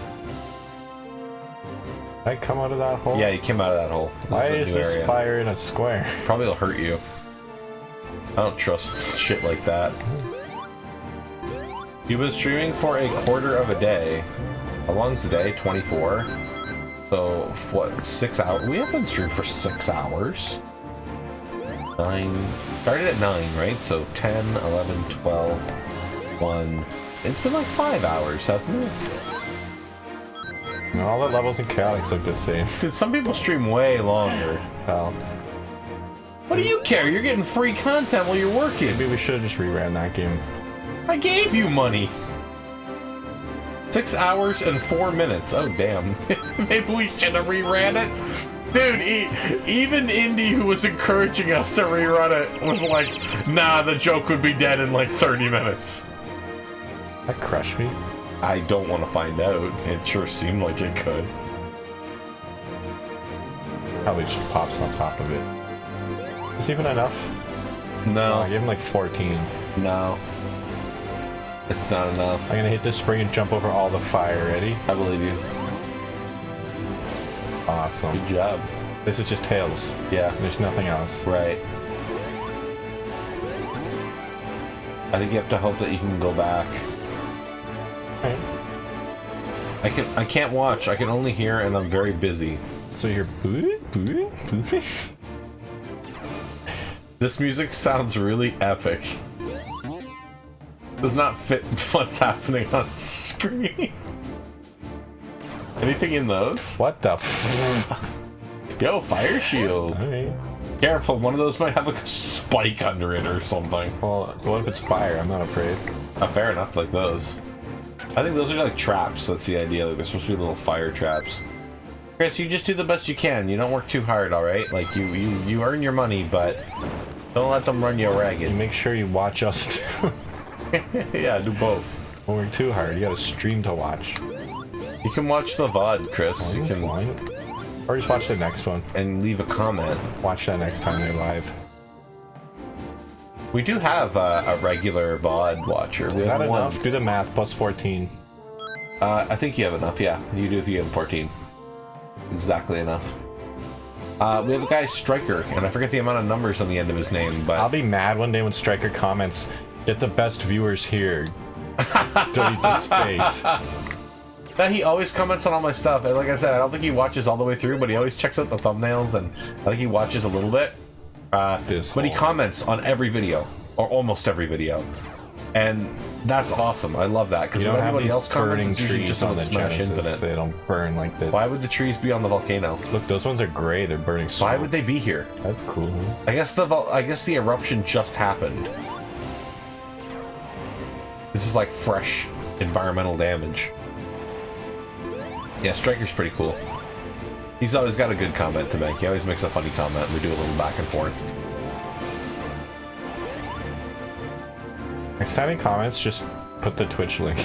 Did I come out of that hole? Yeah, you came out of that hole. Why a is new this area. fire in a square? Probably will hurt you. I don't trust shit like that. You've been streaming for a quarter of a day. How long's the day? 24. So, what, 6 hours? We have been streaming for 6 hours. 9. Started at 9, right? So 10, 11, 12, 1. It's been like 5 hours, hasn't it? And all the levels in Chaotix look the same. Dude, some people stream way longer. Well, What do you care? You're getting free content while you're working. maybe we should have just reran that game. I gave you money. 6 hours and 4 minutes. Oh, damn. Maybe we should have reran it. Dude, even Indy, who was encouraging us to rerun it, was like, nah, the joke would be dead in like 30 minutes. That crushed me. I don't want to find out. It sure seemed like it could. Probably just pops on top of it. Is even enough? No. I gave him like 14. No. It's not enough. I'm gonna hit this spring and jump over all the fire. Ready? I believe you. Awesome. Good job. This is just Tails. Yeah. There's nothing else. Right. I think you have to hope that you can go back. Right. I can't watch. I can only hear, and I'm very busy. So you're boo boo boo. This music sounds really epic. Does not fit what's happening on screen. Anything in those? What the f? Yo, fire shield. Alright. Careful, one of those might have like a spike under it or something. Well, what if it's fire? I'm not afraid. Fair enough, like those. I think those are like traps. That's the idea. Like they're supposed to be little fire traps. Chris, you just do the best you can. You don't work too hard, all right? Like you earn your money, but don't let them run you ragged. You make sure you watch us too. Yeah, do both. Don't work too hard. You gotta stream to watch. You can watch the VOD, Chris. You can Or just watch the next one. and leave a comment. Watch that next time they're live. We do have a regular VOD watcher. We Is have that one. enough? Do the math. Plus 14. I think you have enough. Yeah, you do if you have 14. Exactly enough. We have a guy, Striker, and I forget the amount of numbers on the end of his name, but I'll be mad one day when Striker comments, "Get the best viewers here." Delete the space. yeah, he always comments on all my stuff. And like I said, I don't think he watches all the way through, but he always checks out the thumbnails, and I think he watches a little bit. But he comments on every video, or almost every video. And that's awesome. I love that, because You when don't have anybody these else comments, burning it's usually trees just on on the Smash Genesis. Infinite. They don't burn like this. Why would the trees be on the volcano? Look, those ones are gray. They're burning smoke. Why would they be here? That's cool. Huh? I guess the eruption just happened. This is like fresh environmental damage. Yeah, Striker's pretty cool. He's always got a good comment to make. He always makes a funny comment. We do a little back and forth. Next time in comments, just put the Twitch link.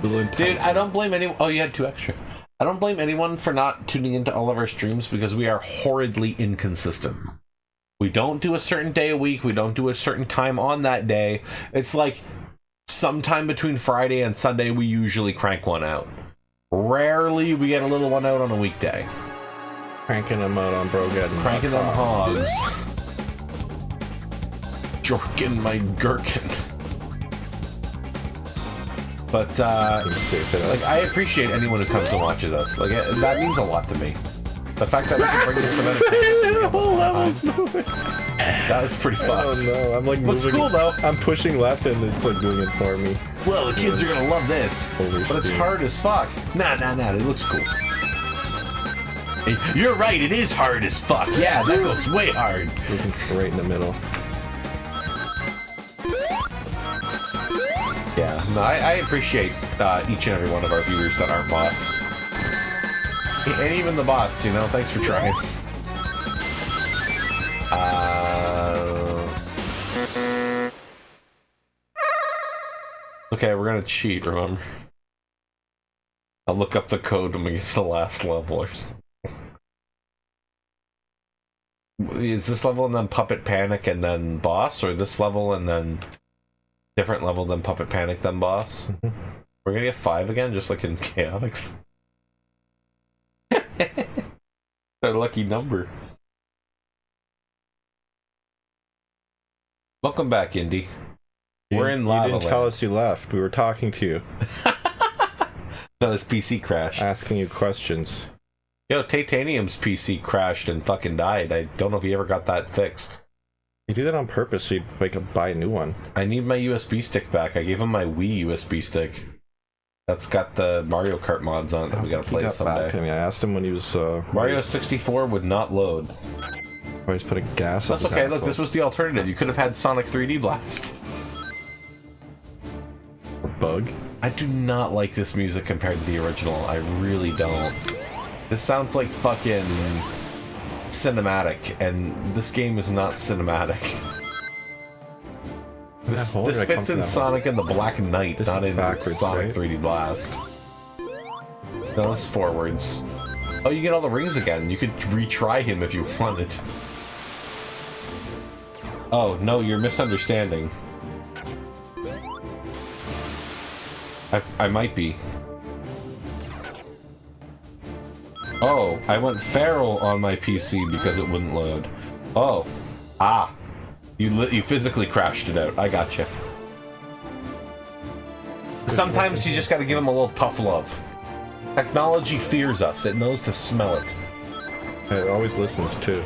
Dude, I don't blame anyone. Oh, you had 2 extra. I don't blame anyone for not tuning into all of our streams because we are horridly inconsistent. We don't do a certain day a week. We don't do a certain time on that day. It's like sometime between Friday and Sunday, we usually crank one out. Rarely we get a little one out on a weekday. Cranking them out on Bromageddon. Cranking them hogs. Jorking my gherkin. But, like, I appreciate anyone who comes and watches us. Like, that means a lot to me. The fact that we can bring this event the whole level's moving. That is pretty fun. Oh no, I'm like looks moving. Cool though. I'm pushing left and it's like doing it for me. Well, the kids are gonna love this. Holy but it's shit. hard as fuck. Nah, it looks cool. You're right, it is hard as fuck. Yeah, that goes way hard. Right in the middle. Yeah, no, I appreciate each and every one of our viewers that aren't bots. And even the bots, you know, thanks for trying. Okay, we're gonna cheat, remember? I'll look up the code when we get to the last level or something. Is this level and then Puppet Panic and then Boss, or this level and then different level than Puppet Panic then Boss? We're gonna get 5 again, just like in Chaotix. Our lucky number. Welcome back, Indy. We're in lava. You didn't tell us you left. We were talking to you. No, this PC crashed. Asking you questions. Yo, Titanium's PC crashed and fucking died. I don't know if he ever got that fixed. You do that on purpose so you'd buy a new one. I need my USB stick back. I gave him my Wii USB stick. That's got the Mario Kart mods on it that we gotta play someday. I asked him when he was... Mario 64 would not load. Always putting gas up That's okay, look, this was the alternative. You could have had Sonic 3D Blast. Bug? I do not like this music compared to the original. I really don't. This sounds like fucking cinematic, and this game is not cinematic. This fits in Sonic and the Black Knight, not in Sonic 3D Blast. No, this is forwards. Oh, you get all the rings again. You could retry him if you wanted. Oh, no, you're misunderstanding. I might be. Oh, I went feral on my PC because it wouldn't load. Oh. Ah. You physically crashed it out. I gotcha. Sometimes you just gotta give them a little tough love. Technology fears us. It knows to smell it. It always listens, too.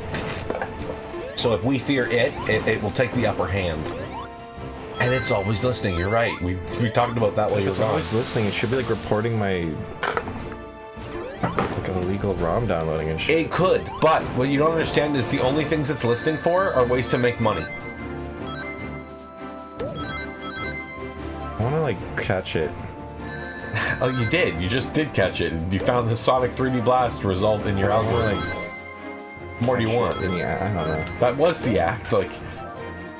So if we fear it will take the upper hand. And it's always listening, you're right. We talked about that while you were gone. It's always listening. It should be like reporting my... like an illegal ROM downloading and shit. It could, but what you don't understand is the only things it's listening for are ways to make money. I want to, like, catch it. Oh, you did. You just did catch it. You found the Sonic 3D Blast result in your algorithm. What more do you want? Yeah, I don't know. That was the act. Like,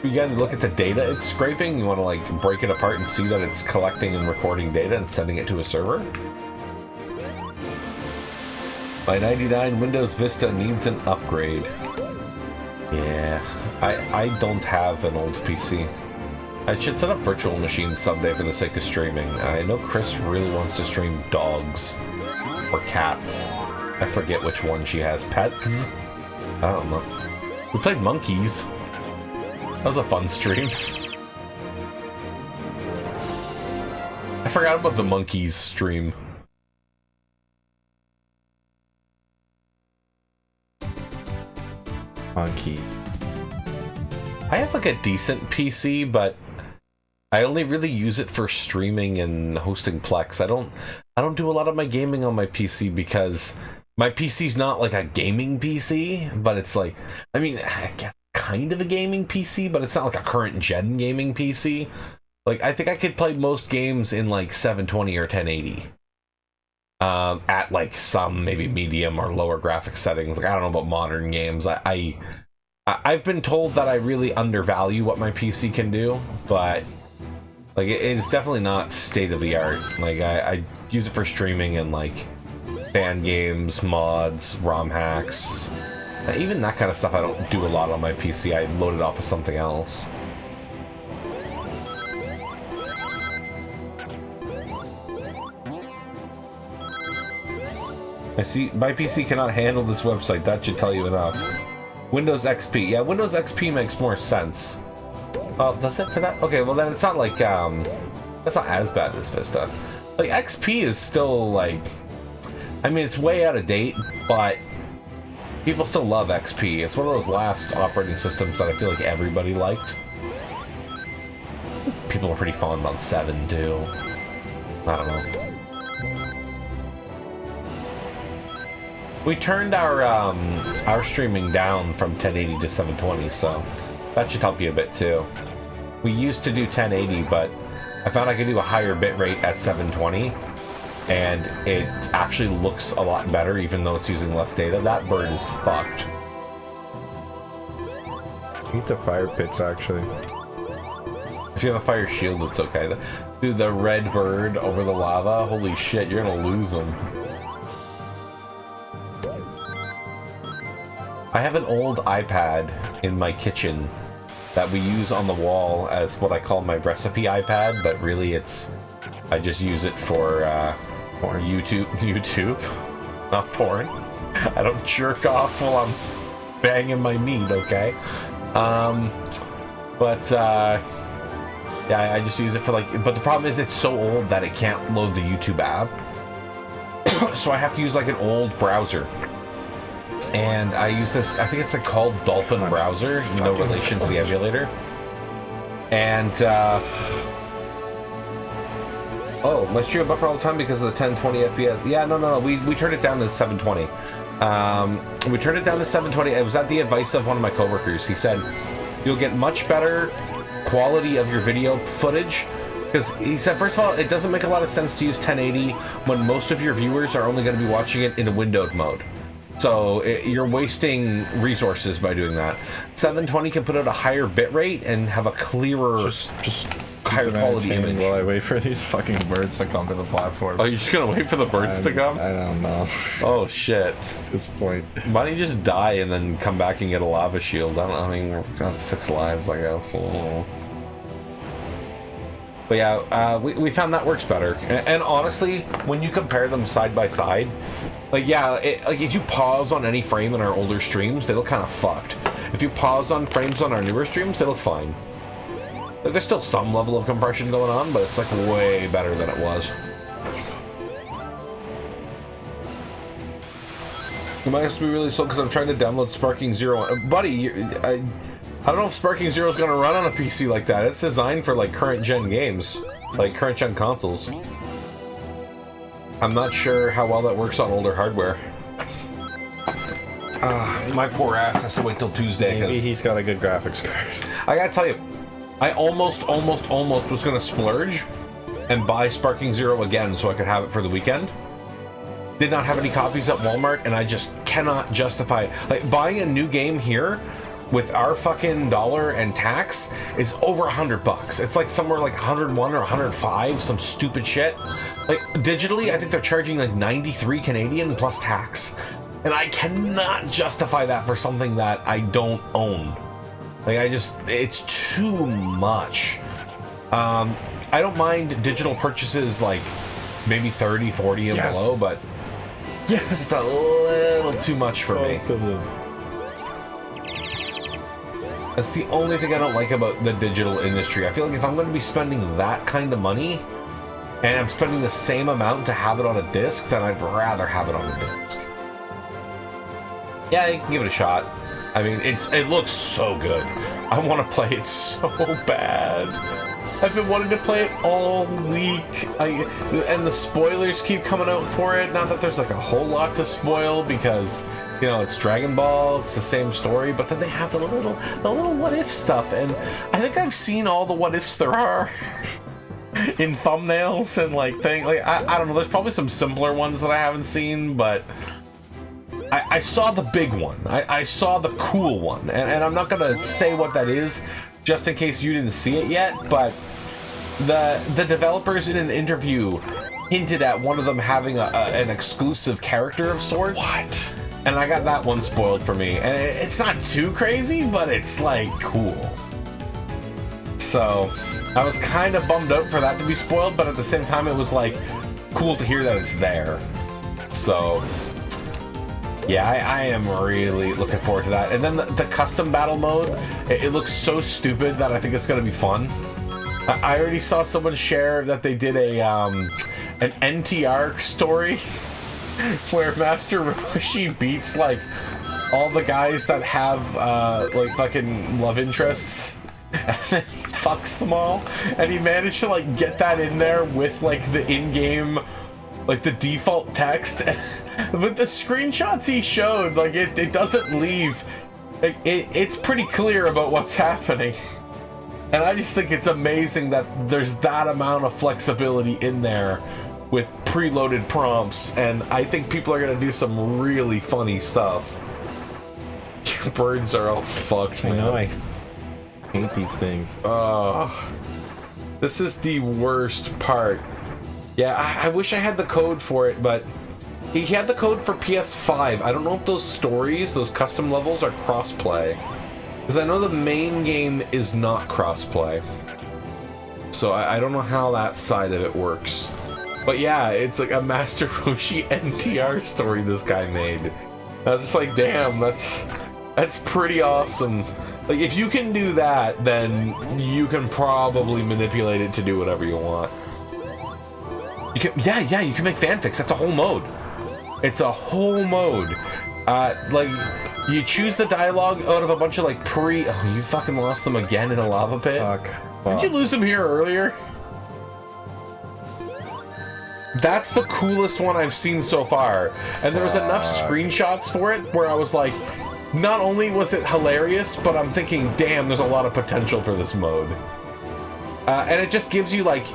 you gotta look at the data it's scraping. You want to, like, break it apart and see that it's collecting and recording data and sending it to a server. My 99 Windows Vista needs an upgrade. Yeah, I don't have an old PC. I should set up virtual machines someday for the sake of streaming. I know Chris really wants to stream dogs. Or cats. I forget which one she has. Pets? I don't know. We played monkeys. That was a fun stream. I forgot about the monkeys stream. Monkey. I have like a decent PC, but I only really use it for streaming and hosting Plex. I don't do a lot of my gaming on my PC because my PC's not like a gaming PC, but it's like, I mean, I guess kind of a gaming PC, but it's not like a current gen gaming PC. Like, I think I could play most games in like 720 or 1080. at like some maybe medium or lower graphic settings. Like I don't know about modern games. I've been told that I really undervalue what my PC can do, but like it's definitely not state of the art. Like I use it for streaming and like fan games, mods, ROM hacks, even that kind of stuff. I don't do a lot on my PC. I load it off of something else. I see my PC cannot handle this website. That should tell you enough. Windows XP. Yeah, Windows XP makes more sense. Oh, does it for that? Okay, well then it's not like, that's not as bad as Vista. Like, XP is still, like, I mean, it's way out of date, but people still love XP. It's one of those last operating systems that I feel like everybody liked. People are pretty fond on 7, too. I don't know. We turned our streaming down from 1080 to 720, so that should help you a bit too. We used to do 1080, but I found I could do a higher bitrate at 720, and it actually looks a lot better, even though it's using less data. That bird is fucked. I need the fire pits, actually. If you have a fire shield, it's okay. Dude, the red bird over the lava, holy shit, you're gonna lose them. I have an old iPad in my kitchen that we use on the wall as what I call my recipe iPad, but really I just use it for YouTube, not porn. I don't jerk off while I'm banging my meat, okay? Yeah, I just use it for like, but the problem is it's so old that it can't load the YouTube app. So I have to use like an old browser. And I use this, I think it's like called Dolphin Browser, no relation to the emulator. And, oh, my stream buffer all the time because of the 1020 FPS. Yeah, no, we turned it down to 720. We turned it down to 720. It was at the advice of one of my coworkers. He said, you'll get much better quality of your video footage. Because he said, first of all, it doesn't make a lot of sense to use 1080 when most of your viewers are only going to be watching it in a windowed mode. So you're wasting resources by doing that. 720 can put out a higher bitrate and have a clearer, just higher quality image. While I wait for these fucking birds to come to the platform. Oh, you're just gonna wait for the birds to come? I don't know. Oh shit. At this point. Why don't you just die and then come back and get a lava shield? I mean, we've got 6 lives, I guess. So. But yeah, we found that works better. And honestly, when you compare them side by side, like yeah, like if you pause on any frame in our older streams, they look kind of fucked. If you pause on frames on our newer streams, they look fine. Like, there's still some level of compression going on, but it's like way better than it was. You might have to be really slow because I'm trying to download Sparking Zero. Buddy, I don't know if Sparking Zero is going to run on a PC like that. It's designed for like current gen games, like current gen consoles. I'm not sure how well that works on older hardware. My poor ass has to wait till Tuesday. Maybe he's got a good graphics card. I gotta tell you, I almost was gonna splurge and buy Sparking Zero again so I could have it for the weekend. Did not have any copies at Walmart, and I just cannot justify like buying a new game here with our fucking dollar and tax is over $100. It's like somewhere like 101 or 105, some stupid shit. Like digitally, I think they're charging like 93 Canadian plus tax, and I cannot justify that for something that I don't own. Like it's too much. I don't mind digital purchases like maybe 30, 40 and below, but it's a little too much for me. That's the only thing I don't like about the digital industry. I feel like if I'm going to be spending that kind of money, and I'm spending the same amount to have it on a disc, then I'd rather have it on a disc. Yeah, you can give it a shot. I mean, it looks so good. I want to play it so bad. I've been wanting to play it all week. And the spoilers keep coming out for it. Not that there's like a whole lot to spoil because, you know, it's Dragon Ball, it's the same story, but then they have the little what if stuff, and I think I've seen all the what ifs there are. in thumbnails and like things. Like I don't know. There's probably some simpler ones that I haven't seen, but I saw the big one. I saw the cool one, and I'm not gonna say what that is, just in case you didn't see it yet. But the developers in an interview hinted at one of them having an exclusive character of sorts. What? And I got that one spoiled for me. And it's not too crazy, but it's like cool. So I was kind of bummed out for that to be spoiled, but at the same time it was like cool to hear that it's there. So yeah, I am really looking forward to that. And then the custom battle mode, it looks so stupid that I think it's going to be fun. I already saw someone share that they did an NTR story where Master Roshi beats like all the guys that have like fucking love interests, and then he fucks them all, and he managed to like get that in there with like the in-game, like the default text. With the screenshots he showed, like it doesn't leave, like, it's pretty clear about what's happening. And I just think it's amazing that there's that amount of flexibility in there with preloaded prompts, and I think people are gonna do some really funny stuff. Your birds are all fucked, man. I know, I hate these things. This is the worst part. Yeah, I wish I had the code for it, but he had the code for PS5. I don't know if those stories, those custom levels, are crossplay. Because I know the main game is not crossplay. So I don't know how that side of it works. But yeah, it's like a Master Roshi NTR story this guy made. I was just like, damn, that's pretty awesome. Like, if you can do that, then you can probably manipulate it to do whatever you want. You can, yeah, you can make fanfics. That's a whole mode. It's a whole mode. Like, you choose the dialogue out of a bunch of like Oh, you fucking lost them again in a lava pit? Fuck. Didn't you lose them here earlier? That's the coolest one I've seen so far. And there was enough screenshots for it where I was like, not only was it hilarious, but I'm thinking, damn, there's a lot of potential for this mode. And it just gives you like,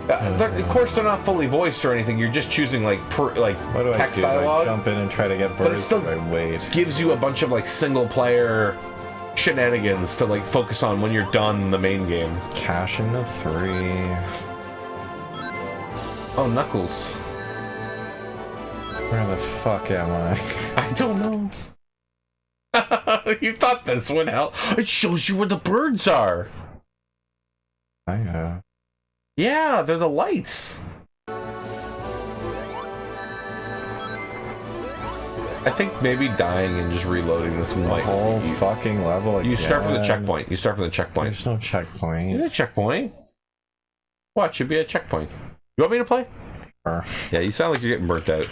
of course they're not fully voiced or anything. You're just choosing like what do text I do? dialogue. I jump in and try to get birds, but it still wait. gives you a bunch of like single player shenanigans to like focus on when you're done the main game. Cash in the 3. Oh, Knuckles. Where the fuck am I? I don't know. You thought this would help. It shows you where the birds are. Yeah, they're the lights. I think maybe dying and just reloading this might. The whole fucking level again. You start from the checkpoint. You start from the checkpoint. There's no checkpoint. There's a checkpoint. What? Should be a checkpoint. You want me to play? Sure. Yeah, you sound like you're getting burnt out.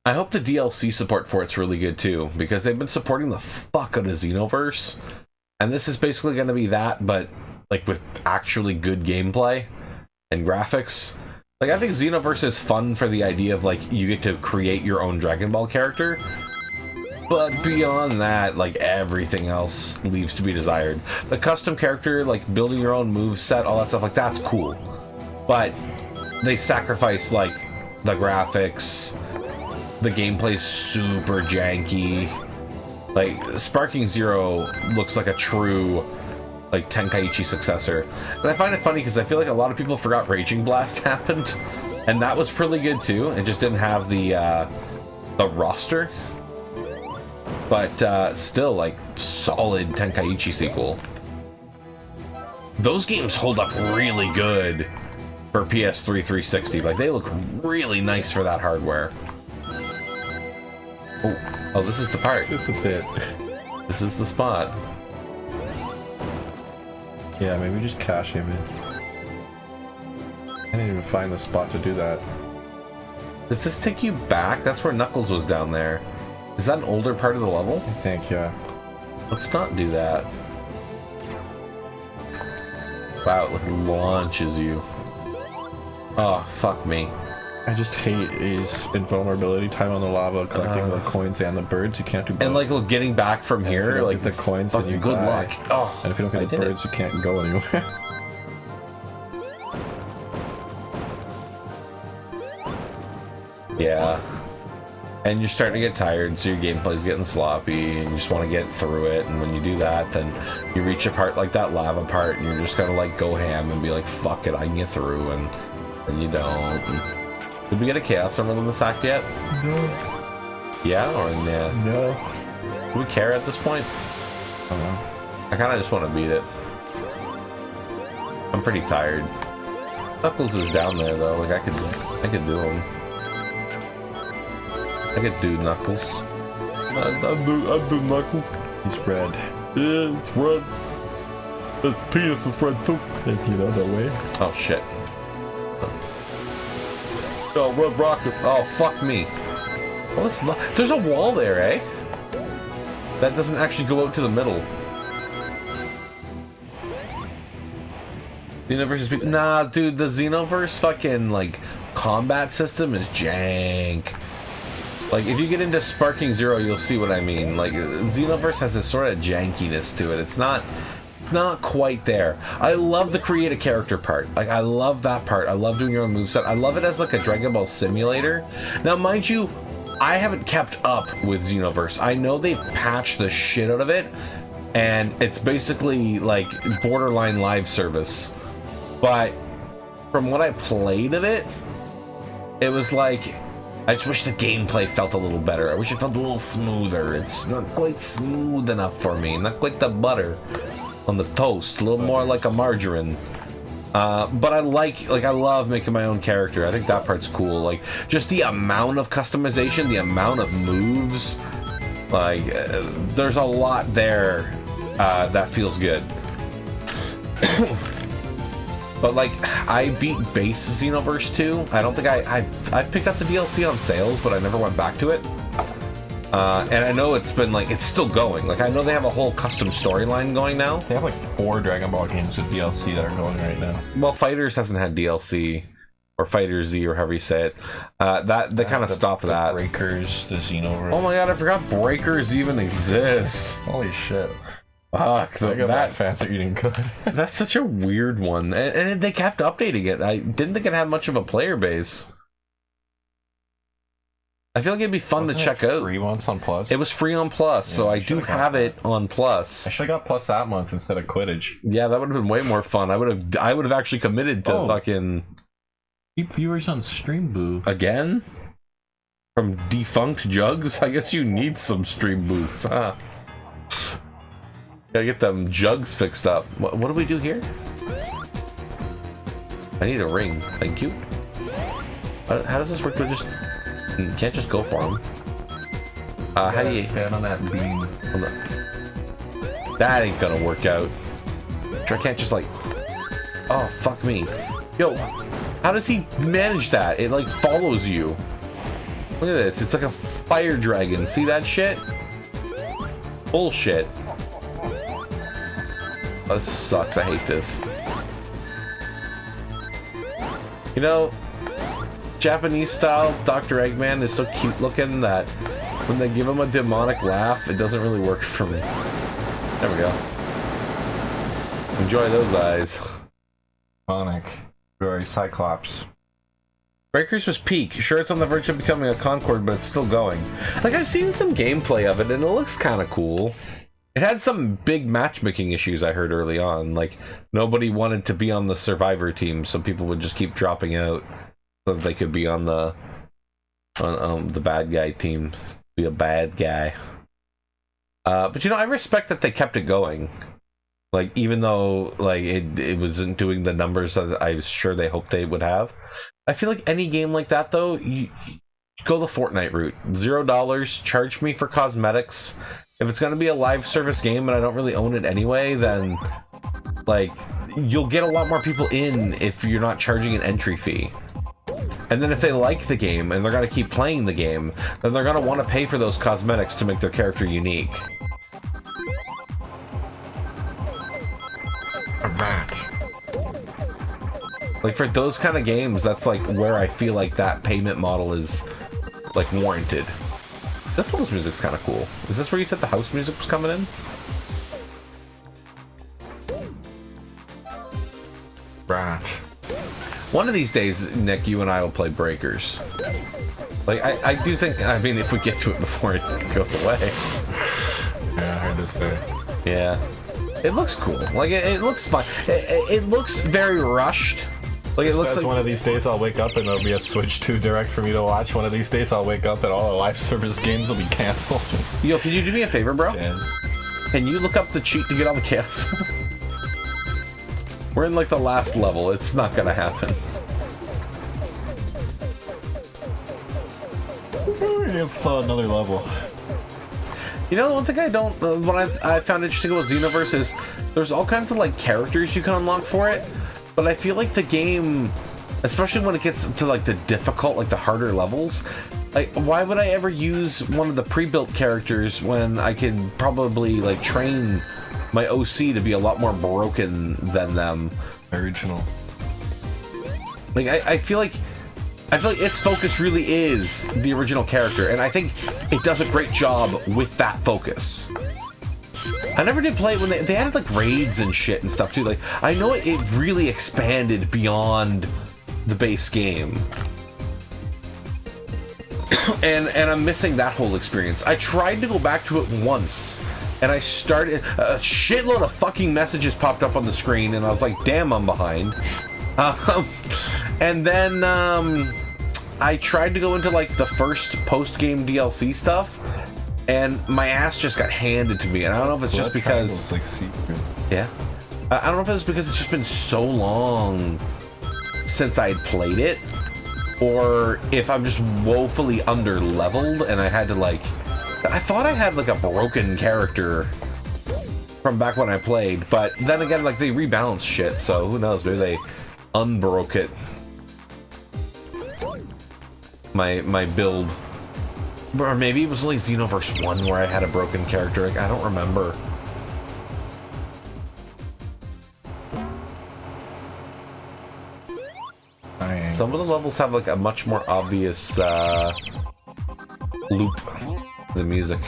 I hope the DLC support for it's really good too, because they've been supporting the fuck out of Xenoverse, and this is basically going to be that, but like with actually good gameplay and graphics. Like, I think Xenoverse is fun for the idea of like you get to create your own Dragon Ball character, but beyond that, like everything else leaves to be desired. The custom character, like building your own moveset, all that stuff, like that's cool, but they sacrifice like the graphics. The gameplay's super janky. Like, Sparking Zero looks like a true, like, Tenkaichi successor. And I find it funny because I feel like a lot of people forgot Raging Blast happened. And that was really good too. It just didn't have the roster. But still, like, solid Tenkaichi sequel. Those games hold up really good for PS3 360. Like, they look really nice for that hardware. Oh, this is the part. This is it. This is the spot. Yeah, maybe just cash him in. I didn't even find the spot to do that. Does this take you back? That's where Knuckles was down there. Is that an older part of the level? I think, yeah. Let's not do that. Wow, it launches you. Oh, fuck me. I just hate is invulnerability time on the lava, collecting the coins and the birds. You can't do both. And like getting back from here, like the coins and you good die. luck. Oh, and if you don't get the birds, you can't go anywhere. Yeah. And you're starting to get tired, so your gameplay's getting sloppy, and you just want to get through it. And when you do that, then you reach a part like that lava part, and you're just gonna like go ham and be like, "Fuck it, I can get through," and you don't. And did we get a Chaos Emerald in the sack yet? No. Yeah or nah? No. Do we care at this point? I don't know. I kind of just want to beat it. I'm pretty tired. Knuckles is down there though. Like I could do him. I could do Knuckles. I do Knuckles. He's red. Yeah, it's red. Its penis is red too. You know the way. Oh shit. Oh, Red Rocket. Oh, fuck me. Well, there's a wall there, eh? That doesn't actually go out to the middle. Xenoverse is... Nah, dude, the Xenoverse fucking, like, combat system is jank. Like, if you get into Sparking Zero, you'll see what I mean. Like, Xenoverse has this sort of jankiness to it. It's not quite there. I love the create a character part. Like, I love that part. I love doing your own moveset. I love it as, like, a Dragon Ball simulator. Now, mind you, I haven't kept up with Xenoverse. I know they've patched the shit out of it, and it's basically, like, borderline live service. But from what I played of it, it was like... I just wish the gameplay felt a little better. I wish it felt a little smoother. It's not quite smooth enough for me. Not quite the butter on the toast. A little more like a margarine. But I love making my own character. I think that part's cool. Like, just the amount of customization, the amount of moves. Like, there's a lot there that feels good. But like, I beat base Xenoverse 2. I don't think I picked up the DLC on sales, but I never went back to it. And I know it's been like, it's still going. Like, I know they have a whole custom storyline going now. They have like 4 Dragon Ball games with DLC that are going right now. Well, Fighters hasn't had DLC, or Fighter Z, or however you say it. They kind of stopped that. Breakers, the Xenoverse. Oh my god, I forgot Breakers even exists. Holy shit. Fuck, so that fans are eating good. That's such a weird one, and they kept updating it. I didn't think it had much of a player base. I feel like it'd be fun to check out. Free once on Plus. It was free on Plus, so I do have it on Plus. I should have got Plus that month instead of Quidditch. Yeah, that would have been way more fun. I would have actually committed to fucking keep viewers on Stream Boo again from defunct jugs. I guess you need some Stream Boos, huh? Gotta get them jugs fixed up. What do we do here? I need a ring. Thank you. How does this work? You can't just go for them. How do you stand on that beam? That ain't gonna work out. I can't just like... Oh, fuck me. Yo, how does he manage that? It like follows you. Look at this. It's like a fire dragon. See that shit? Bullshit. Oh, this sucks. I hate this. You know, Japanese style Dr. Eggman is so cute looking that when they give him a demonic laugh, it doesn't really work for me. There we go. Enjoy those eyes. Sonic. Very Cyclops. Breakers was peak. Sure, it's on the verge of becoming a Concord, but it's still going. Like, I've seen some gameplay of it, and it looks kind of cool. It had some big matchmaking issues I heard early on. Like, nobody wanted to be on the Survivor team, so people would just keep dropping out so that they could be on the bad guy team. Be a bad guy. But you know, I respect that they kept it going. Like, even though like it wasn't doing the numbers that I was sure they hoped they would have. I feel like any game like that though, you go the Fortnite route. $0, charge me for cosmetics. If it's gonna be a live service game and I don't really own it anyway, then like you'll get a lot more people in if you're not charging an entry fee. And then if they like the game and they're gonna keep playing the game, then they're gonna want to pay for those cosmetics to make their character unique. A rat. Like for those kind of games, that's like where I feel like that payment model is like warranted. This house music's kind of cool. Is this where you said the house music was coming in? Right. One of these days, Nick, you and I will play Breakers. Like, I do think, I mean, if we get to it before it goes away. Yeah, I heard this day. Yeah. It looks cool. Like, it looks fun. It looks very rushed. Like, it looks like... One of these days I'll wake up and there'll be a Switch 2 Direct for me to watch. One of these days I'll wake up and all the live service games will be canceled. Yo, can you do me a favor, bro? Yeah. Can you look up the cheat to get all the kills? We're in, like, the last level. It's not gonna happen. Another level. You know, the one thing I don't... what I found interesting about Xenoverse is there's all kinds of, like, characters you can unlock for it, but I feel like the game, especially when it gets to, like, the difficult, like, the harder levels, like, why would I ever use one of the pre-built characters when I could probably, like, train my OC to be a lot more broken than them? Original. Like, I feel like its focus really is the original character, and I think it does a great job with that focus. I never did play it when they added like raids and shit and stuff too. Like, I know it really expanded beyond the base game. and I'm missing that whole experience. I tried to go back to it once, and I started... a shitload of fucking messages popped up on the screen, and I was like, damn, I'm behind. And then I tried to go into like the first post-game DLC stuff, and my ass just got handed to me. And I don't know if it's just because... like secret. Yeah. I don't know if it's because it's just been so long since I'd played it, or if I'm just woefully under-leveled and I had to like... I thought I had like a broken character from back when I played, but then again, like, they rebalance shit, so who knows, maybe they unbroke it. My build. Or maybe it was only Xenoverse 1 where I had a broken character. Like, I don't remember. Some of the levels have like a much more obvious loop. The music.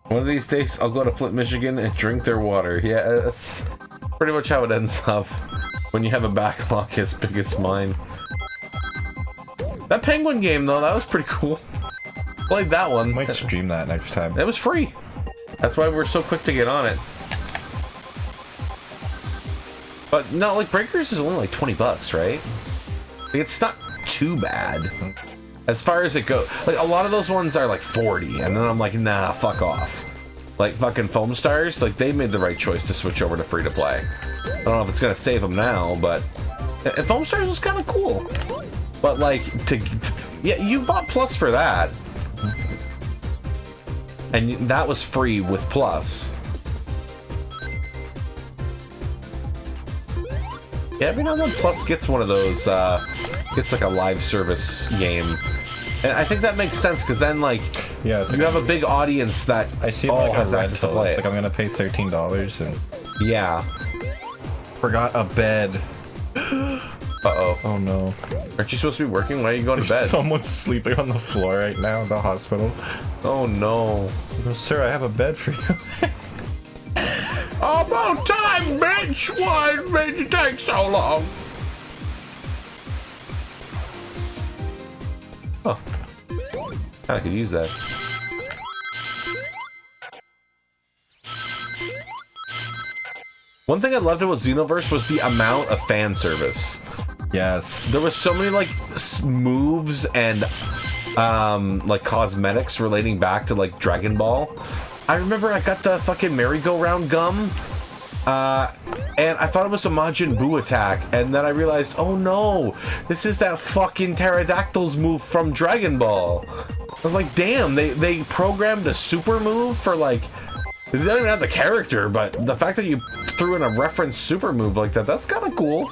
One of these days, I'll go to Flint, Michigan and drink their water. Yeah, that's pretty much how it ends up when you have a backlog as big as mine. That Penguin game, though, that was pretty cool. Played that one. Might stream that next time. It was free. That's why we're so quick to get on it. But no, like, Breakers is only like 20 bucks, right? Like, it's not too bad as far as it goes. Like, a lot of those ones are like 40, and then I'm like, nah, fuck off. Like fucking Foam Stars, like, they made the right choice to switch over to free to play. I don't know if it's gonna save them now, but Foam Stars was kind of cool. But like, yeah, you bought Plus for that, and that was free with Plus. Yeah, every now and then Plus gets one of those, gets like a live service game. And I think that makes sense, because then, like, yeah, you have a big audience that I see all like has access to play it. Like, I'm gonna pay $13 and... Yeah. Forgot a bed. Uh-oh. Oh no. Aren't you supposed to be working? Why are you going to bed? Someone's sleeping on the floor right now in the hospital. Oh no. Oh, sir, I have a bed for you. About time, bitch! Why did you take so long? Oh. I could use that. One thing I loved about Xenoverse was the amount of fan service. Yes. There was so many, like, moves and, like, cosmetics relating back to, like, Dragon Ball. I remember I got the fucking merry-go-round gum, and I thought it was a Majin Buu attack, and then I realized, oh no, this is that fucking Pterodactyl's move from Dragon Ball. I was like, damn, they programmed a super move for, like, they don't even have the character, but the fact that you threw in a reference super move like that, that's kind of cool.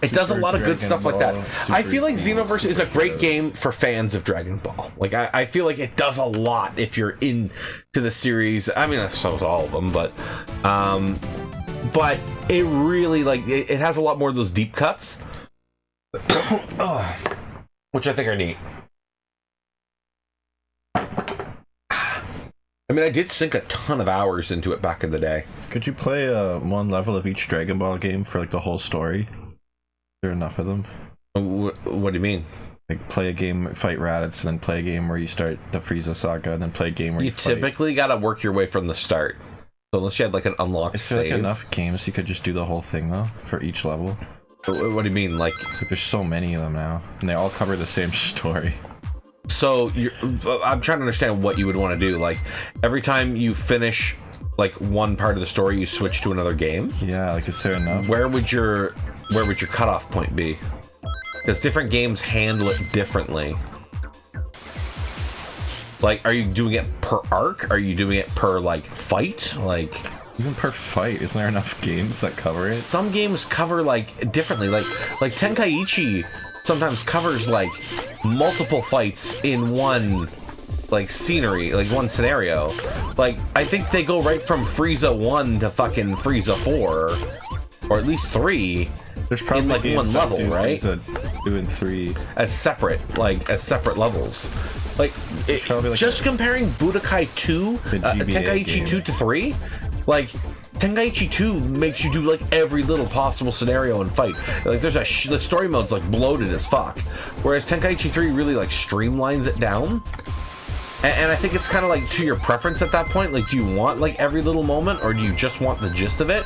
It does a lot of good stuff like that. I feel like Xenoverse is a great Super game for fans of Dragon Ball. Like, I feel like it does a lot if you're into the series. I mean, so is all of them, but it really, like, it has a lot more of those deep cuts, which I think are neat. I mean, I did sink a ton of hours into it back in the day. Could you play one level of each Dragon Ball game for like the whole story? Are there enough of them? What do you mean? Like play a game, fight Raditz, and then play a game where you start the Frieza saga, and then play a game where you typically gotta work your way from the start. So unless you had like an unlocked save. Like enough games you could just do the whole thing though for each level. What do you mean? Like there's so many of them now, and they all cover the same story. So I'm trying to understand what you would want to do. Like every time you finish like one part of the story, you switch to another game. Yeah, like is there enough? Where would your cutoff point be? Because different games handle it differently. Like, are you doing it per arc? Are you doing it per like fight? Like even per fight, isn't there enough games that cover it? Some games cover like differently. Like Tenkaichi sometimes covers like multiple fights in one like scenery, like one scenario. Like I think they go right from Frieza 1 to fucking Frieza 4, or at least 3. There's probably in like one level, right? Frieza 2 and 3 as separate levels. Like, just comparing Budokai 2, Tenkaichi 2 to 3, like Tenkaichi 2 makes you do like every little possible scenario and fight. Like there's the story mode's like bloated as fuck, whereas Tenkaichi 3 really like streamlines it down. And I think it's kind of like to your preference at that point. Like, do you want like every little moment, or do you just want the gist of it,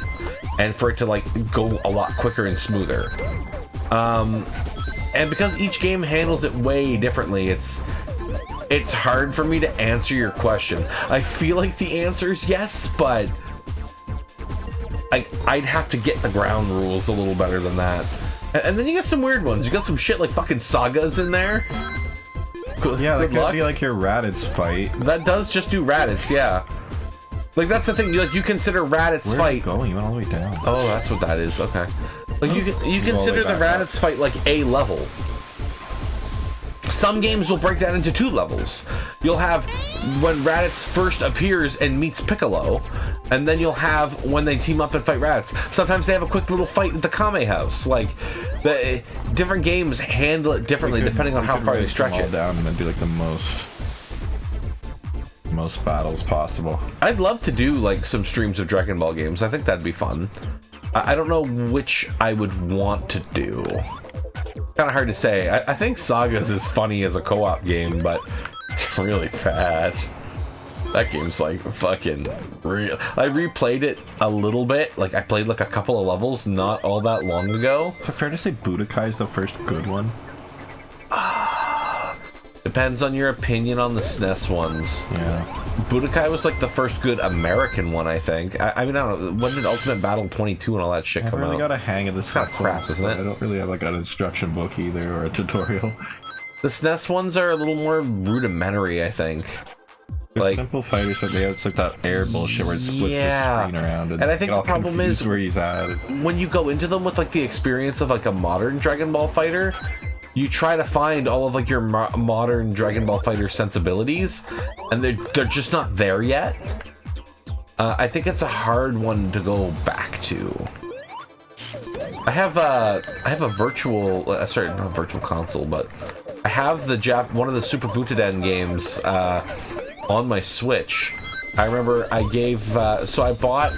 and for it to like go a lot quicker and smoother? And because each game handles it way differently, it's hard for me to answer your question. I feel like the answer is yes, but I'd have to get the ground rules a little better than that. And then you got some weird ones. You got some shit like fucking sagas in there. Yeah, that could be like your Raditz fight. That does just do Raditz, yeah. Like that's the thing. Like you consider Raditz fight. Where are you going? You went all the way down. Oh, that's what that is. Okay. Like you consider the Raditz fight like a level. Some games will break that into 2 levels. You'll have when Raditz first appears and meets Piccolo, and then you'll have when they team up and fight Raditz. Sometimes they have a quick little fight at the Kame house. Like the different games handle it differently depending on how far they stretch it down, and then do like the most battles possible. I'd love to do like some streams of Dragon Ball games. I think that'd be fun. I don't know which I would want to do. Kind of hard to say. I think Sagas is funny as a co-op game, but it's really bad. That game's like fucking real. I replayed it a little bit. Like I played like a couple of levels not all that long ago. Is it fair to say Budokai is the first good one? Depends on your opinion on the SNES ones. Yeah. Budokai was like the first good American one, I think. I mean, I don't know. When did Ultimate Battle 22 and all that shit come out? I really got a hang of the SNES crap, isn't it? I don't really have like an instruction book either, or a tutorial. The SNES ones are a little more rudimentary, I think. They're like simple fighters, but it's like that air bullshit where it splits the screen around. And I think the problem is where he's at. When you go into them with like the experience of like a modern Dragon Ball fighter, you try to find all of like your modern Dragon Ball fighter sensibilities, and they're just not there yet. I think it's a hard one to go back to. I have a virtual, sorry, not a virtual console, but I have the one of the Super Butoden games on my Switch. I remember I gave so I bought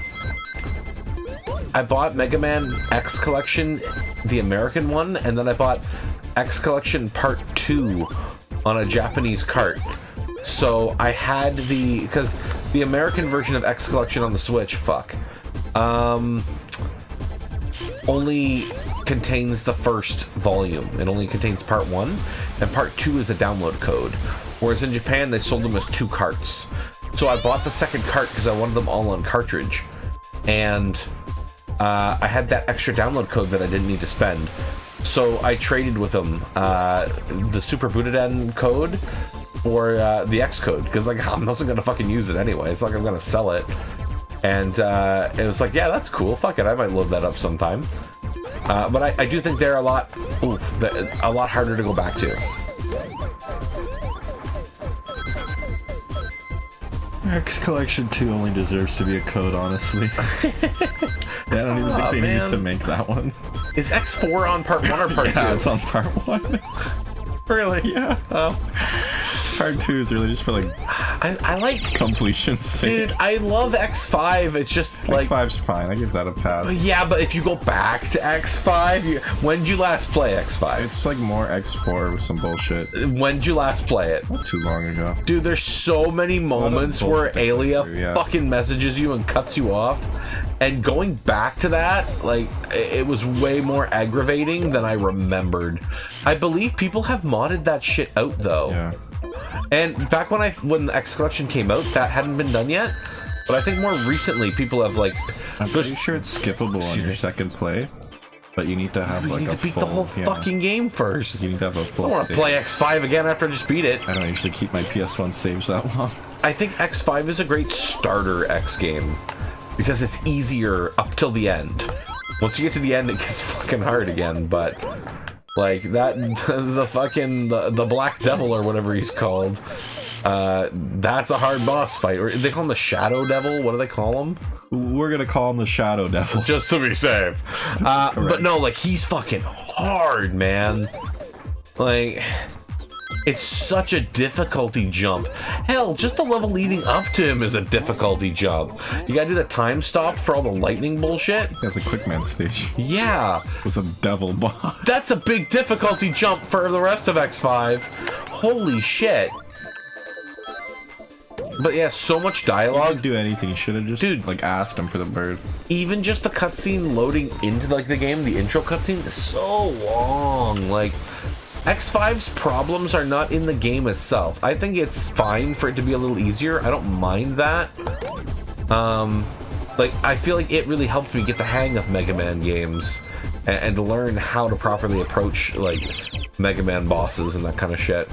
Mega Man X Collection, the American one, and then I bought X Collection Part 2 on a Japanese cart. So I had because the American version of X Collection on the Switch, only contains the first volume. It only contains Part 1, and Part 2 is a download code. Whereas in Japan, they sold them as 2 carts. So I bought the second cart because I wanted them all on cartridge. And I had that extra download code that I didn't need to spend. So I traded with them the Super Butoden code for the X code, because like I'm not gonna fucking use it anyway. It's like I'm gonna sell it, and it was like, yeah, that's cool. Fuck it, I might load that up sometime. But I do think they're a lot harder to go back to. X Collection 2 only deserves to be a code, honestly. I don't even think they needed to make that one. Is X4 on part 1 or part 2? Yeah, it's on part 1. Really? Yeah. Part 2 is really just for like I like completion's sake. Dude, I love X5. It's just like X5's fine. I give that a pass. Yeah, but if you go back to X5, when did you last play X5? It's like more X4 with some bullshit. When did you last play it? Not too long ago. Dude, there's so many moments where Alia fucking messages you and cuts you off. And going back to that, like, it was way more aggravating than I remembered. I believe people have modded that shit out, though. Yeah. And back when the X Collection came out, that hadn't been done yet. But I think more recently, people have, like... I'm pretty sure it's skippable on your second play. But you need to have, like, you need to beat the whole fucking game first. You need to have a full... I don't want to play X5 again after I just beat it. I don't usually keep my PS1 saves that long. I think X5 is a great starter X game. Because it's easier up till the end. Once you get to the end, it gets fucking hard again, but... Like, that... The Black Devil, or whatever he's called... that's a hard boss fight. Or they call him the Shadow Devil? What do they call him? We're gonna call him the Shadow Devil. Just to be safe. But no, like, he's fucking hard, man. Like... It's such a difficulty jump. Hell, just the level leading up to him is a difficulty jump. You gotta do the time stop for all the lightning bullshit. That's a quick man stage. Yeah. With a devil boss. That's a big difficulty jump for the rest of X5. Holy shit. But yeah, so much dialogue. You didn't do anything. You should have just like asked him for the bird. Even just the cutscene loading into like the game, the intro cutscene is so long. Like, X5's problems are not in the game itself. I think it's fine for it to be a little easier. I don't mind that. Like, I feel like it really helped me get the hang of Mega Man games and to learn how to properly approach, like, Mega Man bosses and that kind of shit.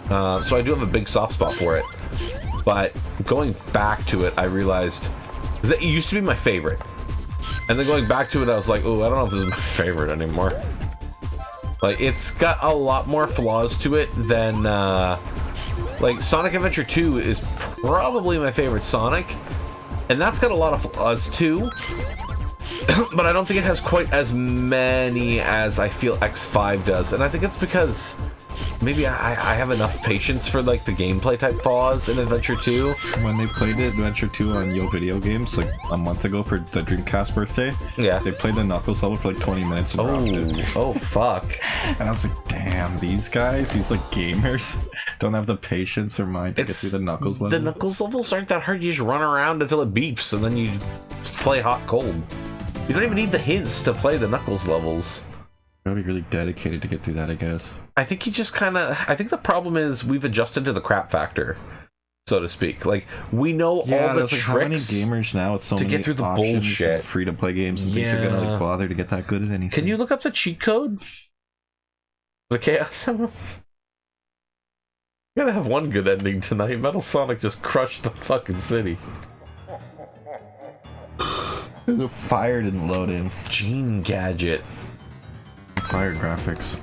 So I do have a big soft spot for it. But going back to it, I realized that it used to be my favorite. And then going back to it, I was like, oh, I don't know if this is my favorite anymore. Like, it's got a lot more flaws to it than, like, Sonic Adventure 2 is probably my favorite Sonic. And that's got a lot of flaws, too. But I don't think it has quite as many as I feel X5 does. And I think it's because maybe I have enough patience for, like, the gameplay type flaws in Adventure 2. When they played Adventure 2 on Yo Video Games, like, a month ago for the Dreamcast birthday, yeah, they played the Knuckles level for, like, 20 minutes and dropped it. Oh, fuck. And I was like, damn, these guys, these, like, gamers, don't have the patience or mind to get through the Knuckles level. The Knuckles levels aren't that hard. You just run around until it beeps, and then you play hot-cold. You don't even need the hints to play the Knuckles levels. You gotta be really dedicated to get through that, I guess. I think you just kind of... I think the problem is we've adjusted to the crap factor, so to speak. Like, we know all the tricks how many gamers now with so to many get through the options bullshit. and free-to-play games and things are gonna like, bother to get that good at anything. Can you look up the cheat code? The Chaos Emeralds? You gotta have one good ending tonight. Metal Sonic just crushed the fucking city. The fire didn't load in. Gene Gadget. Fire graphics.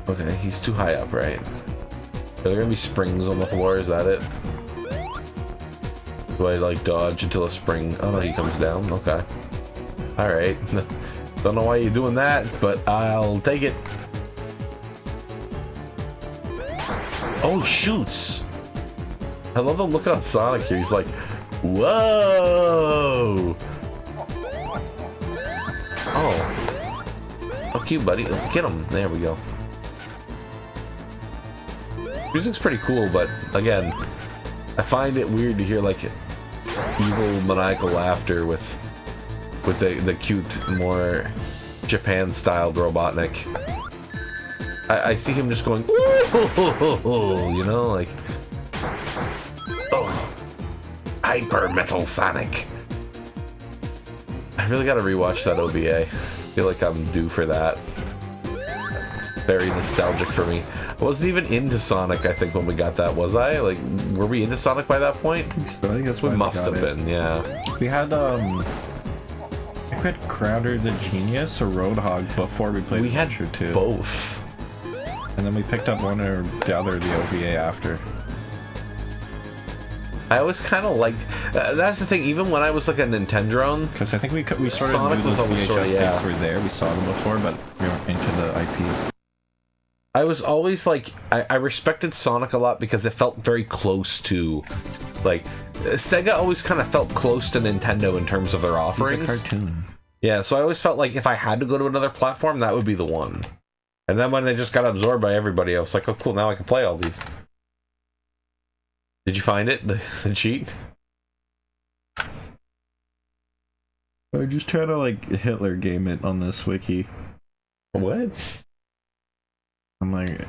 Okay, he's too high up, right? Are there gonna be springs on the floor? Is that it? Do I, like, dodge until a spring... Oh, no, he comes down. Okay. Alright. Don't know why you're doing that, but I'll take it. Oh, he shoots! I love the look on Sonic here. He's like, whoa! Oh. Fuck you, buddy. Get him. There we go. Music's pretty cool, but again, I find it weird to hear like evil maniacal laughter with the cute, more Japan-styled Robotnik. I see him just going, ooh, you know, like, oh, Hyper Metal Sonic. I really gotta rewatch that OVA. I feel like I'm due for that. It's very nostalgic for me. I wasn't even into Sonic, I think, when we got that, was I? Like, were we into Sonic by that point? So I think that's we must have been, yeah. We had, I we had Crowder the Genius or Roadhog before we played Adventure 2. Both. And then we picked up one or the other, the OVA after. I always kind of liked... that's the thing, even when I was like a Nintendrone... Because I think we sort of Sonic knew was those always VHS sort of, yeah. tapes were there. We saw them before, but we weren't into the IP. I was always like... I respected Sonic a lot because it felt very close to... Like, Sega always kind of felt close to Nintendo in terms of their offerings. It's a cartoon. Yeah, so I always felt like if I had to go to another platform, that would be the one. And then when they just got absorbed by everybody, I was like, oh cool, now I can play all these. Did you find it? The cheat? I just try to like Hitler game it on this wiki. What? I'm like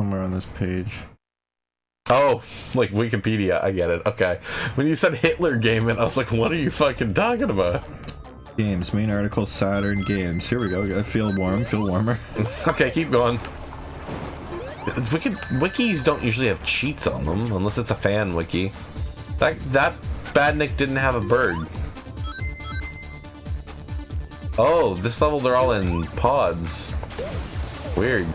somewhere on this page. Oh, like Wikipedia, I get it. Okay. When you said Hitler game it, I was like, what are you fucking talking about? Games, main article, Saturn games. Here we go. I feel warm, feel warmer. Okay, keep going. Wikis don't usually have cheats on them, unless it's a fan wiki. That Badnik didn't have a bird. Oh, this level they're all in pods. Weird.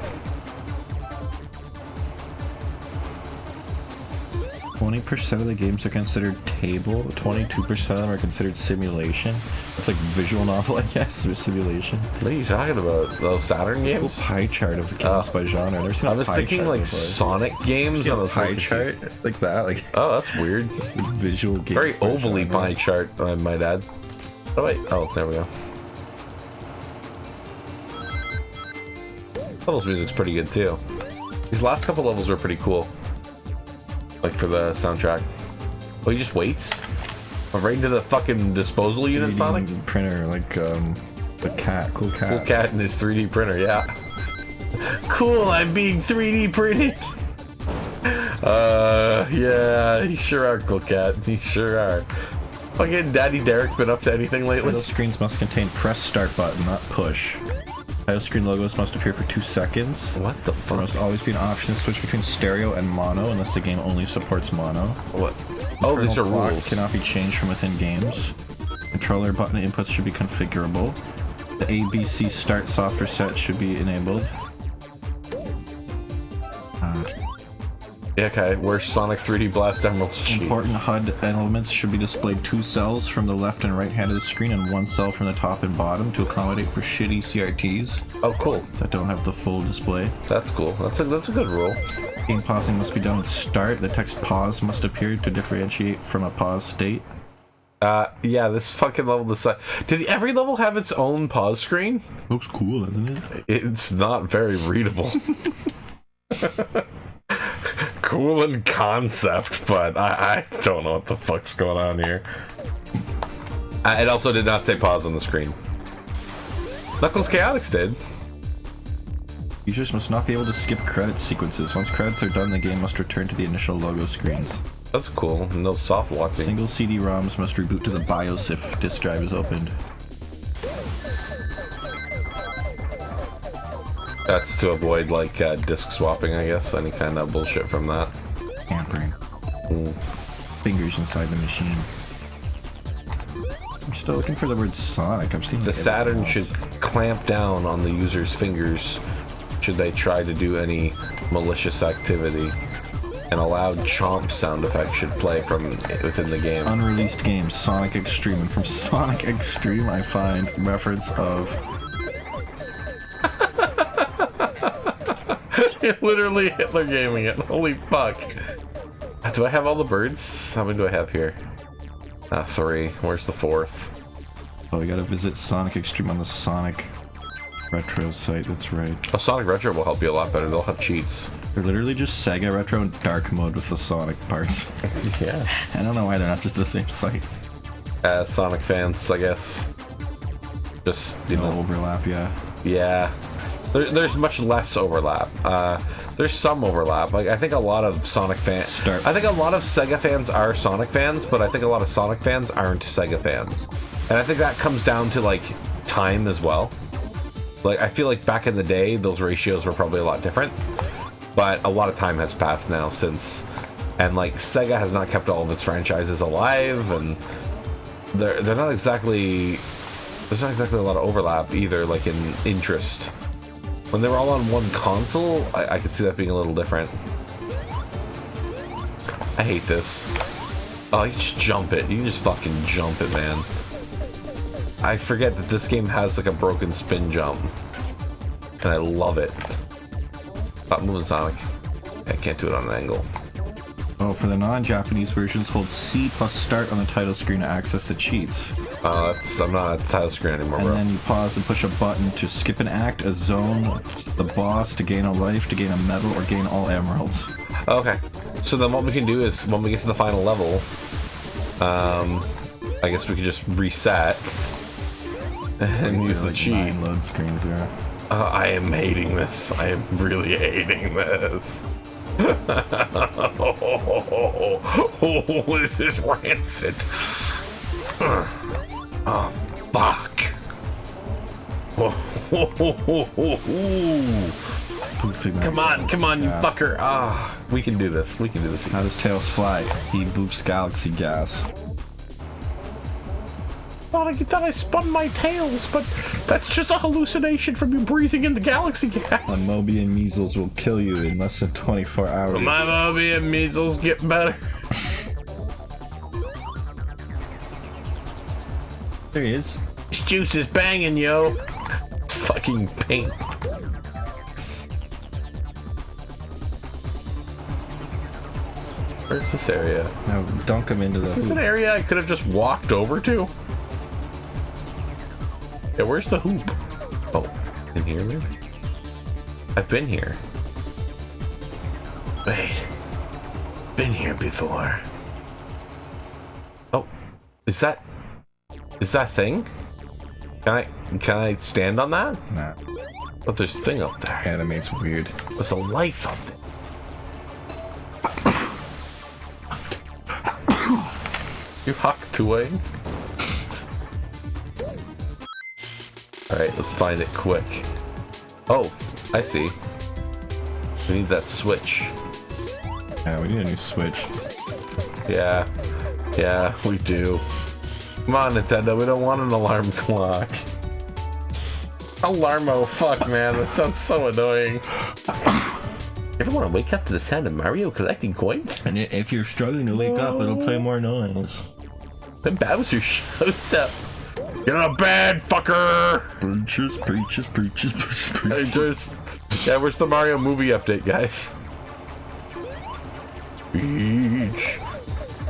20% of the games are considered table, 22% of them are considered simulation. It's like visual novel, I guess, or simulation. What are you talking about? Those Saturn games? Pie chart of the games by genre. I've never seen I was thinking like Sonic games on a pie chart like that. Like oh, that's weird. Visual games. Very ovally pie chart, I might add. Oh wait, oh there we go. Levels music's pretty good too. These last couple levels were pretty cool. Like for the soundtrack. Oh, he just waits? Right into the fucking disposal unit, Sonic? Printer, like the cat, cool cat. Cool cat in his 3D printer, yeah. Cool, I'm being 3D printed. Yeah, you sure are, cool cat. You sure are. Fucking Daddy Derek been up to anything lately? Title screens must contain press start button, not push. Title screen logos must appear for 2 seconds. What the fuck? There must always be an option to switch between stereo and mono unless the game only supports mono. What? Oh, these are rules. Cannot be changed from within games. Controller button inputs should be configurable. The ABC start software set should be enabled. Yeah, okay, where's Sonic 3D Blast Emerald's cheat? Important HUD elements should be displayed 2 cells from the left and right hand of the screen and 1 cell from the top and bottom to accommodate for shitty CRTs. Oh, cool. That don't have the full display. That's cool. That's a good rule. Game pausing must be done with start. The text pause must appear to differentiate from a pause state. Yeah, this fucking level did every level have its own pause screen? Looks cool, doesn't it? It's not very readable. Cool in concept, but I don't know what the fuck's going on here. It also did not say pause on the screen. Knuckles Chaotix did. Users must not be able to skip credit sequences. Once credits are done, the game must return to the initial logo screens. That's cool. No soft locking. Single CD-ROMs must reboot to the BIOS if disk drive is opened. That's to avoid like disk swapping, I guess. Any kind of bullshit from that. Tampering. Fingers inside the machine. I'm still looking for the word Sonic. I'm seeing the Saturn should clamp down on the user's fingers should they try to do any malicious activity. An allowed chomp sound effect should play from within the game. Unreleased games, Sonic Extreme. And from Sonic Extreme, I find reference of... Literally Hitler gaming it. Holy fuck. Do I have all the birds? How many do I have here? 3. Where's the 4th? Oh, we gotta visit Sonic Extreme on the Sonic Retro site, that's right. Oh, Sonic Retro will help you a lot better. They'll have cheats. They're literally just Sega Retro and dark mode with the Sonic parts. Yeah. I don't know why they're not just the same site. Sonic fans, I guess. Just, you know. Overlap, yeah. Yeah. There's much less overlap. There's some overlap. Like I think a lot of Sonic fans. I think a lot of Sega fans are Sonic fans, but I think a lot of Sonic fans aren't Sega fans. And I think that comes down to like time as well. Like I feel like back in the day, those ratios were probably a lot different. But a lot of time has passed now since, and like Sega has not kept all of its franchises alive, and they're not exactly there's not exactly a lot of overlap either, like in interest. When they were all on one console, I could see that being a little different. I hate this. Oh, you just jump it. You can just fucking jump it, man. I forget that this game has like a broken spin jump. And I love it. Stop moving, Sonic. I can't do it on an angle. Oh, for the non-Japanese versions, hold C plus start on the title screen to access the cheats. I'm not at the title screen anymore, and bro. then you pause and push a button to skip an act, a zone, the boss, to gain a life, to gain a medal, or gain all emeralds. Okay. So then what we can do is, when we get to the final level, I guess we can just reset and use the cheat. 9 load screens, yeah. I am hating this. I am really hating this. Oh, this is rancid. Oh, fuck. Come on, you fucker. Ah, we can do this. We can do this. How does Tails fly? He boops galaxy gas. Thought I spun my tails, but that's just a hallucination from you breathing in the galaxy gas. My Moby and measles will kill you in less than 24 hours. My Moby and measles get better. There he is. This juice is banging, yo. It's fucking paint. Where's this area? Now dunk him into the Is this hoop. an area I could have just walked over to? Yeah, where's the hoop? Oh, in here maybe? I've been here. Wait. Been here before. Oh, is that thing? Can I stand on that? Nah. But there's a thing up there. Animate's weird. There's a life up there. You huck away. Alright, let's find it quick. Oh, I see. We need that switch. Yeah, we need a new switch. Yeah, we do. Come on, Nintendo, we don't want an alarm clock. Alarmo, fuck, man, that sounds so annoying. You ever want to wake up to the sound of Mario collecting coins? And if you're struggling to wake up, it'll play more noise. Then Bowser shows up. You're a bad fucker! Preaches. Yeah, where's the Mario movie update, guys? Beach.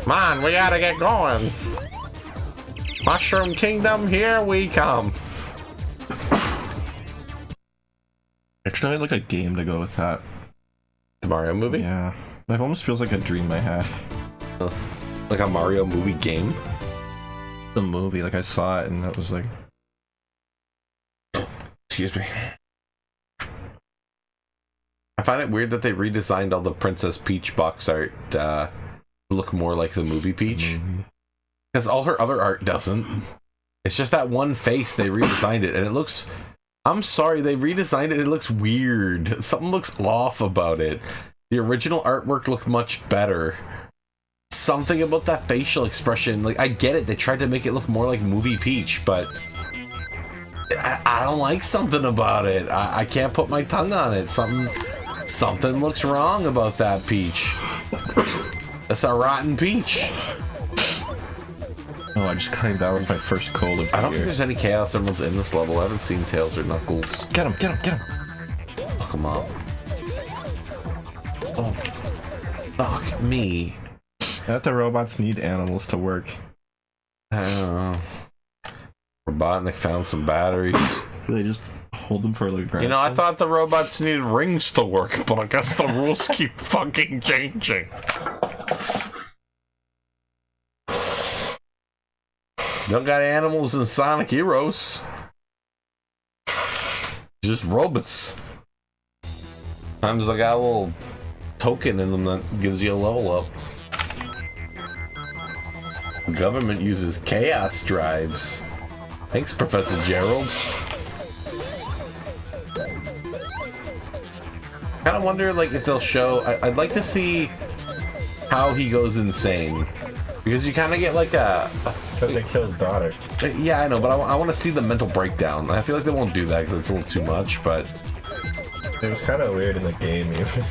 Come on, we gotta get going. Mushroom Kingdom, here we come. Actually, I'd like a game to go with that. The Mario movie? Yeah. It almost feels like a dream I had. Like a Mario movie game? The movie, like I saw it and it was like... Excuse me. I find it weird that they redesigned all the Princess Peach box art to look more like the movie Peach. Because all her other art doesn't. It's just that one face, they redesigned it, and it looks... I'm sorry, they redesigned it, it looks weird. Something looks off about it. The original artwork looked much better. Something about that facial expression, like, I get it, they tried to make it look more like movie Peach, but... I don't like something about it. I can't put my tongue on it. Something looks wrong about that Peach. That's a rotten peach. Oh, I just claimed that was my first cold of the I don't year. think there's any Chaos Emeralds in this level. I haven't seen Tails or Knuckles. Get him, get him, get him! Fuck them up. Oh, fuck me. I thought the robots need animals to work. I don't know. Robotnik found some batteries. They just hold them for like... You know, I thought the robots needed rings to work, but I guess the rules keep fucking changing. Don't got animals in Sonic Heroes. Just robots. Sometimes they got a little token in them that gives you a level up. The government uses chaos drives. Thanks, Professor Gerald. Kind of wonder, like, if they'll show... I'd like to see how he goes insane. Because you kind of get like a... Because they kill his daughter. Yeah, I know, but I want to see the mental breakdown. I feel like they won't do that because it's a little too much, but... It was kind of weird in the game, even.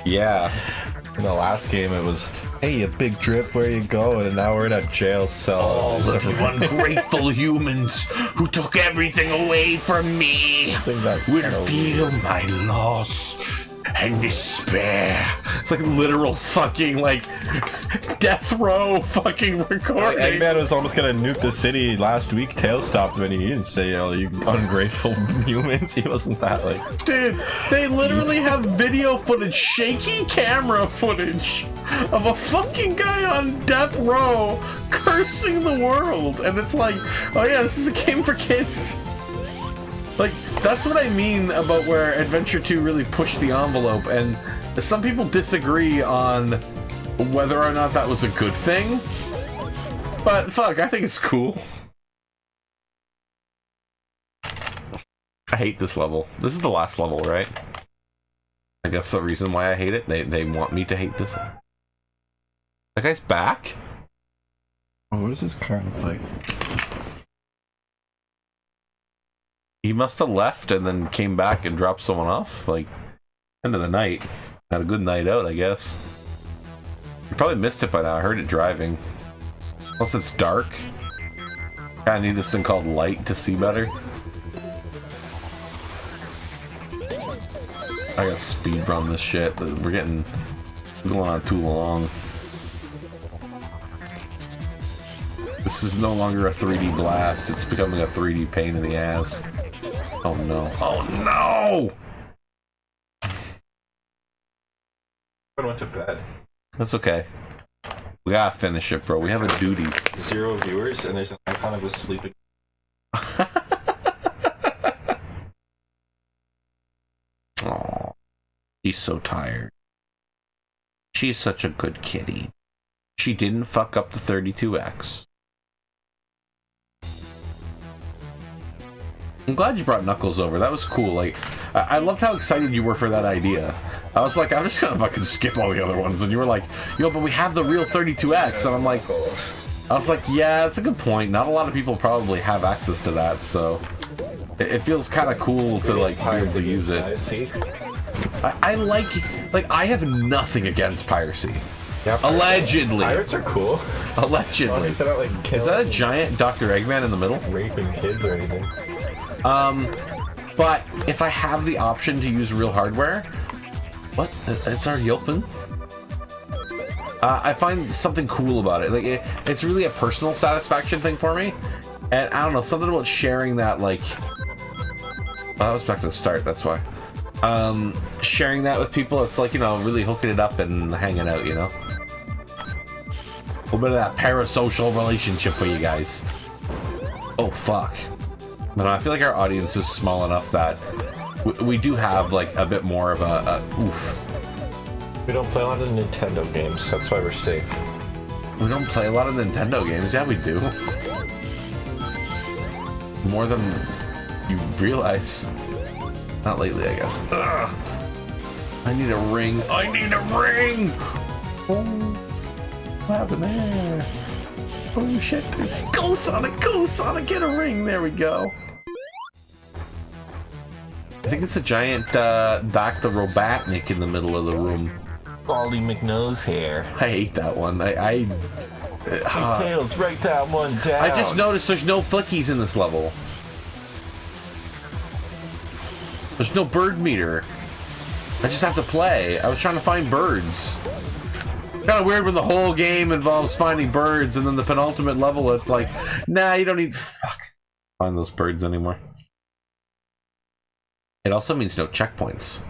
Yeah. In the last game, it was, hey, you big drip, where you going? And now we're in a jail cell. All the ungrateful humans who took everything away from me will feel my loss and despair. It's like literal fucking, like, death row fucking recording. Eggman was almost gonna nuke the city last week. Tails stopped him and he didn't say, oh, you ungrateful humans. He wasn't that, like... Dude, they literally have video footage, shaky camera footage of a fucking guy on death row cursing the world. And it's like, oh yeah, this is a game for kids. Like, that's what I mean about where Adventure 2 really pushed the envelope, and some people disagree on whether or not that was a good thing, but fuck, I think it's cool. I hate this level. This is the last level, right? I guess the reason why I hate it, they want me to hate this. That guy's back? Oh, what is this car look like? He must have left and then came back and dropped someone off. Like, end of the night. Had a good night out, I guess. You probably missed it by now. I heard it driving. Plus it's dark. Kinda need this thing called light to see better. I gotta speed run this shit. We're going on too long. This is no longer a 3D blast. It's becoming a 3D pain in the ass. Oh no. Oh no! I went to bed. That's okay. We gotta finish it, bro. We have a duty. 0 viewers, and there's an icon of us sleeping. Oh, she's so tired. She's such a good kitty. She didn't fuck up the 32X. I'm glad you brought Knuckles over. That was cool. Like, I loved how excited you were for that idea. I was like, I'm just gonna fucking skip all the other ones. And you were like, yo, but we have the real 32X. And I'm like, I was like, yeah, that's a good point. Not a lot of people probably have access to that, so it feels kind of cool to like be able to use it. I like I have nothing against piracy. Yeah, allegedly. Pirates are cool. Allegedly. Is that a giant Dr. Eggman in the middle? Raping kids or anything. But if I have the option to use real hardware, what? It's already open? I find something cool about it. Like it's really a personal satisfaction thing for me. And I don't know, something about sharing that, like... I was back to the start, that's why. Sharing that with people, it's like, you know, really hooking it up and hanging out, you know? A little bit of that parasocial relationship for you guys. Oh, fuck. But I feel like our audience is small enough that we do have, like, a bit more of a oof. We don't play a lot of Nintendo games, that's why we're safe. We don't play a lot of Nintendo games? Yeah, we do. More than you realize. Not lately, I guess. Ugh. I need a ring. I need a ring! Oh, what happened there? Oh shit, go Sonic, get a ring, there we go. I think it's a giant Dr. Robotnik in the middle of the room. Baldy McNose hair. I hate that one. Hey, Tails, break that one down. I just noticed there's no flickies in this level. There's no bird meter. I just have to play. I was trying to find birds. Kind of weird when the whole game involves finding birds, and then the penultimate level, it's like, nah, you don't need find those birds anymore. It also means no checkpoints.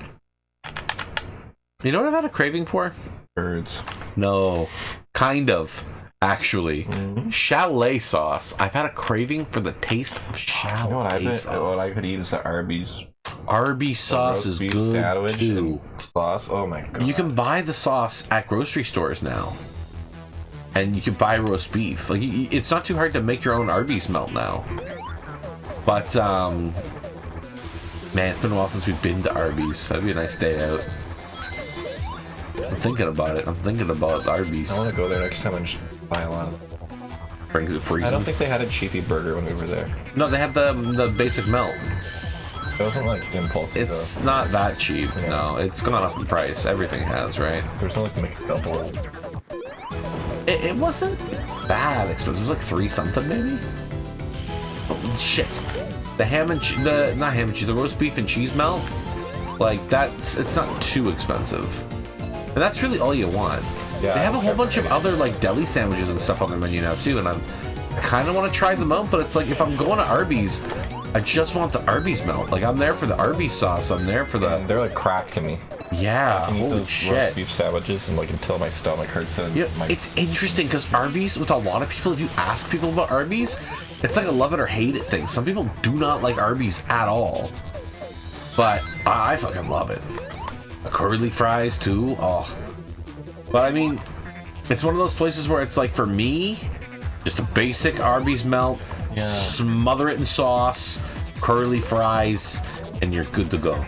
You know what I've had a craving for? Birds. No, kind of. Actually, chalet sauce. I've had a craving for the taste of chalet you know what sauce. What I could eat is the Arby's. Arby's sauce is good sandwich too. And sauce. Oh my god! You can buy the sauce at grocery stores now, and you can buy roast beef. Like it's not too hard to make your own Arby's melt now. But man, it's been a while since we've been to Arby's. That'd be a nice day out. I'm thinking about it. I'm thinking about Arby's. I want to go there next time and just Buy a lot. Brings it freezing. I don't think they had a cheapy burger when we were there. No, they had the basic melt. It wasn't like impulsive. It's though. Not that cheap. Yeah. No, it's gone up in price. Everything has, right? There's no like McDouble. It wasn't that expensive. It was like 3 something maybe. Oh, shit. The ham and not ham and cheese, the roast beef and cheese melt. Like it's not too expensive, and that's really all you want. Yeah, they have a whole bunch of other like deli sandwiches and stuff on their menu now too, and I kind of want to try them out. But it's like if I'm going to Arby's, I just want the Arby's melt. Like I'm there for the Arby's sauce. I'm there for the. They're like crack to me. Yeah. I can eat holy those shit. roast beef sandwiches and like until my stomach hurts. And yeah, it's interesting because Arby's, with a lot of people, if you ask people about Arby's, it's like a love it or hate it thing. Some people do not like Arby's at all. But I fucking love it. The curly fries too. Oh. But I mean, it's one of those places where it's like for me, just a basic Arby's melt, smother it in sauce, curly fries, and you're good to go.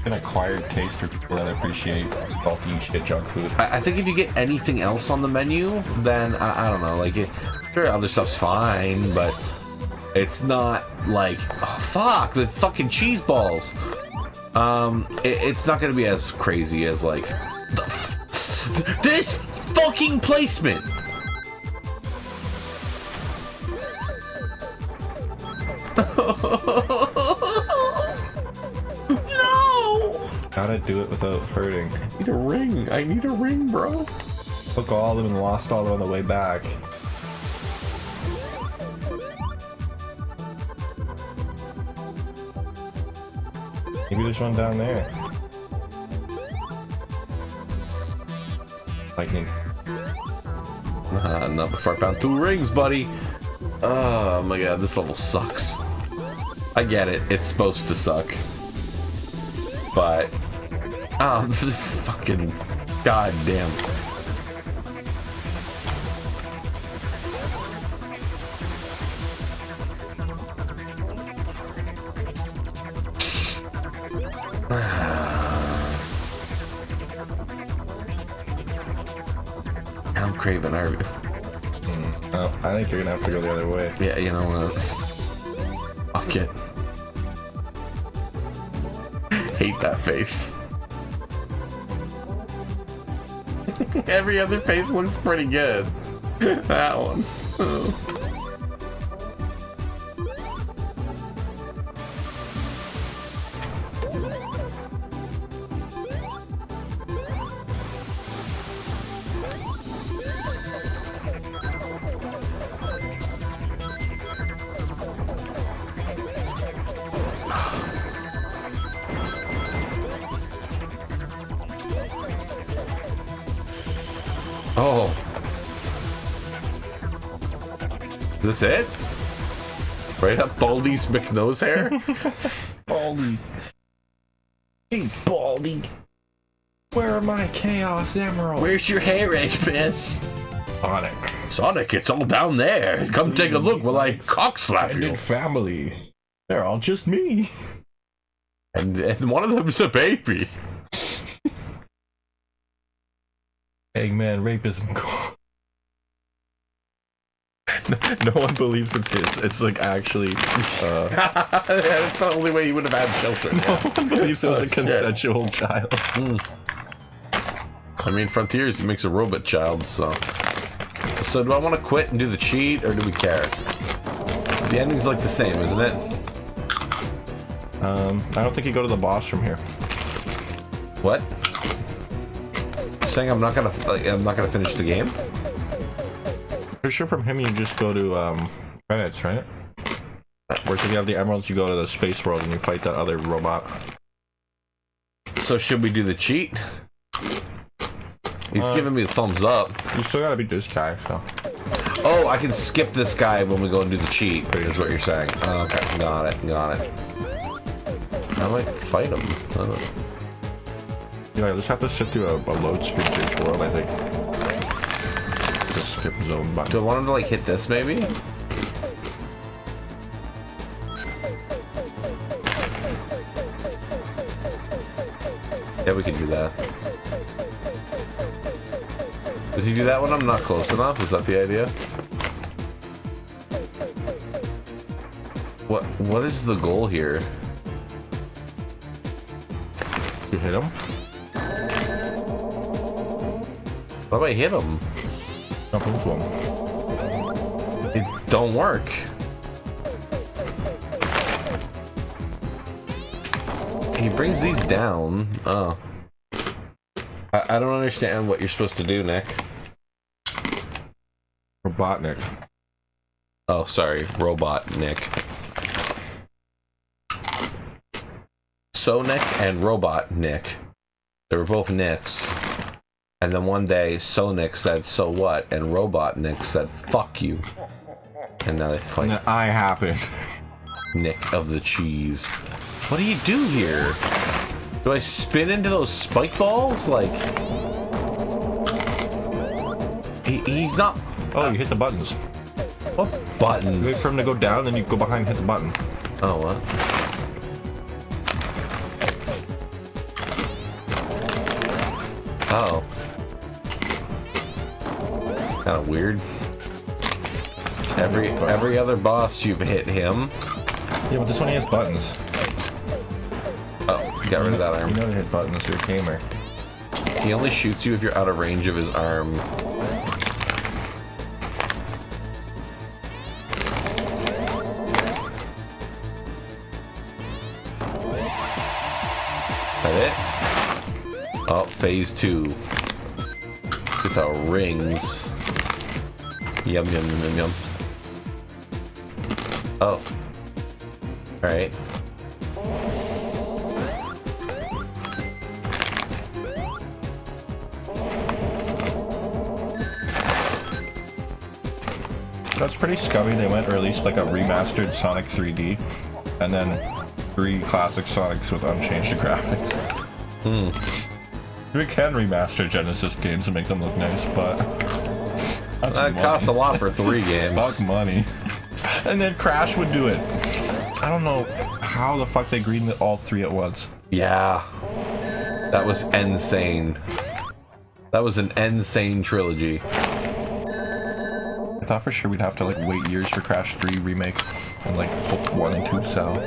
An acquired taste for people that appreciate salty shit junk food. I think if you get anything else on the menu, then I don't know. Like, sure, other stuff's fine, but it's not like, oh fuck, the fucking cheese balls. It's not gonna be as crazy as like this fucking placement. No! Gotta do it without hurting. I need a ring. I need a ring, bro. Took all of them and lost all of them on the way back. Maybe there's one down there. Lightning. Not before I found 2 rings, buddy. Oh my god, this level sucks. I get it, it's supposed to suck. But, fucking goddamn. I'm craving Arby. Oh, I think you're gonna have to go the other way. Yeah, you know what? Fuck it. Hate that face. Every other face looks pretty good. That one. Oh. Oh. Is this it? Right up Baldy's McNose hair? Baldy. Hey, Baldy. Where are my Chaos Emeralds? Where's your hair, Eggman? Sonic. Sonic, it's all down there. Come take a look while I cock slap you. Family. They're all just me. And one of them's a baby. Eggman rape isn't cool. No one believes it's his. It's like actually. That's the only way he would have had children. No one believes it was a consensual child. I mean, Frontiers makes a robot child, so. So, do I want to quit and do the cheat, or do we care? The ending's like the same, isn't it? I don't think you go to the boss from here. What? Saying I'm not gonna finish the game? For sure, from him you just go to credits, right? Whereas if you have the emeralds, you go to the space world and you fight that other robot. So should we do the cheat? He's giving me the thumbs up. You still gotta beat this guy, so. Oh, I can skip this guy when we go and do the cheat, is what you're saying. Oh, okay, got it. I might fight him. Yeah, I just have to sit through a load screen for each world, I think. The skip zone button. Do I want him to like hit this maybe? Yeah, we can do that. Does he do that when I'm not close enough? Is that the idea? What is the goal here? You hit him? How do I hit him? Jump into him. It don't work. He brings these down. Oh. I don't understand what you're supposed to do, Nick. Robotnik. Oh, sorry. Robot Nick. So Nick and Robot Nick. They were both Nicks. And then one day, So Nick said, so what? And Robot Nick said, fuck you. And now they fight. And then I happened. Nick of the cheese. What do you do here? Do I spin into those spike balls? Like... He's not... Oh, you hit the buttons. What buttons? You wait for him to go down, then you go behind and hit the button. Oh, what? Oh. Kind of weird. Every other boss you've hit him. Yeah, but this one has buttons. Oh, got rid of that arm. You know to hit buttons, you're a gamer. He only shoots you if you're out of range of his arm. That it? Oh, phase 2. Get the rings. Yum, yum, yum, yum, yum. Oh. Alright. That's pretty scummy. They went released like a remastered Sonic 3D, and then 3 classic Sonics with unchanged graphics. We can remaster Genesis games and make them look nice, but that costs a lot for 3 games. Fuck money. And then Crash would do it. I don't know how the fuck they greenlit all 3 at once. Yeah. That was insane. That was an insane trilogy. I thought for sure we'd have to like wait years for Crash 3 remake and like hope 1 and 2 sell.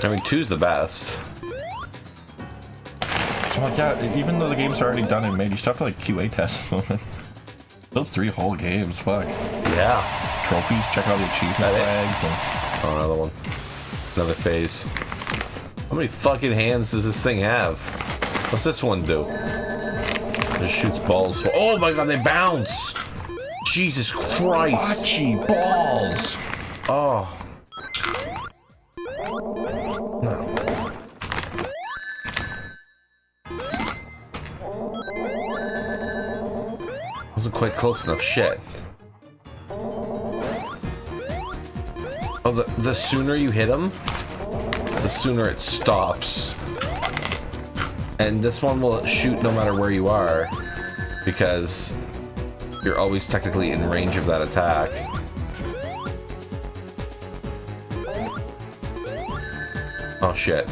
I mean, 2's the best. So like, yeah, even though the games are already done and made, you still have to like QA test them. Those 3 whole games, fuck. Yeah. Trophies, check out the achievement flags. And... Oh, another one. Another phase. How many fucking hands does this thing have? What's this one do? Just shoots balls. Oh my god, they bounce! Jesus Christ! Bocce balls! Oh. No. Wasn't quite close enough. Shit. Oh, the sooner you hit him, the sooner it stops. And this one will shoot no matter where you are, because you're always technically in range of that attack. Oh shit.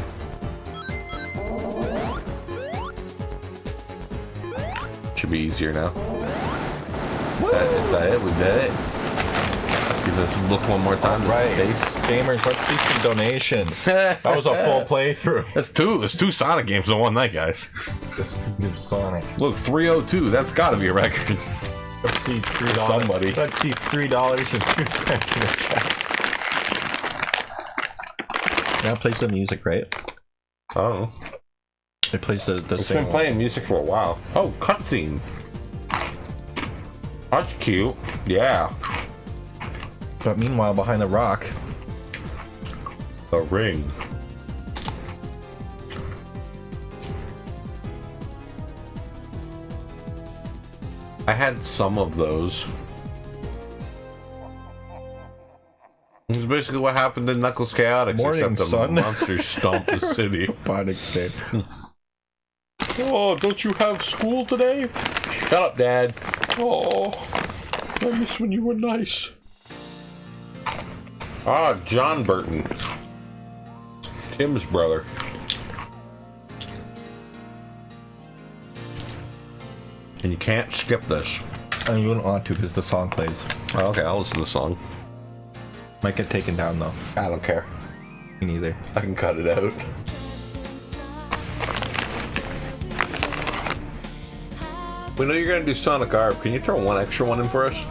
Should be easier now. Is that it? We did it? Give this look one more time. Right. Base. Gamers, let's see some donations. That was a full playthrough. That's 2. There's 2 Sonic games in one night, guys. This new Sonic. Look, 302. That's got to be a record. Let's see $3. Somebody. Let's see $3.02 in the chat. Now it plays the music, right? Oh. It plays the It's been playing music for a while. Oh, cutscene. That's cute. Yeah. But meanwhile, behind the rock, The ring. I had some of those. It's basically what happened in Knuckles Chaotix, Morning, except the son. monsters stomped the city. Panic state. Oh, don't you have school today? Shut up, Dad. Oh, I miss when you were nice. Ah, John Burton. Tim's brother. And you can't skip this. I mean, you wouldn't want to because the song plays. Oh, okay, I'll listen to the song. Might get taken down though. I don't care. Me neither. I can cut it out. We know you're gonna do Sonic Arp. Can you throw one extra one in for us?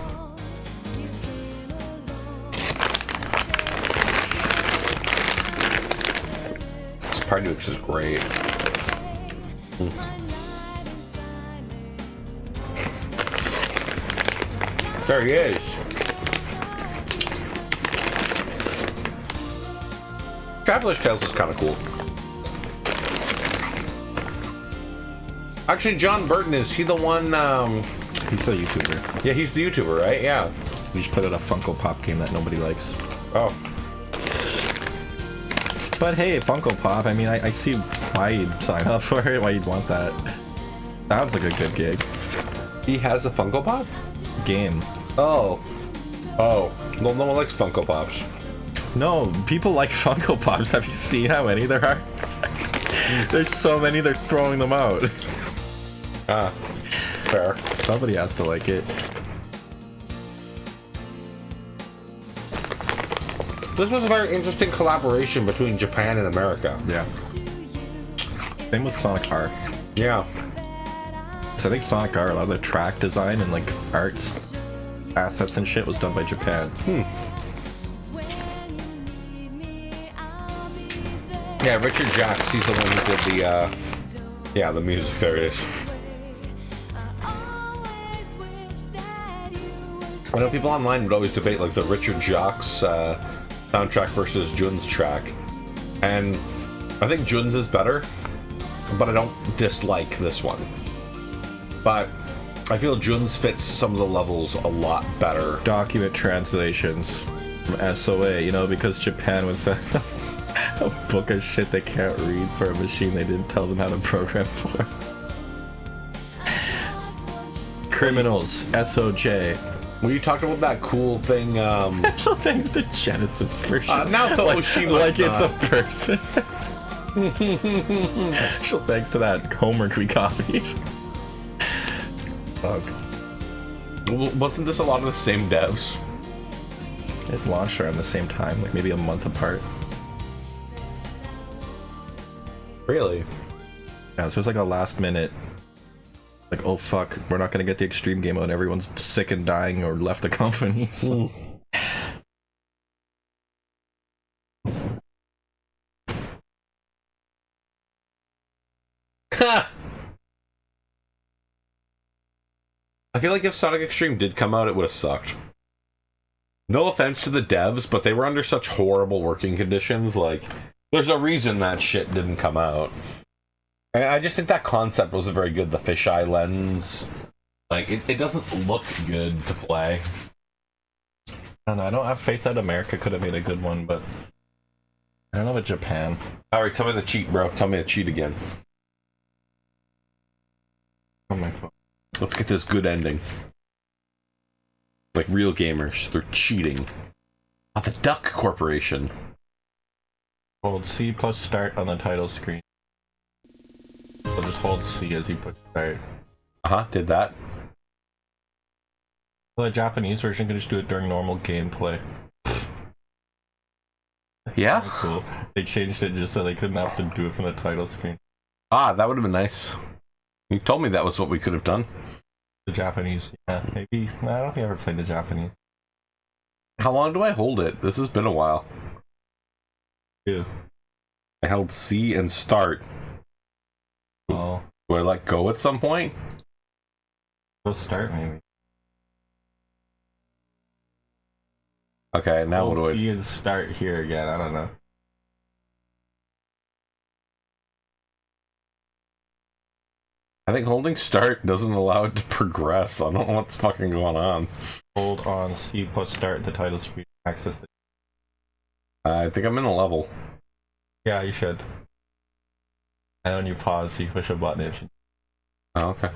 This Pardukes is great. There he is. Traveler's Tales is kind of cool. Actually, John Burton, is he the one, He's the YouTuber. Yeah, he's the YouTuber, right? Yeah. We just put out a Funko Pop game that nobody likes. Oh. But hey, Funko Pop, I mean, I see why you'd sign up for it, why you'd want that. Sounds like a good gig. He has a Funko Pop? Game. Oh. Oh. No one likes Funko Pops. No, people like Funko Pops. Have you seen how many there are? There's so many, they're throwing them out. Ah. Fair. Somebody has to like it. This was a very interesting collaboration between Japan and America. Yeah. Same with Sonic R. Yeah. So I think Sonic R, a lot of the track design and like arts, assets and shit was done by Japan. Yeah, Richard Jacques, he's the one who did the, yeah, the music. There it is. I know people online would always debate like the Richard Jacques soundtrack versus Jun's track, and I think Jun's is better, but I don't dislike this one. But I feel Jun's fits some of the levels a lot better. Document translations from SOA, you know, because Japan was a book of shit they can't read for a machine they didn't tell them how to program for. Criminals, SOJ. When you talked about that cool thing, So thanks to Genesis version. now to Oshima, like it's a person. So thanks to that homework we copied. Fuck. Wasn't this a lot of the same devs? It launched around the same time, like maybe a month apart. Really? Yeah, so it was like a last minute, like, oh fuck, we're not gonna get the extreme game out and everyone's sick and dying or left the company. So. I feel like if Sonic Extreme did come out, it would have sucked. No offense to the devs, but they were under such horrible working conditions. Like, there's a reason that shit didn't come out. And I just think that concept wasn't very good. The fisheye lens, like, it doesn't look good to play. I don't know, I don't have faith that America could have made a good one, but I don't know about Japan. Alright, tell me the cheat, bro. Tell me the cheat again. On my phone. Let's get this good ending. Like real gamers, they're cheating. Oh, the Duck Corporation. Hold C plus start on the title screen. So just hold C as you put start. Did that. Well, the Japanese version can just do it during normal gameplay. Yeah? Cool. They changed it just so they couldn't have to do it from the title screen. Ah, that would have been nice. You told me that was what we could have done. The Japanese, yeah, maybe. No, I don't think I ever played the Japanese. How long do I hold it? This has been a while. Yeah. I held C and start. Oh. Do I let go at some point? Go start, maybe. Okay, now what do I... C and start here again, I don't know. I think holding start doesn't allow it to progress. I don't know what's fucking going on. Hold on C plus start the title screen. Access the... I think I'm in a level. Yeah, you should. And when you pause, so you push a button. It should... Oh, okay.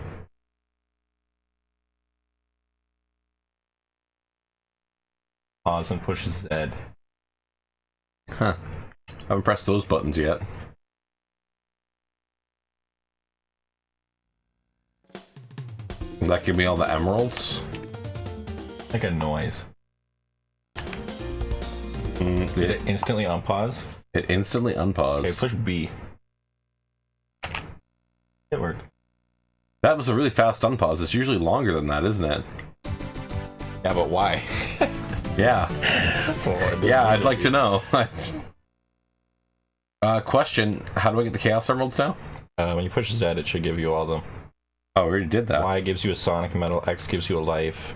Pause and push Z. Huh. I haven't pressed those buttons yet. Will that give me all the emeralds? Like a noise. Did it instantly unpause? It instantly unpaused. Okay, push B. It worked. That was a really fast unpause. It's usually longer than that, isn't it? Yeah, but why? Yeah. Yeah, I'd like to know. Question, how do I get the Chaos Emeralds now? When you push Z, it should give you all of them. Oh, we already did that. Y gives you a Sonic Medal, X gives you a life.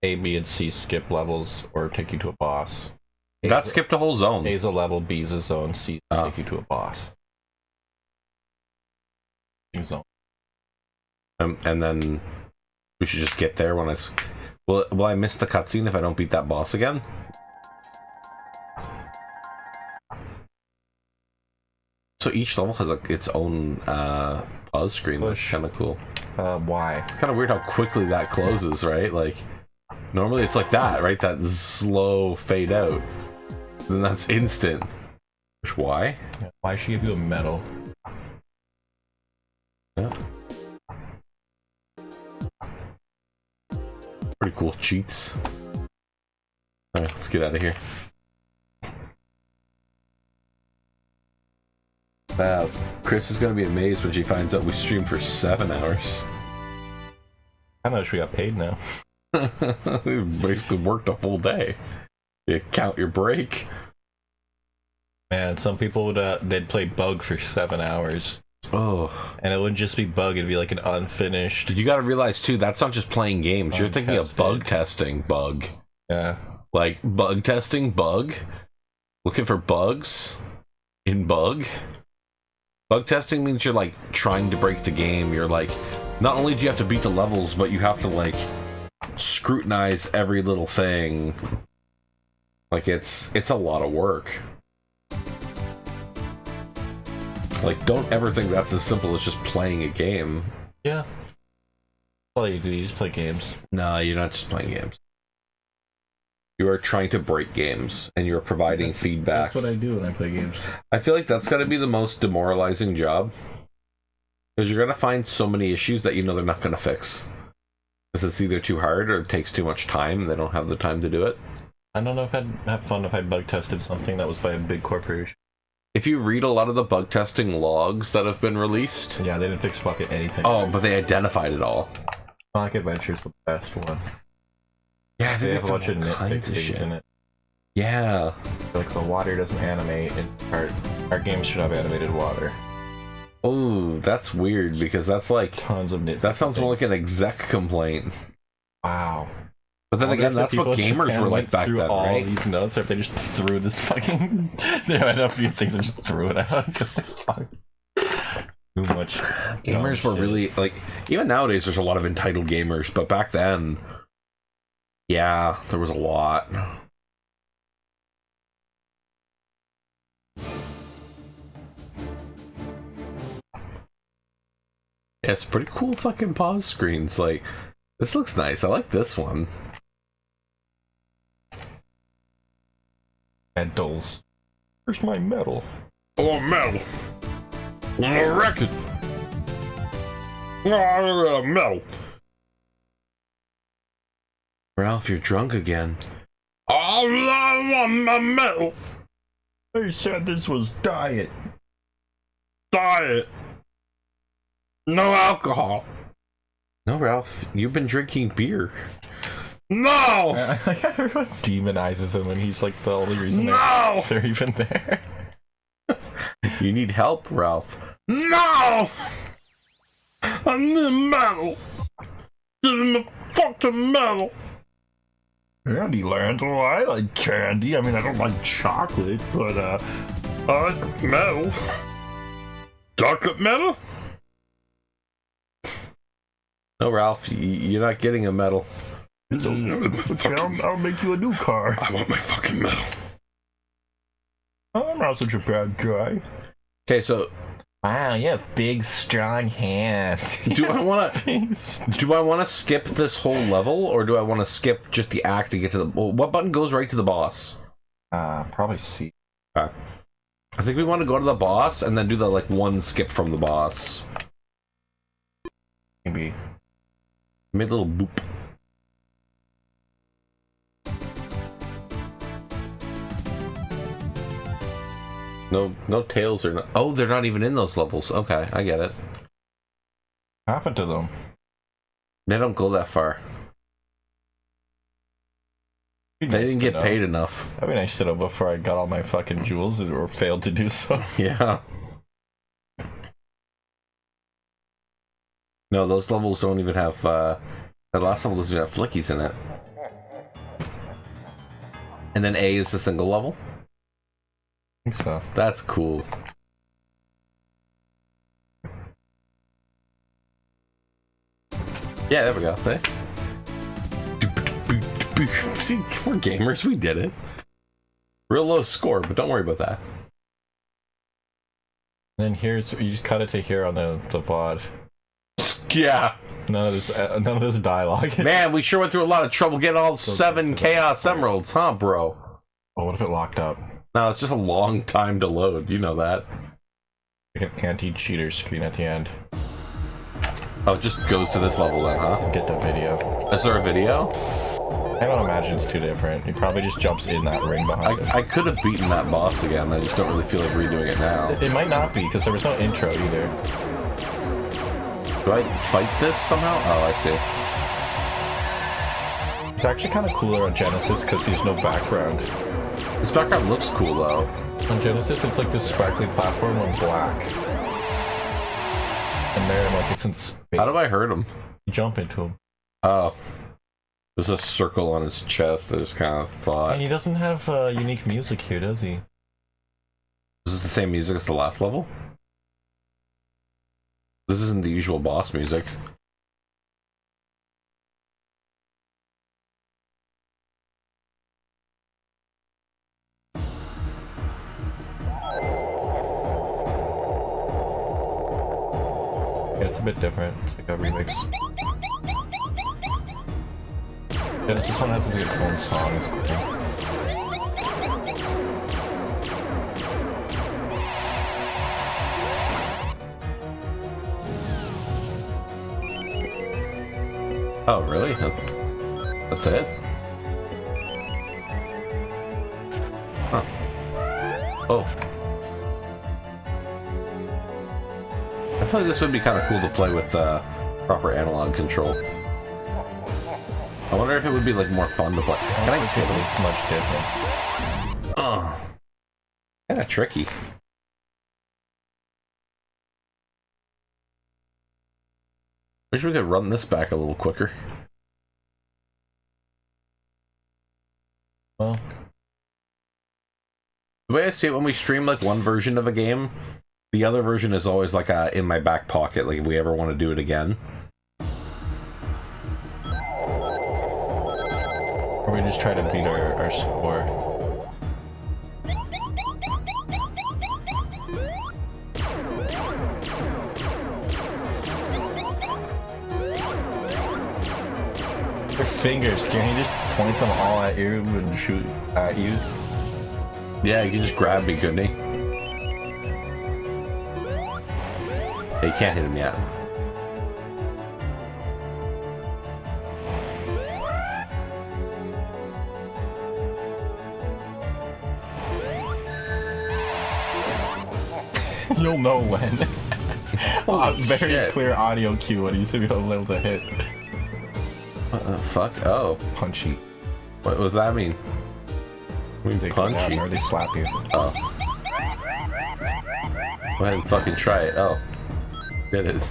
A, B, and C skip levels or take you to a boss. That skipped a whole zone. A's a level, B's a zone, C take you to a boss. Zone. And then we should just get there when I... Will I miss the cutscene if I don't beat that boss again? So each level has like its own pause screen. That's kind of cool. Why? It's kind of weird how quickly that closes, right? Like, normally it's like that, right? That slow fade out. Then that's instant. Why? Why should give you a medal? Yeah. Pretty cool cheats. Alright, let's get out of here. Chris is going to be amazed when she finds out we streamed for 7 hours. I know we got paid now. We basically worked a full day. You count your break. Man, some people would they'd play Bug for 7 hours. Oh. And it wouldn't just be Bug, it'd be like an unfinished. You gotta realize too, that's not just playing games. You're thinking of bug testing bug. Yeah. Like bug testing bug. Looking for bugs in bug. Bug testing means you're like trying to break the game. You're like, not only do you have to beat the levels, but you have to like scrutinize every little thing. Like it's a lot of work. Like, don't ever think that's as simple as just playing a game. Yeah. Well, you just play games. No, you're not just playing games. You are trying to break games, and you're providing feedback. That's what I do when I play games. I feel like that's got to be the most demoralizing job. Because you're going to find so many issues that you know they're not going to fix. Because it's either too hard or it takes too much time, and they don't have the time to do it. I don't know if I'd have fun if I bug tested something that was by a big corporation. If you read a lot of the bug testing logs that have been released... Yeah, they didn't fix fucking anything. Oh, but they identified it all. Sonic Adventure's the best one. Yeah, they have a bunch of nitpick things in it. Yeah. Like the water doesn't animate, and our games should have animated water. Oh, that's weird, because that's like... Tons of nitpicks. That sounds more like an exec complaint. Wow. But then again, that's what gamers were like back then, right? All these notes, or if they just threw this fucking... They had a few things and just threw it out, because fuck. Too much. Gamers were really, like... Even nowadays, there's a lot of entitled gamers, but back then... Yeah, there was a lot. Yeah, it's pretty cool fucking pause screens. Like, this looks nice. I like this one. Medals. Where's my medal? Oh, medal. I reckon. Oh, medal. Ralph, you're drunk again. I want my medal. They said this was diet. Diet. No alcohol. No, Ralph, you've been drinking beer. No! Everyone demonizes him, and he's like the only reason they're even there. You need help, Ralph. No! I need metal. Give me the fucking metal. Candyland? Oh, I like candy. I mean, I don't like chocolate, but I like metal. Chocolate metal? No, Ralph, you're not getting a medal. I'll make you a new car. I want my fucking medal. I'm not such a bad guy. Okay, so... Wow, you have big, strong hands. Do I want to skip this whole level, or do I want to skip just the act to get to the... Well, what button goes right to the boss? Probably C. Okay. I think we want to go to the boss, and then do the, like, one skip from the boss. Maybe. Made a little boop. No tails are not. Oh, they're not even in those levels. Okay, I get it. What happened to them? They don't go that far. They didn't get paid enough. That'd be nice to know before I got all my fucking jewels or failed to do so. Yeah. No, those levels don't even have, the last level doesn't have flickies in it. And then A is the single level? I think so. That's cool. Yeah, there we go. There. See, we're gamers, we did it. Real low score, but don't worry about that. And then here's, you just cut it to here on the VOD. Yeah. None of this dialogue. Man, we sure went through a lot of trouble getting all 7 Chaos Emeralds, huh, bro? Oh, what if it locked up? No, it's just a long time to load, you know that. Like an anti-cheater screen at the end. Oh, it just goes to this level then, huh? Get the video. Is there a video? I don't imagine it's too different. He probably just jumps in that ring behind it. I could have beaten that boss again, I just don't really feel like redoing it now. It might not be, because there was no intro either. Do I fight this somehow? Oh, I see. It's actually kind of cooler on Genesis, because there's no background. This background looks cool, though. On Genesis, it's like this sparkly platform on black. And there, like, it's in space. How do I hurt him? You jump into him. Oh. There's a circle on his chest. I just kind of thought. And he doesn't have unique music here, does he? Is this the same music as the last level? This isn't the usual boss music. Yeah, it's a bit different. It's like a remix. Yeah, this one has its own song. It's cool. Oh, really? That's it? Huh. Oh. I feel like this would be kind of cool to play with proper analog control. I wonder if it would be like more fun to play. Can I see it? It's much different. Oh, kind of tricky. Wish we could run this back a little quicker. Well, the way I see it, when we stream like one version of a game, the other version is always like in my back pocket. Like if we ever want to do it again. or we just try to beat our score. Your fingers, can you just point them all at you and shoot at you? Yeah, you can just grab me, couldn't he? Yeah, you can't hit him yet. You'll know when. Very shit. clear audio cue when you see me able to hit. What the fuck? Oh. Punchy. What does that mean? They go down Punchy? or they slap you. Oh. Go ahead and fucking try it. Oh. It is.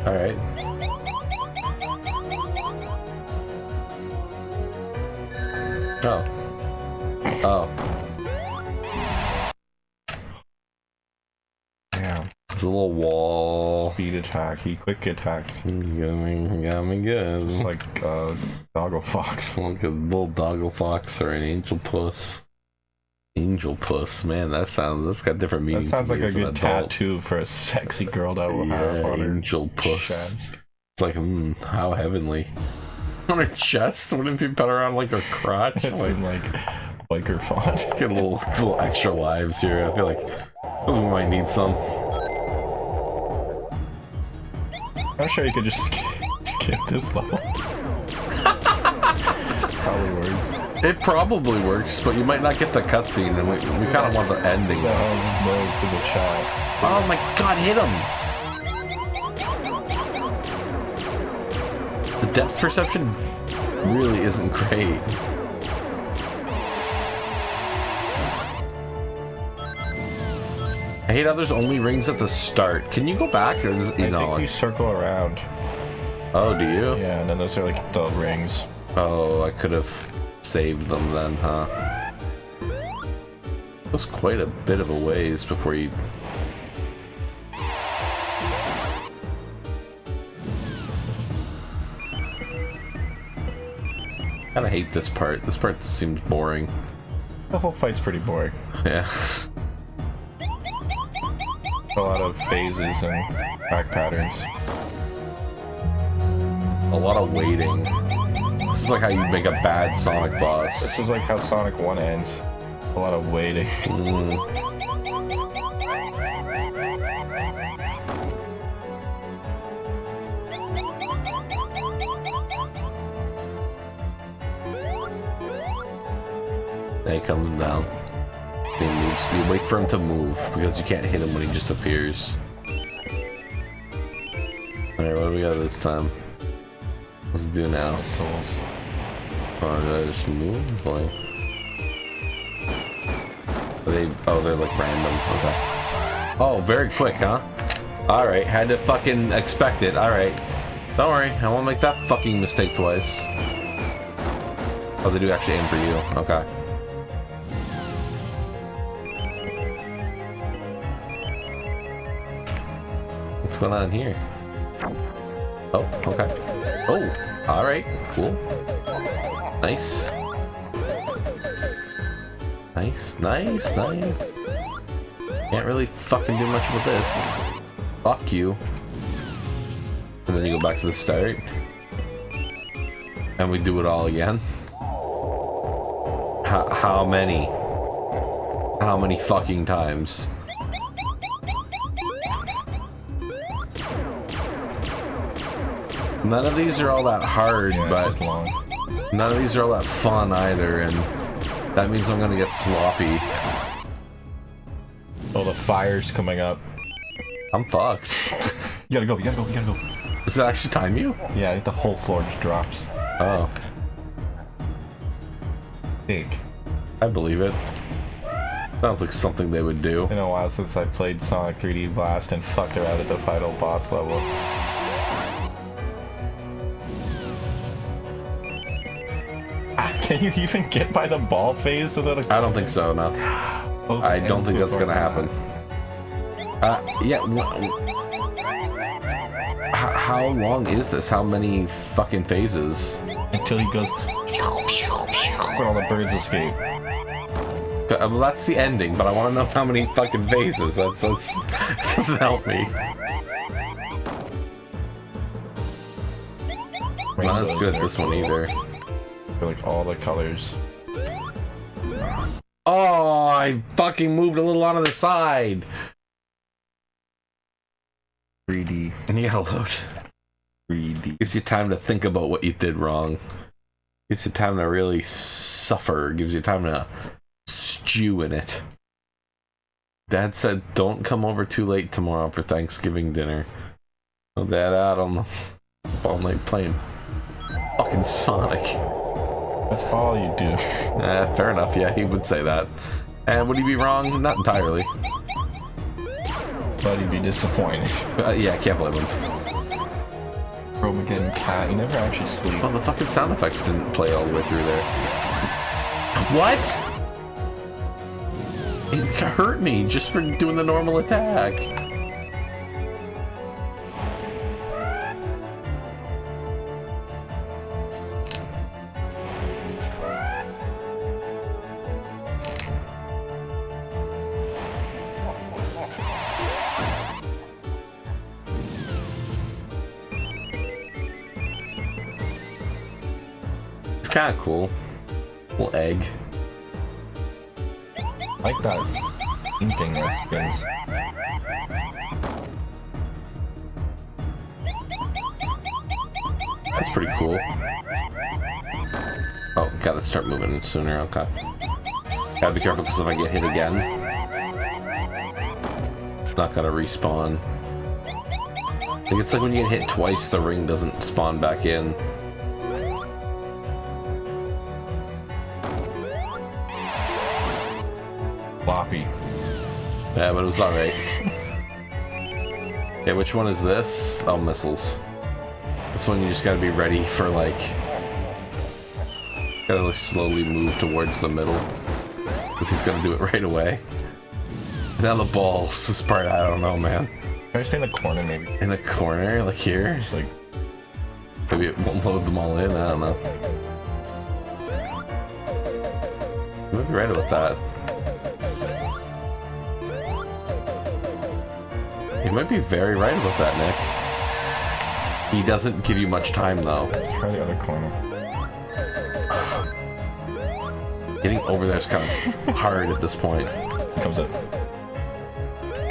Alright. Oh. Oh. Damn. It's a little wall. Speed attack, he quick attack. Got me good. Just like Doggo Fox. Like a little doggo fox or an angel puss. Angel puss, man, that's got different meanings. That sounds like a as an good adult. tattoo for a sexy girl that will have Yeah, on her angel puss. chest. It's like, how heavenly. on her chest? Wouldn't it be better on like her crotch? It's in like biker font. Get a little extra lives here. I feel like we might need some. I'm sure you could just skip this level. Probably works. It probably works, but you might not get the cutscene, and we kind of want the ending. That was a good shot. Oh my god, hit him! The depth perception really isn't great. I hate how there's only rings at the start. Can you go back, or does I think you circle around. Oh, do you? Yeah, and then those are like the rings. Oh, I could have saved them then, huh? It was quite a bit of a ways before you... Kinda hate this part. This part seems boring. The whole fight's pretty boring. Yeah. A lot of phases and back patterns. A lot of waiting. This is like how you make a bad Sonic boss. This is like how Sonic 1 ends. A lot of waiting. They come down. He moves. You wait for him to move because you can't hit him when he just appears. Alright, what do we got this time? What's it do now? Souls. Oh, did I just move? Like... they're like random. Okay. Oh, very quick, huh? Alright, had to fucking expect it. Alright. Don't worry, I won't make that fucking mistake twice. Oh, they do actually aim for you. Okay. What's going on here? Oh, okay. Oh, alright, cool. Nice. Nice, nice, nice. Can't really fucking do much with this. Fuck you. And then you go back to the start. And we do it all again. How many? How many fucking times? None of these are all that hard, Yeah, but long. none of these are all that fun either, and that means I'm gonna get sloppy. Oh, the fire's coming up. I'm fucked. You gotta go, you gotta go, you gotta go. Does it actually time you? Yeah, I think the whole floor just drops. Oh. Big. I believe it. Sounds like something they would do. Been a while since I played Sonic 3D Blast and fucked around at the final boss level. Can you even get by the ball phase without a... I don't think so, no. Okay, I don't think that's gonna happen. Yeah. How long is this? How many fucking phases? Until he goes... When all the birds escape. Well, that's the ending, but I want to know how many fucking phases. That's doesn't help me. Not as good this one either. For like all the colors. Oh, I fucking moved a little onto the side. 3D. And you gotta load. 3D. Gives you time to think about what you did wrong. Gives you time to really suffer. Gives you time to stew in it. Dad said, don't come over too late tomorrow for Thanksgiving dinner. Oh, Dad out on the all night playing fucking Sonic. That's all you do. Fair enough, yeah, he would say that. And would he be wrong? Not entirely. But he'd be disappointed. Yeah, I can't blame him. Bromageddon cat, you never actually sleep. Well, the fucking sound effects didn't play all the way through there. What? It hurt me just for doing the normal attack. kind of cool. Little egg. I like that thing that spins. That's pretty cool. Oh, gotta start moving sooner. Okay. Gotta be careful because if I get hit again, not gonna respawn. I think it's like when you get hit twice, the ring doesn't spawn back in. Floppy. Yeah, but it was alright. Yeah, which one is this? Oh, missiles. This one you just gotta be ready for, like... Gotta like slowly move towards the middle. Because he's gonna do it right away. Now the balls, this part, I don't know, man. Can I stay in the corner, maybe? In the corner, like here? Just like... Maybe it won't load them all in, I don't know. You might be right about that. You might be very right about that, Nick. He doesn't give you much time, though. Try the other corner. Getting over there is kind of hard at this point. He comes up.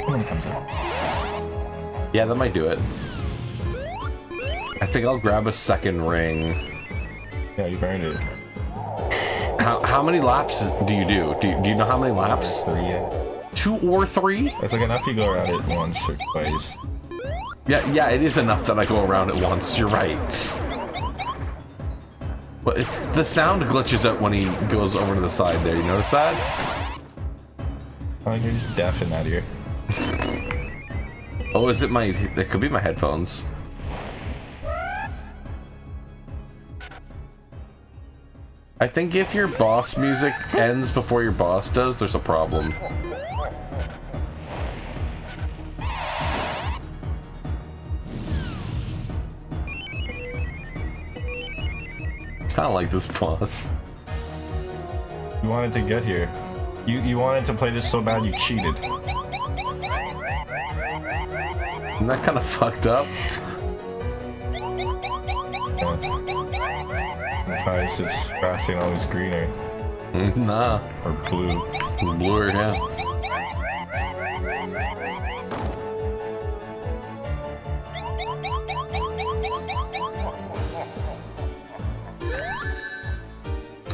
He comes up. Yeah, that might do it. I think I'll grab a second ring. Yeah, you burned it. How many laps do you do? Do you know how many laps? 3, yeah. 2 or 3? It's like enough you go around it once or twice. Yeah, it is enough that I go around it once. You're right. But the sound glitches out when he goes over to the side there. You notice that? Oh, you're just deaf in that ear. Oh, is it my... It could be my headphones. I think if your boss music ends before your boss does, there's a problem. Kind of like this boss. You wanted to get here. You wanted to play this so bad you cheated. Isn't that kind of fucked up? Sometimes it's grassing always greener. Nah. Or blue. Bluer, yeah.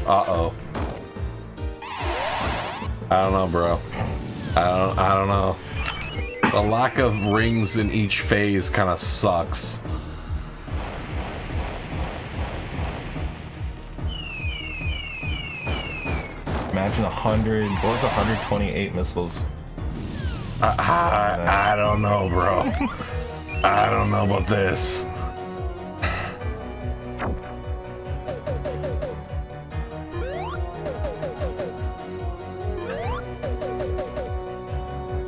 Uh-oh. I don't know, bro. I don't know. The lack of rings in each phase kind of sucks. Imagine 100. What was 128 missiles? I don't know, bro. I don't know about this.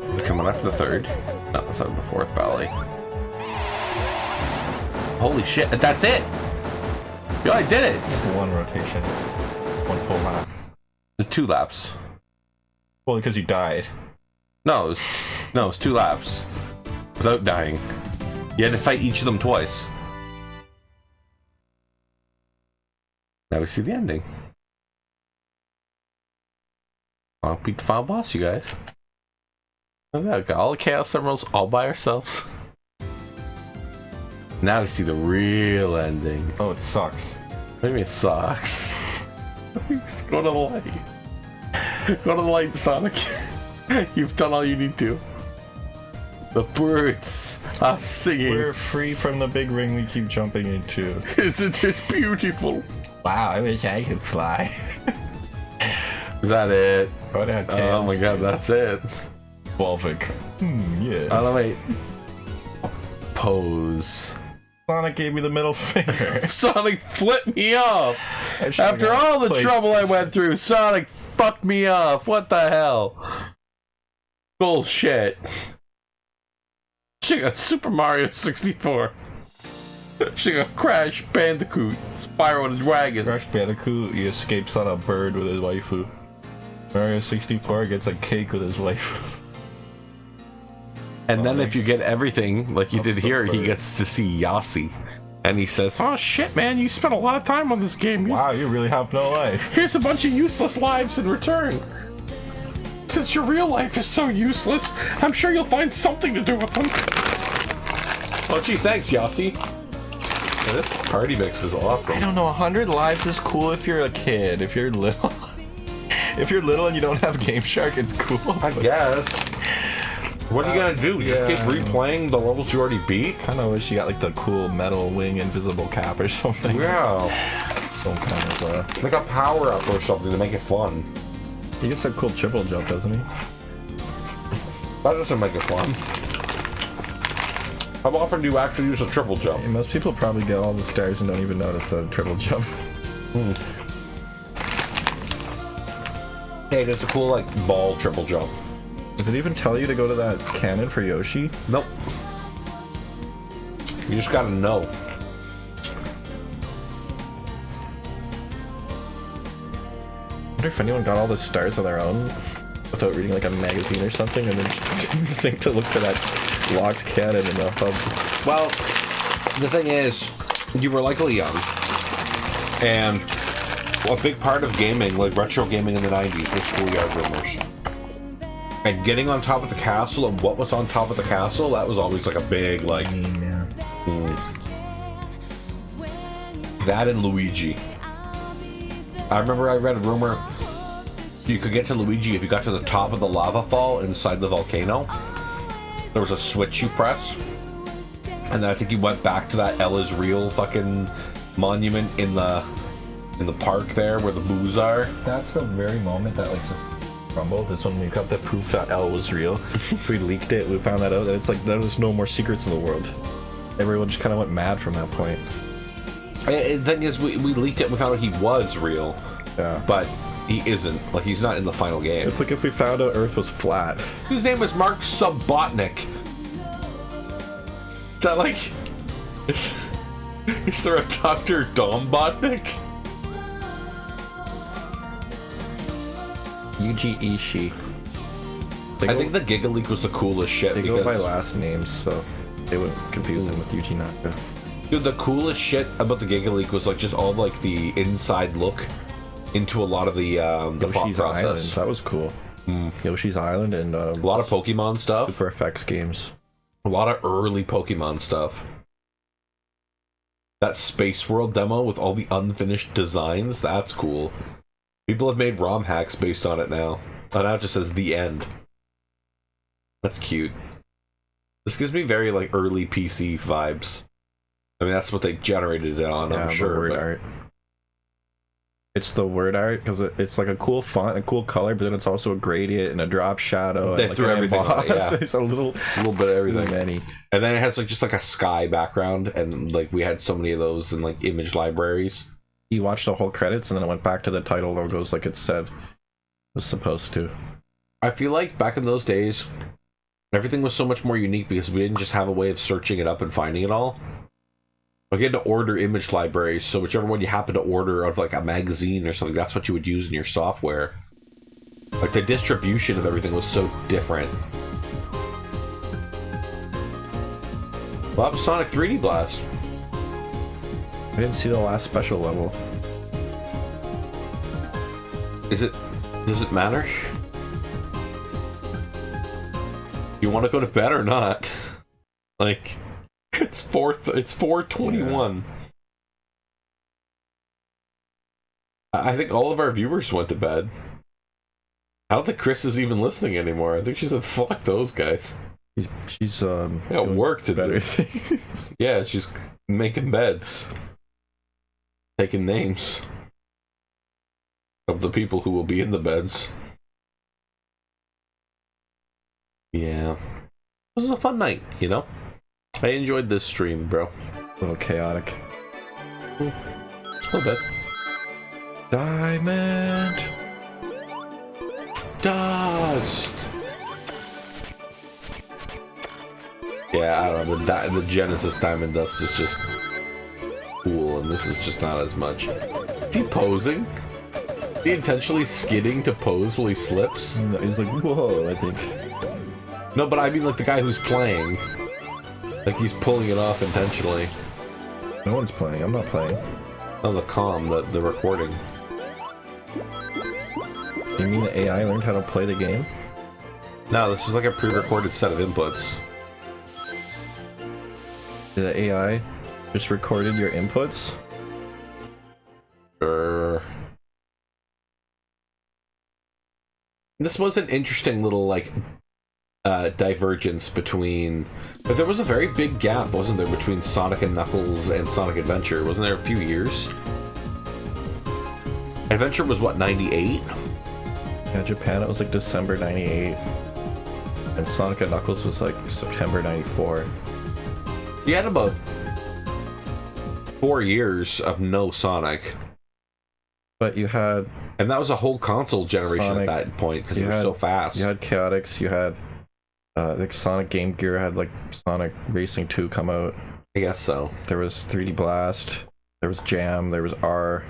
Is it coming after the third? No, it's on the fourth valley. Holy shit, that's it! Yo, I did it! One rotation. One full lap. The 2 laps. Well, because you died. No, it was 2 laps. Without dying. You had to fight each of them twice. Now we see the ending. I'll beat the final boss, you guys. Look at that, got all the Chaos Emeralds all by ourselves. Now we see the real ending. Oh, it sucks. What do you mean it sucks? Go to the light. Go to the light, Sonic. You've done all you need to. The birds are singing. We're free from the big ring we keep jumping into. Isn't it beautiful? Wow, I wish I could fly. Is that it? Oh my god, that's it. Volvic. Yes. Oh, wait. Pose. Sonic gave me the middle finger. Sonic flipped me off. After all the trouble I went through, Sonic fucked me off. What the hell? Bullshit. She got Super Mario 64. She got Crash Bandicoot, Spyro the Dragon. Crash Bandicoot, he escapes on a bird with his waifu. Mario 64 gets a cake with his waifu. And then if you get everything, like you did here, he gets to see Yossi. And he says, "Oh shit, man, you spent a lot of time on this game. Wow, you really have no life. Here's a bunch of useless lives in return. Since your real life is so useless, I'm sure you'll find something to do with them." Oh gee, thanks, Yossi. Yeah, this party mix is awesome. I don't know, 100 lives is cool if you're a kid. If you're little... if you're little and you don't have Game Shark, it's cool. I guess. What are you gonna do? Just keep replaying the levels you already beat? I know, wish you got like the cool metal wing invisible cap or something. Yeah. Some kind of like a power up or something to make it fun. He gets a cool triple jump, doesn't he? That doesn't make it fun. How often do you actually use a triple jump? Yeah, most people probably get all the stars and don't even notice the triple jump. Hey, there's a cool like ball triple jump. Does it even tell you to go to that cannon for Yoshi? Nope. You just gotta know. I wonder if anyone got all the stars on their own without reading like a magazine or something and then didn't think to look for that locked cannon in the hub. Well, the thing is, you were likely young. And a big part of gaming, like retro gaming in the 90s, was schoolyard rumors. And getting on top of the castle and what was on top of the castle, that was always like a big, like... That and Luigi. I remember I read a rumor you could get to Luigi if you got to the top of the lava fall inside the volcano. There was a switch you press. And then I think you went back to that L is real fucking monument in the park there where the boos are. That's the very moment that like crumbled. Is when we got the proof that L was real. We leaked it, we found that out, that it's like there was no more secrets in the world. Everyone just kind of went mad from that point. The thing is, we leaked it and we found out he was real. Yeah. But he isn't. Like, he's not in the final game. It's like if we found out Earth was flat. Whose name is Mark Subotnick? Is that like... Is there a Dr. Dombotnik? Yuji Ishii. I think the Giga Leak was the coolest shit. They go by last names, so they wouldn't confuse them with Yuji Naka. Dude, the coolest shit about the Giga Leak was like just all like the inside look into a lot of the Yoshi's thought Island. process. That was cool. Yoshi's Island and a lot of Pokemon stuff. Super FX games. A lot of early Pokemon stuff. That Space World demo with all the unfinished designs, that's cool. People have made ROM hacks based on it now. And now it just says the end. That's cute. This gives me very like early PC vibes. I mean, that's what they generated it on, yeah, I'm sure. Word art. It's the word art because it's like a cool font, a cool color, but then it's also a gradient and a drop shadow. They and threw like everything on it, yeah. It's a little bit of everything. Many. And then it has like just like a sky background, and like we had so many of those in like image libraries. You watched the whole credits, and then it went back to the title logos like it said it was supposed to. I feel like back in those days, everything was so much more unique because we didn't just have a way of searching it up and finding it all. Like you had to order image libraries, so whichever one you happen to order of like a magazine or something, that's what you would use in your software. Like the distribution of everything was so different. Well, that was Sonic 3D Blast. I didn't see the last special level. Does it matter? You want to go to bed or not? Like, it's 4:21. Yeah. I think all of our viewers went to bed. I don't think Chris is even listening anymore. I think she said, "Fuck those guys." She's got work to better do. Things. Yeah, she's making beds, taking names of the people who will be in the beds. Yeah, this was a fun night, you know. I enjoyed this stream, bro. A little chaotic. A little bit. Diamond Dust. Yeah, I don't know. The Genesis Diamond Dust is just cool, and this is just not as much. Is he posing? Is he intentionally skidding to pose while he slips? No, he's like, whoa, I think. No, but I mean like the guy who's playing. Like he's pulling it off intentionally. No one's playing. I'm not playing. On the comm, the recording. You mean the AI learned how to play the game? No, this is like a pre-recorded set of inputs. The AI just recorded your inputs? This was an interesting little, like, divergence between... But there was a very big gap, wasn't there, between Sonic and Knuckles and Sonic Adventure? Wasn't there a few years? Adventure was, what, 98? Yeah, Japan, it was like December 98. And Sonic and Knuckles was like September 94. You had about 4 years of no Sonic. But you had... And that was a whole console generation Sonic, at that point, because it was so fast. You had Chaotix, you had... like Sonic Game Gear had like Sonic Racing 2 come out. I guess so. There was 3D Blast, there was Jam, there was R.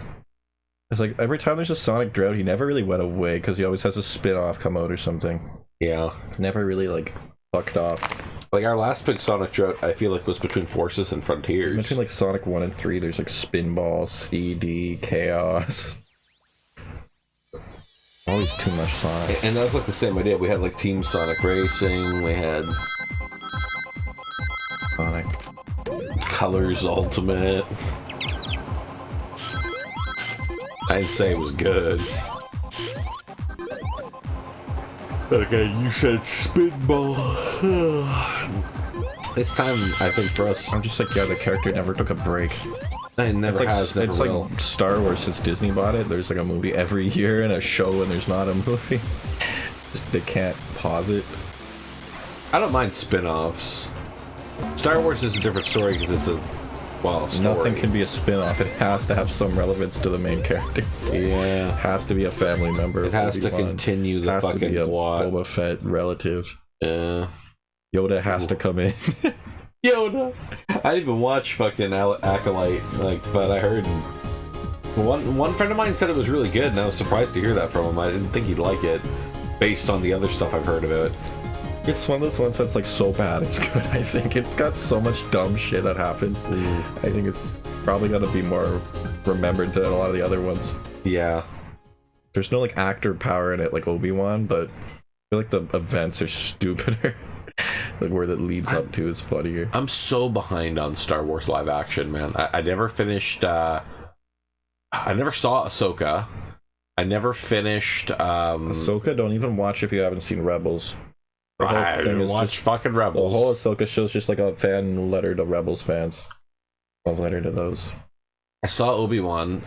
It's like every time there's a Sonic drought, he never really went away because he always has a spin-off come out or something. Yeah. Never really like fucked off. Like our last big Sonic drought, I feel like was between Forces and Frontiers. Between like Sonic 1 and 3, there's like Spinball, CD, Chaos. Always too much Sonic. And that was like the same idea. We had like Team Sonic Racing, we had Sonic Colors Ultimate. I'd say it was good. Okay, you said Spinball. It's time, I think, for us. I'm just like, yeah, the character never took a break. It never has, never will. Like Star Wars since Disney bought it. There's like a movie every year and a show and there's not a movie. Just they can't pause it. I don't mind spin-offs. Star Wars is a different story because it's a, well, story. Nothing can be a spin-off. It has to have some relevance to the main characters. Yeah. It has to be a family member. It has to continue the fucking plot. It has to be a plot. Boba Fett relative. Yeah. Yoda has to come in. Yoda! I didn't even watch fucking Acolyte, like, but I heard one friend of mine said it was really good, and I was surprised to hear that from him. I didn't think he'd like it, based on the other stuff I've heard of it. It's one of those ones that's like so bad it's good. I think it's got so much dumb shit that happens. I think it's probably gonna be more remembered than a lot of the other ones. Yeah. There's no like actor power in it like Obi-Wan, but I feel like the events are stupider. Like where that leads up to is funnier. I'm so behind on Star Wars live action, man. I never finished I never saw Ahsoka. I never finished Ahsoka, don't even watch if you haven't seen Rebels. I didn't watch fucking Rebels. The whole Ahsoka show's just like a fan letter to Rebels fans. A letter to those. I saw Obi-Wan.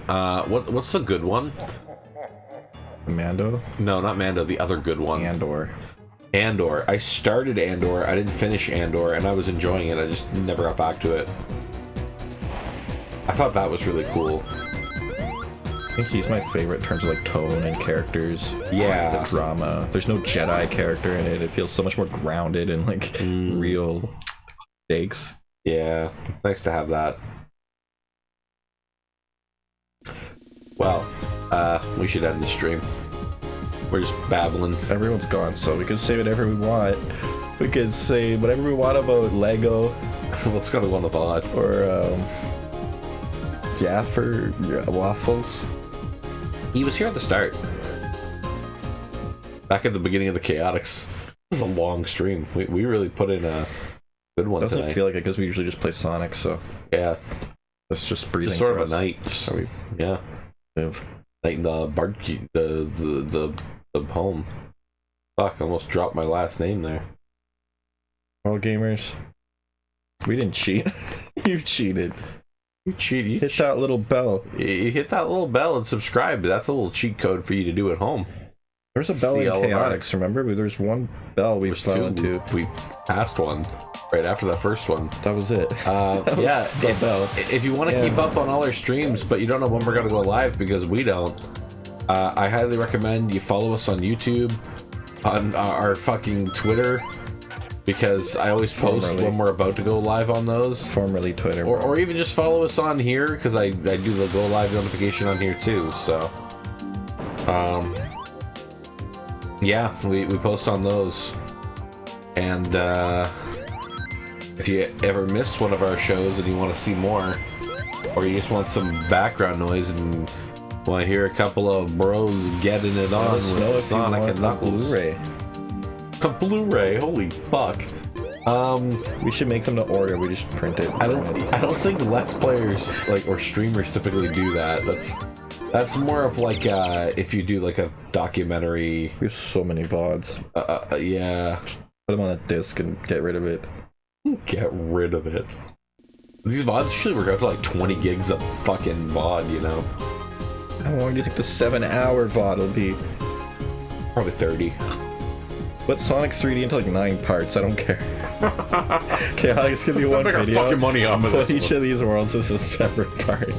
What's the good one? Mando? No, not Mando, the other good one. Andor. I started Andor, I didn't finish Andor, and I was enjoying it. I just never got back to it. I thought that was really cool. I think he's my favorite in terms of like tone and characters. Yeah. The drama. There's no Jedi character in it. It feels so much more grounded and like real stakes. Yeah, it's nice to have that. Well, we should end the stream. We're just babbling. Everyone's gone, so we can say whatever we want. We can say whatever we want about Lego. What's gonna go on the pod? Or Jaffer Waffles. He was here at the start. Back at the beginning of the Chaotix. This is a long stream. We really put in a good one tonight. Doesn't feel like it because we usually just play Sonic, so yeah. It's just breathing. Just sort of a night. Just, how we live. Night in the barbecue, the home. Fuck, I almost dropped my last name there. Well, gamers, we didn't cheat. You cheated. You cheated. You hit that little bell. You hit that little bell and subscribe. That's a little cheat code for you to do at home. There's a bell in Chaotix, remember? There's one bell we fell into. We passed one right after the first one. That was it. Yeah, if you want to keep up on all our streams, but you don't know when we're going to go live because we don't, I highly recommend you follow us on YouTube, on our fucking Twitter, because I always post when we're about to go live on those. Formerly Twitter. Or even just follow us on here, because I do the go live notification on here too, so... yeah, we post on those. And if you ever miss one of our shows and you want to see more, or you just want some background noise and want to hear a couple of bros getting it on with Sonic and Knuckles. Blu-ray. A Blu-ray, holy fuck. We should make them to order. We just print it. I don't think Let's Players or streamers typically do that. That's more of like if you do like a documentary. We have so many VODs. Yeah. Put them on a disc and get rid of it. Get rid of it. These VODs usually work out to like 20 gigs of fucking VOD, you know? How long do you think the 7-hour VOD will be? Probably 30. Put Sonic 3D into like 9 parts, I don't care. Okay, Alex, give me one Make our video. fucking money off of Put this each of these worlds as a separate part.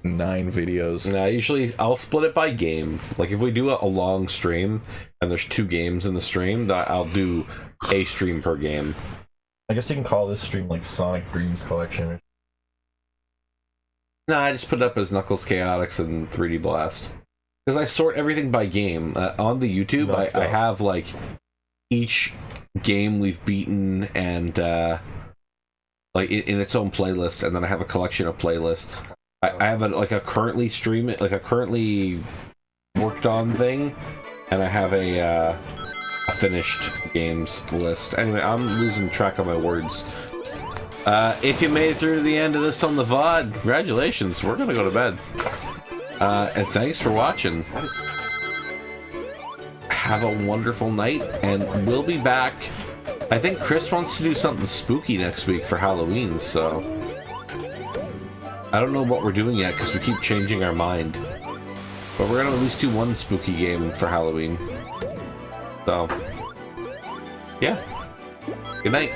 9 videos. Nah, usually I'll split it by game. Like if we do a long stream and there's 2 games in the stream, that I'll do a stream per game. I guess you can call this stream like Sonic Dreams Collection. Nah, I just put it up as Knuckles Chaotix and 3D Blast. Because I sort everything by game. On the YouTube, I have like each game we've beaten and like in its own playlist, and then I have a collection of playlists. I have a currently currently worked on thing, and I have a finished games list. Anyway, I'm losing track of my words. If you made it through to the end of this on the VOD, congratulations. We're gonna go to bed. And thanks for watching. Have a wonderful night, and we'll be back. I think Chris wants to do something spooky next week for Halloween, so I don't know what we're doing yet because we keep changing our mind. But we're gonna at least do one spooky game for Halloween. So, yeah. Good night.